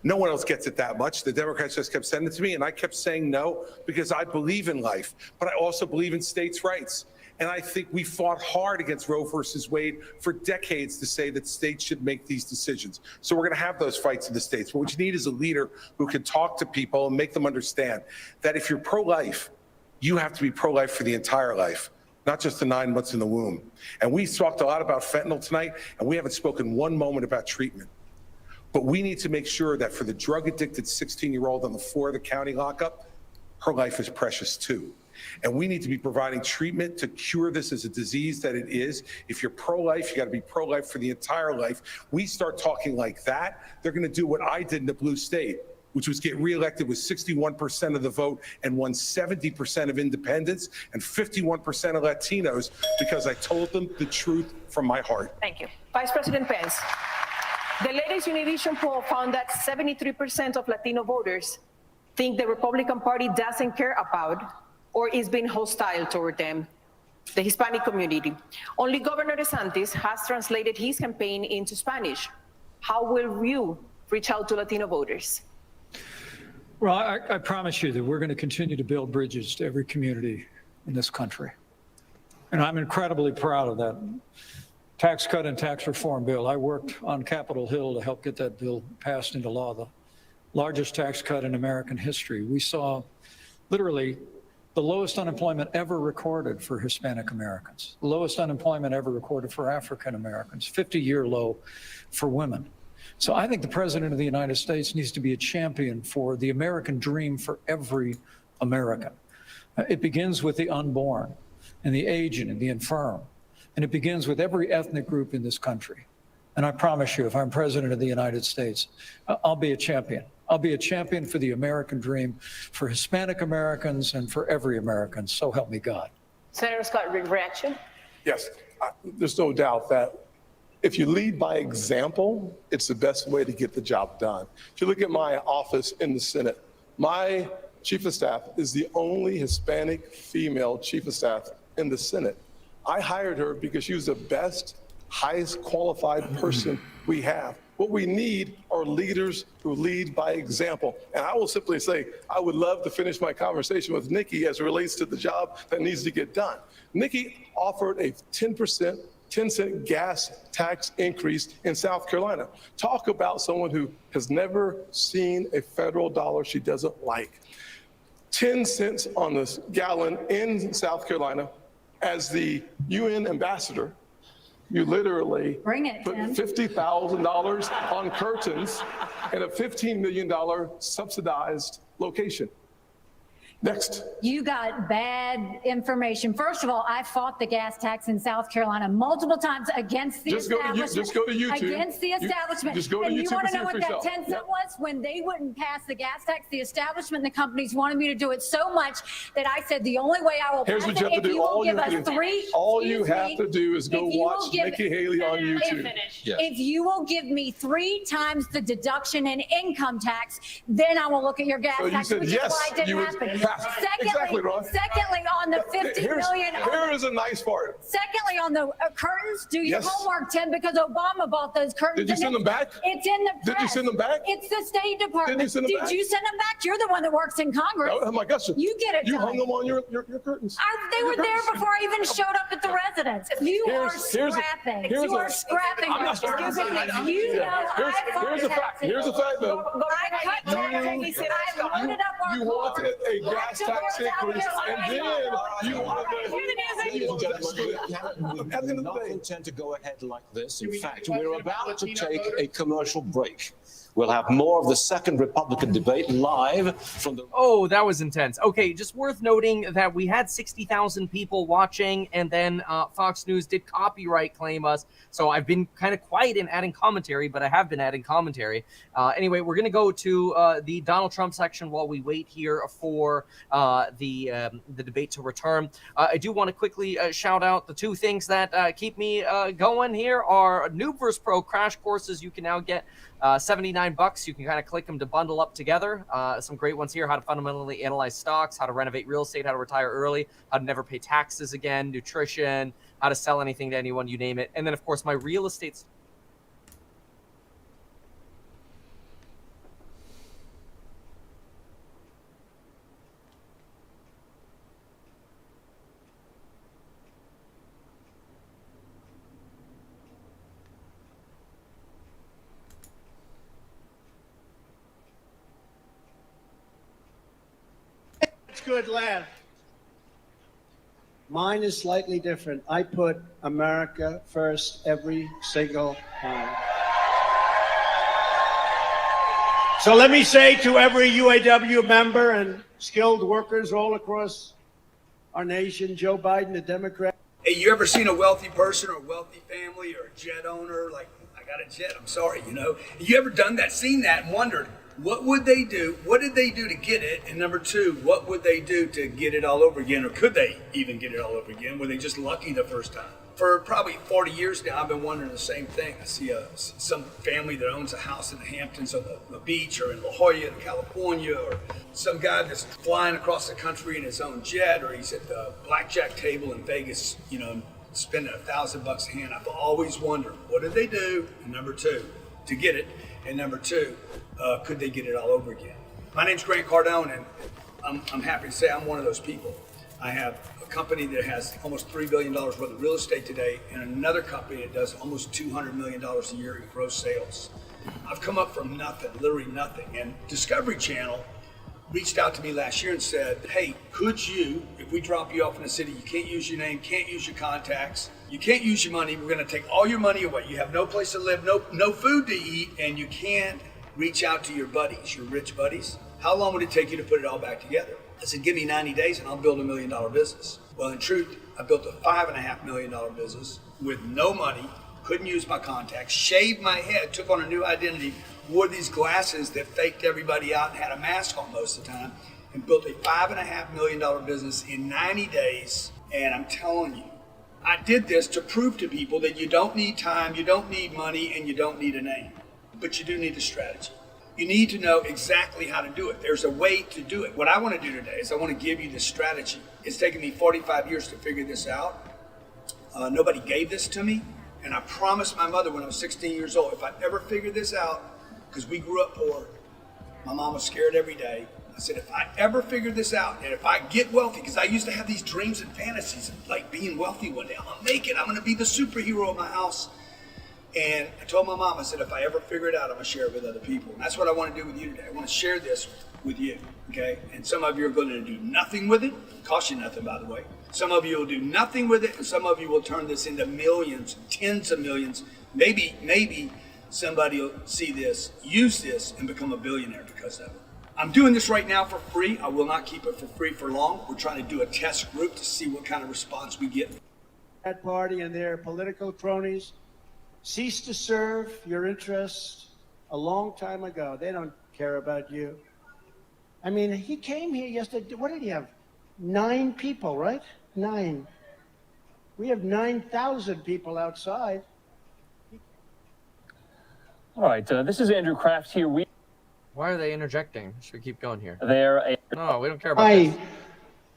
No one else gets it that much. The Democrats just kept sending it to me, and I kept saying no because I believe in life, but I also believe in states' rights. And I think we fought hard against Roe versus Wade for decades to say that states should make these decisions. So we're going to have those fights in the states. But what you need is a leader who can talk to people and make them understand that if you're pro-life, you have to be pro-life for the entire life, not just the 9 months in the womb. And we talked a lot about fentanyl tonight, and we haven't spoken one moment about treatment. But we need to make sure that for the drug-addicted 16-year-old on the floor of the county lockup, her life is precious too. And we need to be providing treatment to cure this as a disease that it is. If you're pro-life, you got to be pro-life for the entire life. We start talking like that, they're going to do what I did in the blue state, which was get reelected with 61% of the vote and won 70% of independents and 51% of Latinos because I told them the truth from my heart. Thank you. Vice President Pence, the latest Univision poll found that 73% of Latino voters think the Republican Party doesn't care about or is being hostile toward them, the Hispanic community. Only Governor DeSantis has translated his campaign into Spanish. How will you reach out to Latino voters? Well, I promise you that we're going to continue to build bridges to every community in this country. And I'm incredibly proud of that tax cut and tax reform bill. I worked on Capitol Hill to help get that bill passed into law, the largest tax cut in American history. We saw literally the lowest unemployment ever recorded for Hispanic Americans, the lowest unemployment ever recorded for African Americans, 50-year low for women. So I think the President of the United States needs to be a champion for the American dream for every American. It begins with the unborn and the aged and the infirm. And it begins with every ethnic group in this country. And I promise you, if I'm President of the United States, I'll be a champion. I'll be a champion for the American dream, for Hispanic Americans and for every American. So help me God. Senator Scott, reaction? Yes, there's no doubt that if you lead by example, it's the best way to get the job done. If you look at my office in the Senate, my chief of staff is the only Hispanic female chief of staff in the Senate. I hired her because she was the best, highest qualified person we have. What we need are leaders who lead by example. And I will simply say, I would love to finish my conversation with Nikki as it relates to the job that needs to get done. Nikki offered a 10-cent gas tax increase in South Carolina. Talk about someone who has never seen a federal dollar she doesn't like. 10 cents on the gallon in South Carolina. As the UN ambassador, you literally put $50,000 on curtains in a $15 million subsidized location. Next. You got bad information. First of all, I fought the gas tax in South Carolina multiple times against the establishment. Just go to YouTube. Against the establishment. Just go to and YouTube you want and to see know it what for that yourself. 10 cent was? When they wouldn't pass the gas tax, the establishment and the companies wanted me to do it so much that I said the only way I will Here's pass what you it have to if do. you will All you give have to us do- three. all you excuse have me, to do is go if you will watch give- Nikki Haley on YouTube. Yes. If you will give me 3 times the deduction in income tax, then I will look at your gas So you tax, said which yes, is why it didn't you would happen. pass. Exactly, Ron. Secondly, on the 50 million. Here is a nice part. Secondly, on the curtains, do your Yes. homework, Tim, because Obama bought those curtains. Did you and send them back? It's in the press. Did you send them back? It's the State Department. Did you send them back? Did you send them back? You're the one that works in Congress. Oh my gosh. You get it You done. hung them on your curtains. They were there before I even showed up at the residence. You are scrapping. You are scrapping. I'm not Excuse me. scrapping. You know I fought Here's a fact. taxes. Here's a fact, though. I cut taxes. I loaded up our You wanted a gas tax increase, and then you wanted I do not intend to go ahead like this. In fact, we're about to take a commercial break. We'll have more of the second Republican debate live from the... Oh, that was intense. Okay, just worth noting that we had 60,000 people watching, and then Fox News did copyright claim us. So I've been kind of quiet in adding commentary, but I have been adding commentary. Anyway, we're going to go to the Donald Trump section while we wait here for the debate to return. I do want to quickly shout out the two things that keep me going here are Noob vs. Pro crash courses. You can now get $79. You can kind of click them to bundle up together. Some great ones here: how to fundamentally analyze stocks, how to renovate real estate, how to retire early, how to never pay taxes again, nutrition, how to sell anything to anyone, you name it. And then, of course, my real estate. Good laugh. Mine is slightly different. I put America first every single time. So let me say to every UAW member and skilled workers all across our nation, Joe Biden, a Democrat. Hey, you ever seen a wealthy person or a wealthy family or a jet owner? Like, I got a jet, I'm sorry, you know. You ever done that, seen that and wondered, what would they do? What did they do to get it? And number two, what would they do to get it all over again? Or could they even get it all over again? Were they just lucky the first time? For probably 40 years now, I've been wondering the same thing. I see some family that owns a house in the Hamptons on the beach, or in La Jolla in California, or some guy that's flying across the country in his own jet, or he's at the blackjack table in Vegas, you know, spending $1,000 a hand. I've always wondered, what did they do? And number two, to get it. And number two, could they get it all over again? My name's Grant Cardone, and I'm happy to say I'm one of those people. I have a company that has almost $3 billion worth of real estate today, and another company that does almost $200 million a year in gross sales. I've come up from nothing, literally nothing. And Discovery Channel reached out to me last year and said, hey, could you, if we drop you off in the city, you can't use your name, can't use your contacts, you can't use your money, we're gonna take all your money away. You have no place to live, no food to eat, and you can't reach out to your buddies, your rich buddies. How long would it take you to put it all back together? I said, give me 90 days and I'll build $1 million business. Well, in truth, I built a $5.5 million business with no money, couldn't use my contacts, shaved my head, took on a new identity, wore these glasses that faked everybody out and had a mask on most of the time, and built a $5.5 million business in 90 days. And I'm telling you, I did this to prove to people that you don't need time, you don't need money, and you don't need a name, but you do need a strategy. You need to know exactly how to do it. There's a way to do it. What I want to do today is I want to give you the strategy. It's taken me 45 years to figure this out. Nobody gave this to me. And I promised my mother when I was 16 years old, if I ever figured this out, because we grew up poor, my mom was scared every day. I said, if I ever figure this out, and if I get wealthy, because I used to have these dreams and fantasies of like being wealthy one day. I'm going to make it. I'm going to be the superhero of my house. And I told my mom, I said, if I ever figure it out, I'm going to share it with other people. And that's what I want to do with you today. I want to share this with you, okay? And some of you are going to do nothing with it. It costs you nothing, by the way. Some of you will do nothing with it, and some of you will turn this into millions, tens of millions. Maybe somebody will see this, use this, and become a billionaire because of it. I'm doing this right now for free. I will not keep it for free for long. We're trying to do a test group to see what kind of response we get. That party and their political cronies ceased to serve your interests a long time ago. They don't care about you. I mean, he came here yesterday. What did he have? 9 people, right? 9. We have 9,000 people outside. All right, this is Andrew Kraft here. Why are they interjecting? Should we keep going here? No, we don't care about this.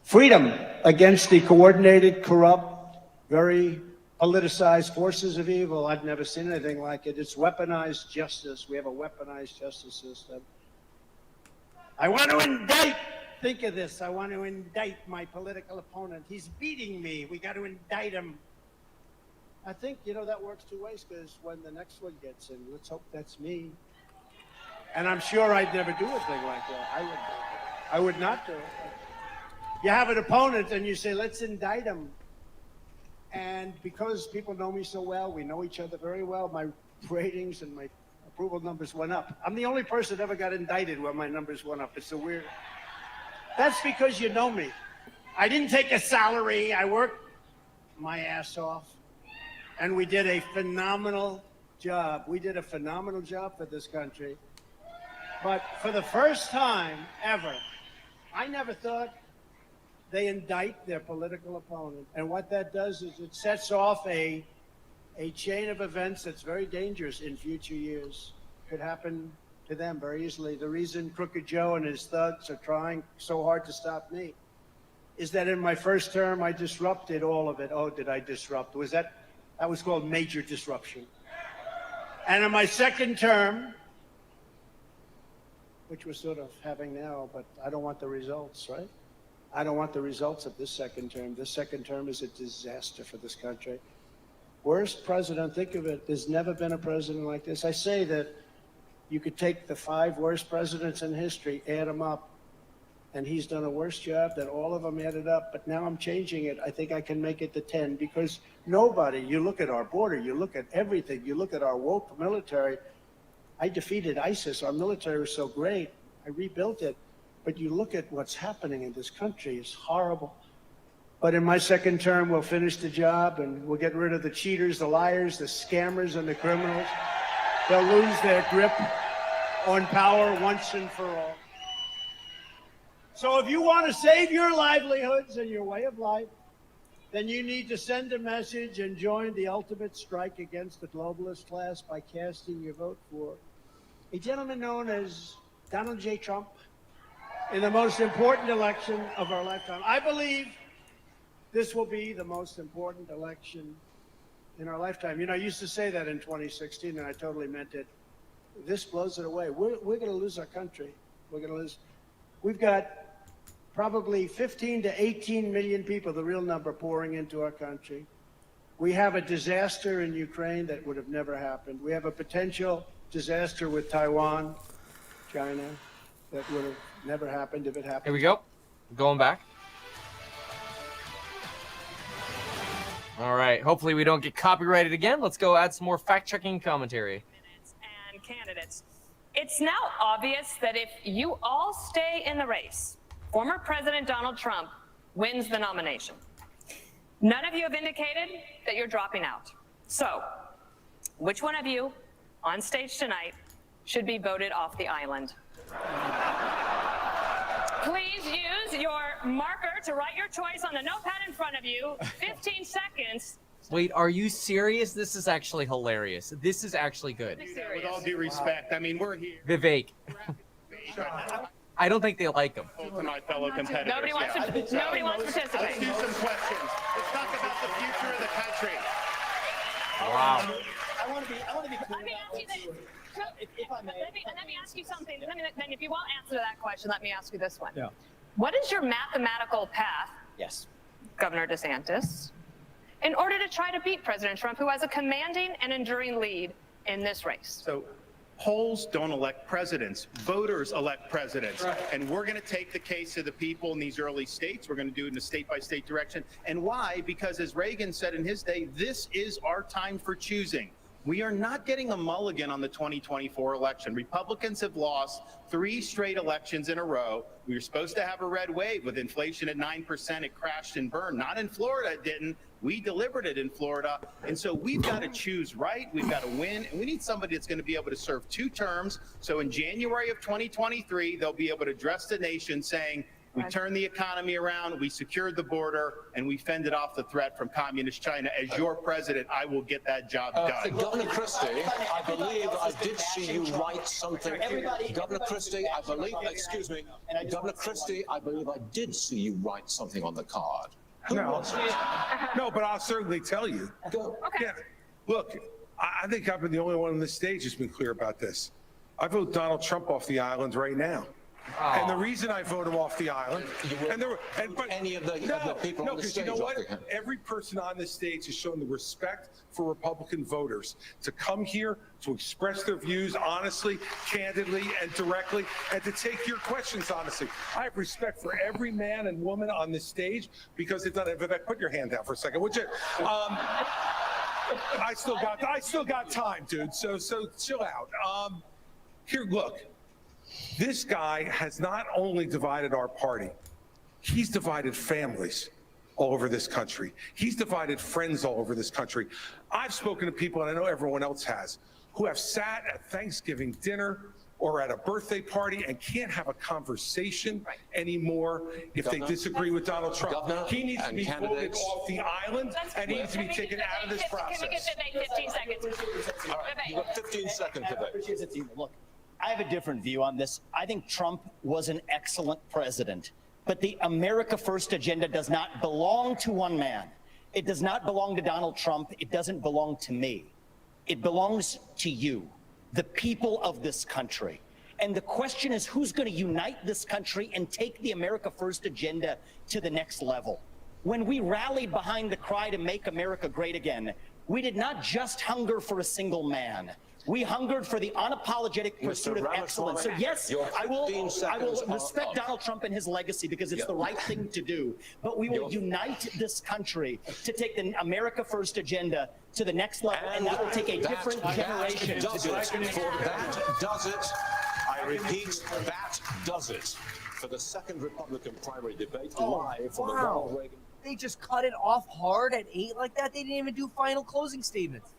Freedom against the coordinated, corrupt, very politicized forces of evil. I've never seen anything like it. It's weaponized justice. We have a weaponized justice system. I want to indict. Think of this. I want to indict my political opponent. He's beating me. We got to indict him. I think, that works 2 ways, because when the next one gets in, let's hope that's me. And I'm sure I'd never do a thing like that. I would not do it. You have an opponent and you say, let's indict him. And because people know me so well, we know each other very well, my ratings and my approval numbers went up. I'm the only person that ever got indicted when my numbers went up. It's a weird. That's because you know me. I didn't take a salary. I worked my ass off. And we did a phenomenal job. We did a phenomenal job for this country. But for the first time ever, I never thought they indict their political opponent. And what that does is it sets off a chain of events that's very dangerous in future years. Could happen to them very easily. The reason Crooked Joe and his thugs are trying so hard to stop me is that in my first term, I disrupted all of it. Oh, did I disrupt? That was called major disruption. And in my second term, which we're sort of having now, but I don't want the results, right? I don't want the results of this second term. This second term is a disaster for this country. Worst president, think of it, there's never been a president like this. I say that you could take the 5 worst presidents in history, add them up, and he's done a worse job than all of them added up. But now I'm changing it. I think I can make it to 10 because nobody, you look at our border, you look at everything, you look at our woke military. I defeated ISIS. Our military was so great. I rebuilt it. But you look at what's happening in this country, it's horrible. But in my second term, we'll finish the job and we'll get rid of the cheaters, the liars, the scammers, and the criminals. They'll lose their grip on power once and for all. So if you want to save your livelihoods and your way of life, then you need to send a message and join the ultimate strike against the globalist class by casting your vote for a gentleman known as Donald J. Trump in the most important election of our lifetime. I believe this will be the most important election in our lifetime. You know, I used to say that in 2016, and I totally meant it. This blows it away. We're going to lose our country. We're going to lose. We've got probably 15 to 18 million people, the real number, pouring into our country. We have a disaster in Ukraine that would have never happened. We have a potential disaster with Taiwan, China, that would have never happened if it happened. Here we go. Going back. All right. Hopefully we don't get copyrighted again. Let's go add some more fact-checking commentary. And candidates. It's now obvious that if you all stay in the race, former President Donald Trump wins the nomination. None of you have indicated that you're dropping out. So, which one of you on stage tonight should be voted off the island? Please use your marker to write your choice on the notepad in front of you. 15 seconds. Wait, are you serious? This is actually hilarious. This is actually good. With all due respect, I mean, we're here. Vivek. I don't think they like him. To my fellow competitors. Nobody wants to participate. Let's do some questions. Let's talk about the future of the country. Wow. I want to be clear. Let me ask you this. Let me ask you something. Then if you won't answer that question, let me ask you this one. Yeah. What is your mathematical path, Yes. Governor DeSantis, in order to try to beat President Trump, who has a commanding and enduring lead in this race? So polls don't elect presidents. Voters elect presidents. Right. And we're going to take the case of the people in these early states. We're going to do it in a state-by-state direction. And why? Because as Reagan said in his day, this is our time for choosing. We are not getting a mulligan on the 2024 election. Republicans have lost 3 straight elections in a row. We were supposed to have a red wave with inflation at 9%. It crashed and burned. Not in Florida, it didn't. We delivered it in Florida. And so we've got to choose right. We've got to win. And we need somebody that's going to be able to serve 2 terms. So in January of 2023, they'll be able to address the nation saying, we turned the economy around, we secured the border, and we fended off the threat from communist China. As your president, I will get that job done. Governor Christie, I believe I did see you write something. Governor Christie, I believe, excuse me, Governor Christie, I believe I did see you write something on the card. No, but I'll certainly tell you. Okay. Yeah. Look, I think I've been the only one on the stage who's been clear about this. I vote Donald Trump off the island right now. Oh. And the reason I vote him off the island, any of the people on the stage, you know what? Every person on this stage has shown the respect for Republican voters to come here to express their views honestly, candidly, and directly, and to take your questions honestly. I have respect for every man and woman on this stage because it's not. Vivek, put your hand down for a second, would you? I still got time, dude. So chill out. Here, look. This guy has not only divided our party, he's divided families all over this country. He's divided friends all over this country. I've spoken to people, and I know everyone else has, who have sat at Thanksgiving dinner or at a birthday party and can't have a conversation anymore if they disagree with Donald Trump. Governor He needs to be voted candidates. off the island, and he needs to be taken out of this process. Can we get to 15 seconds? All right, you've got 15 seconds to vote. Look, I have a different view on this. I think Trump was an excellent president, but the America First agenda does not belong to one man. It does not belong to Donald Trump. It doesn't belong to me. It belongs to you, the people of this country. And the question is, who's going to unite this country and take the America First agenda to the next level? When we rallied behind the cry to make America great again, we did not just hunger for a single man. We hungered for the unapologetic pursuit of excellence. So yes, I will respect Donald Trump and his legacy because it's the right thing to do. But we will unite this country to take the America First agenda to the next level, and that will take a different generation to do it. That does it. I repeat, that does it. For the second Republican primary debate live from the Ronald Reagan. They just cut it off hard at 8 like that. They didn't even do final closing statements.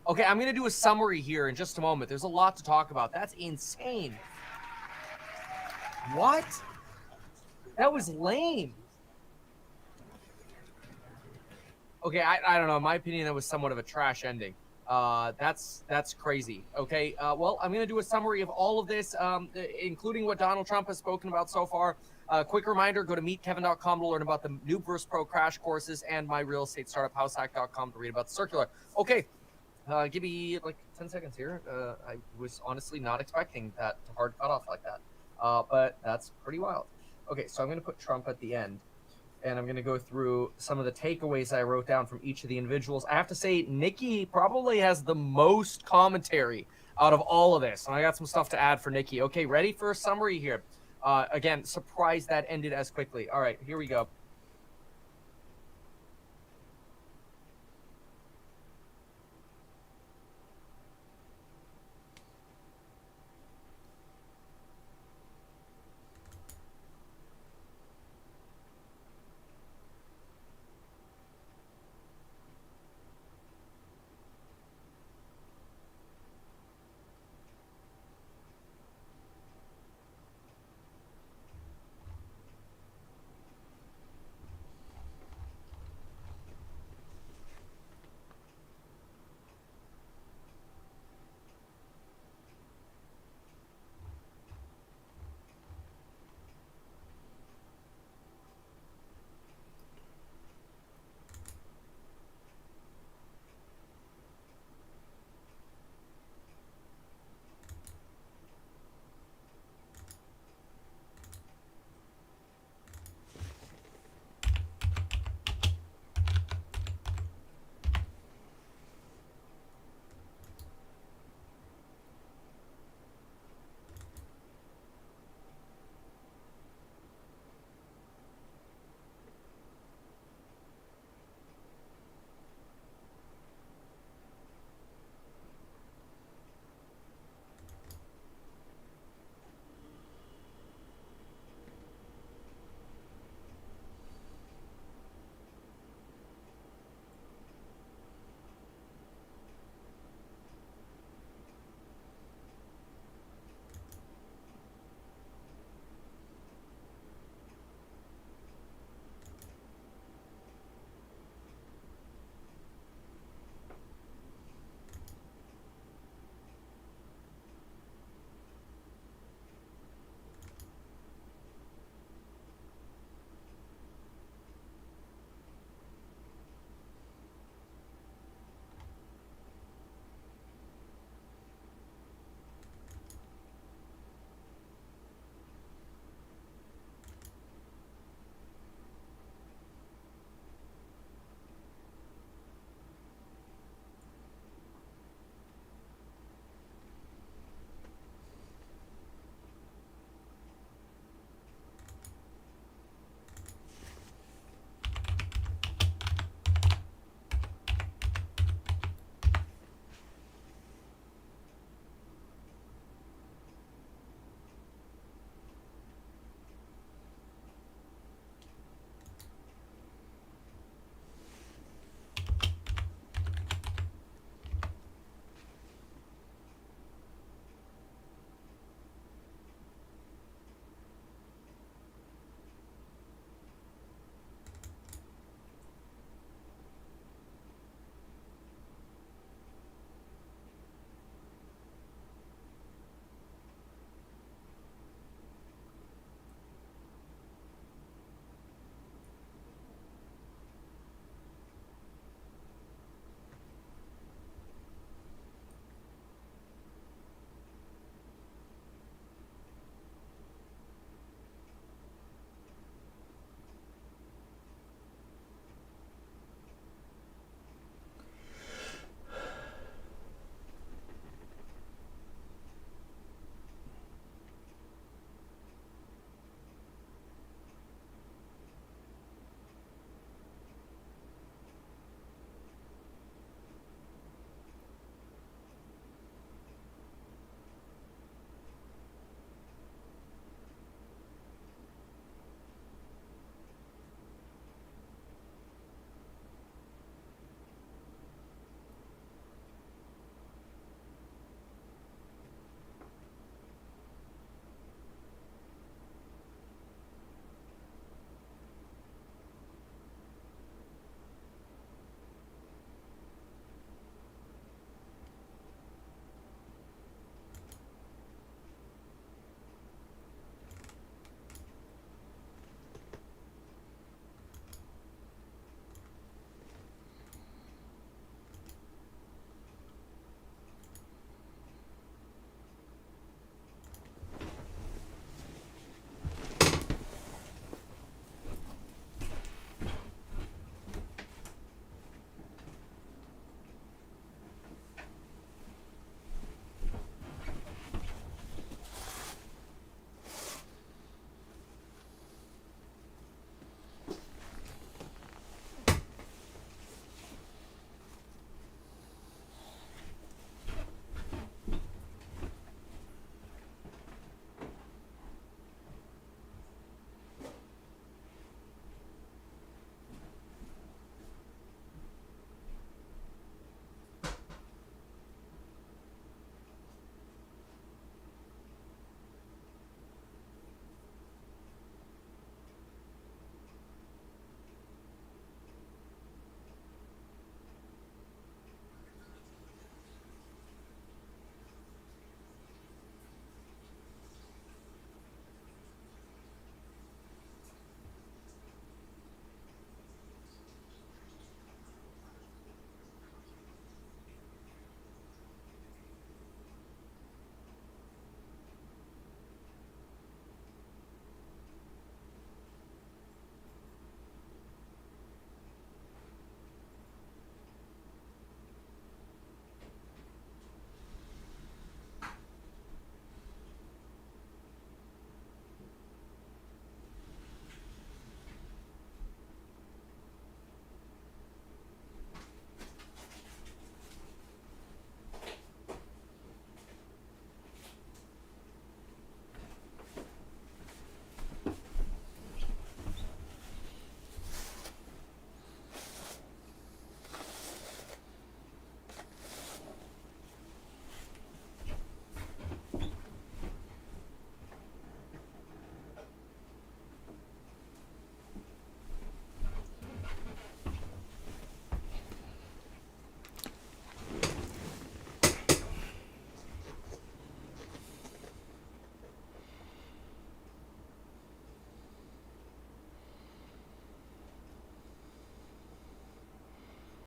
Okay, I'm going to do a summary here in just a moment. There's a lot to talk about. That's insane. What? That was lame. Okay, I don't know. In my opinion, that was somewhat of a trash ending. That's crazy. Okay, well, I'm going to do a summary of all of this, including what Donald Trump has spoken about so far. Quick reminder, go to meetkevin.com to learn about the Noob vs. Pro crash courses and my real estate startup househack.com to read about the circular. Okay. Give me like 10 seconds here. I was honestly not expecting that hard cutoff like that. But that's pretty wild. Okay, so I'm going to put Trump at the end. And I'm going to go through some of the takeaways I wrote down from each of the individuals. I have to say, Nikki probably has the most commentary out of all of this. And I got some stuff to add for Nikki. Okay, ready for a summary here? Again, surprised that ended as quickly. All right, here we go.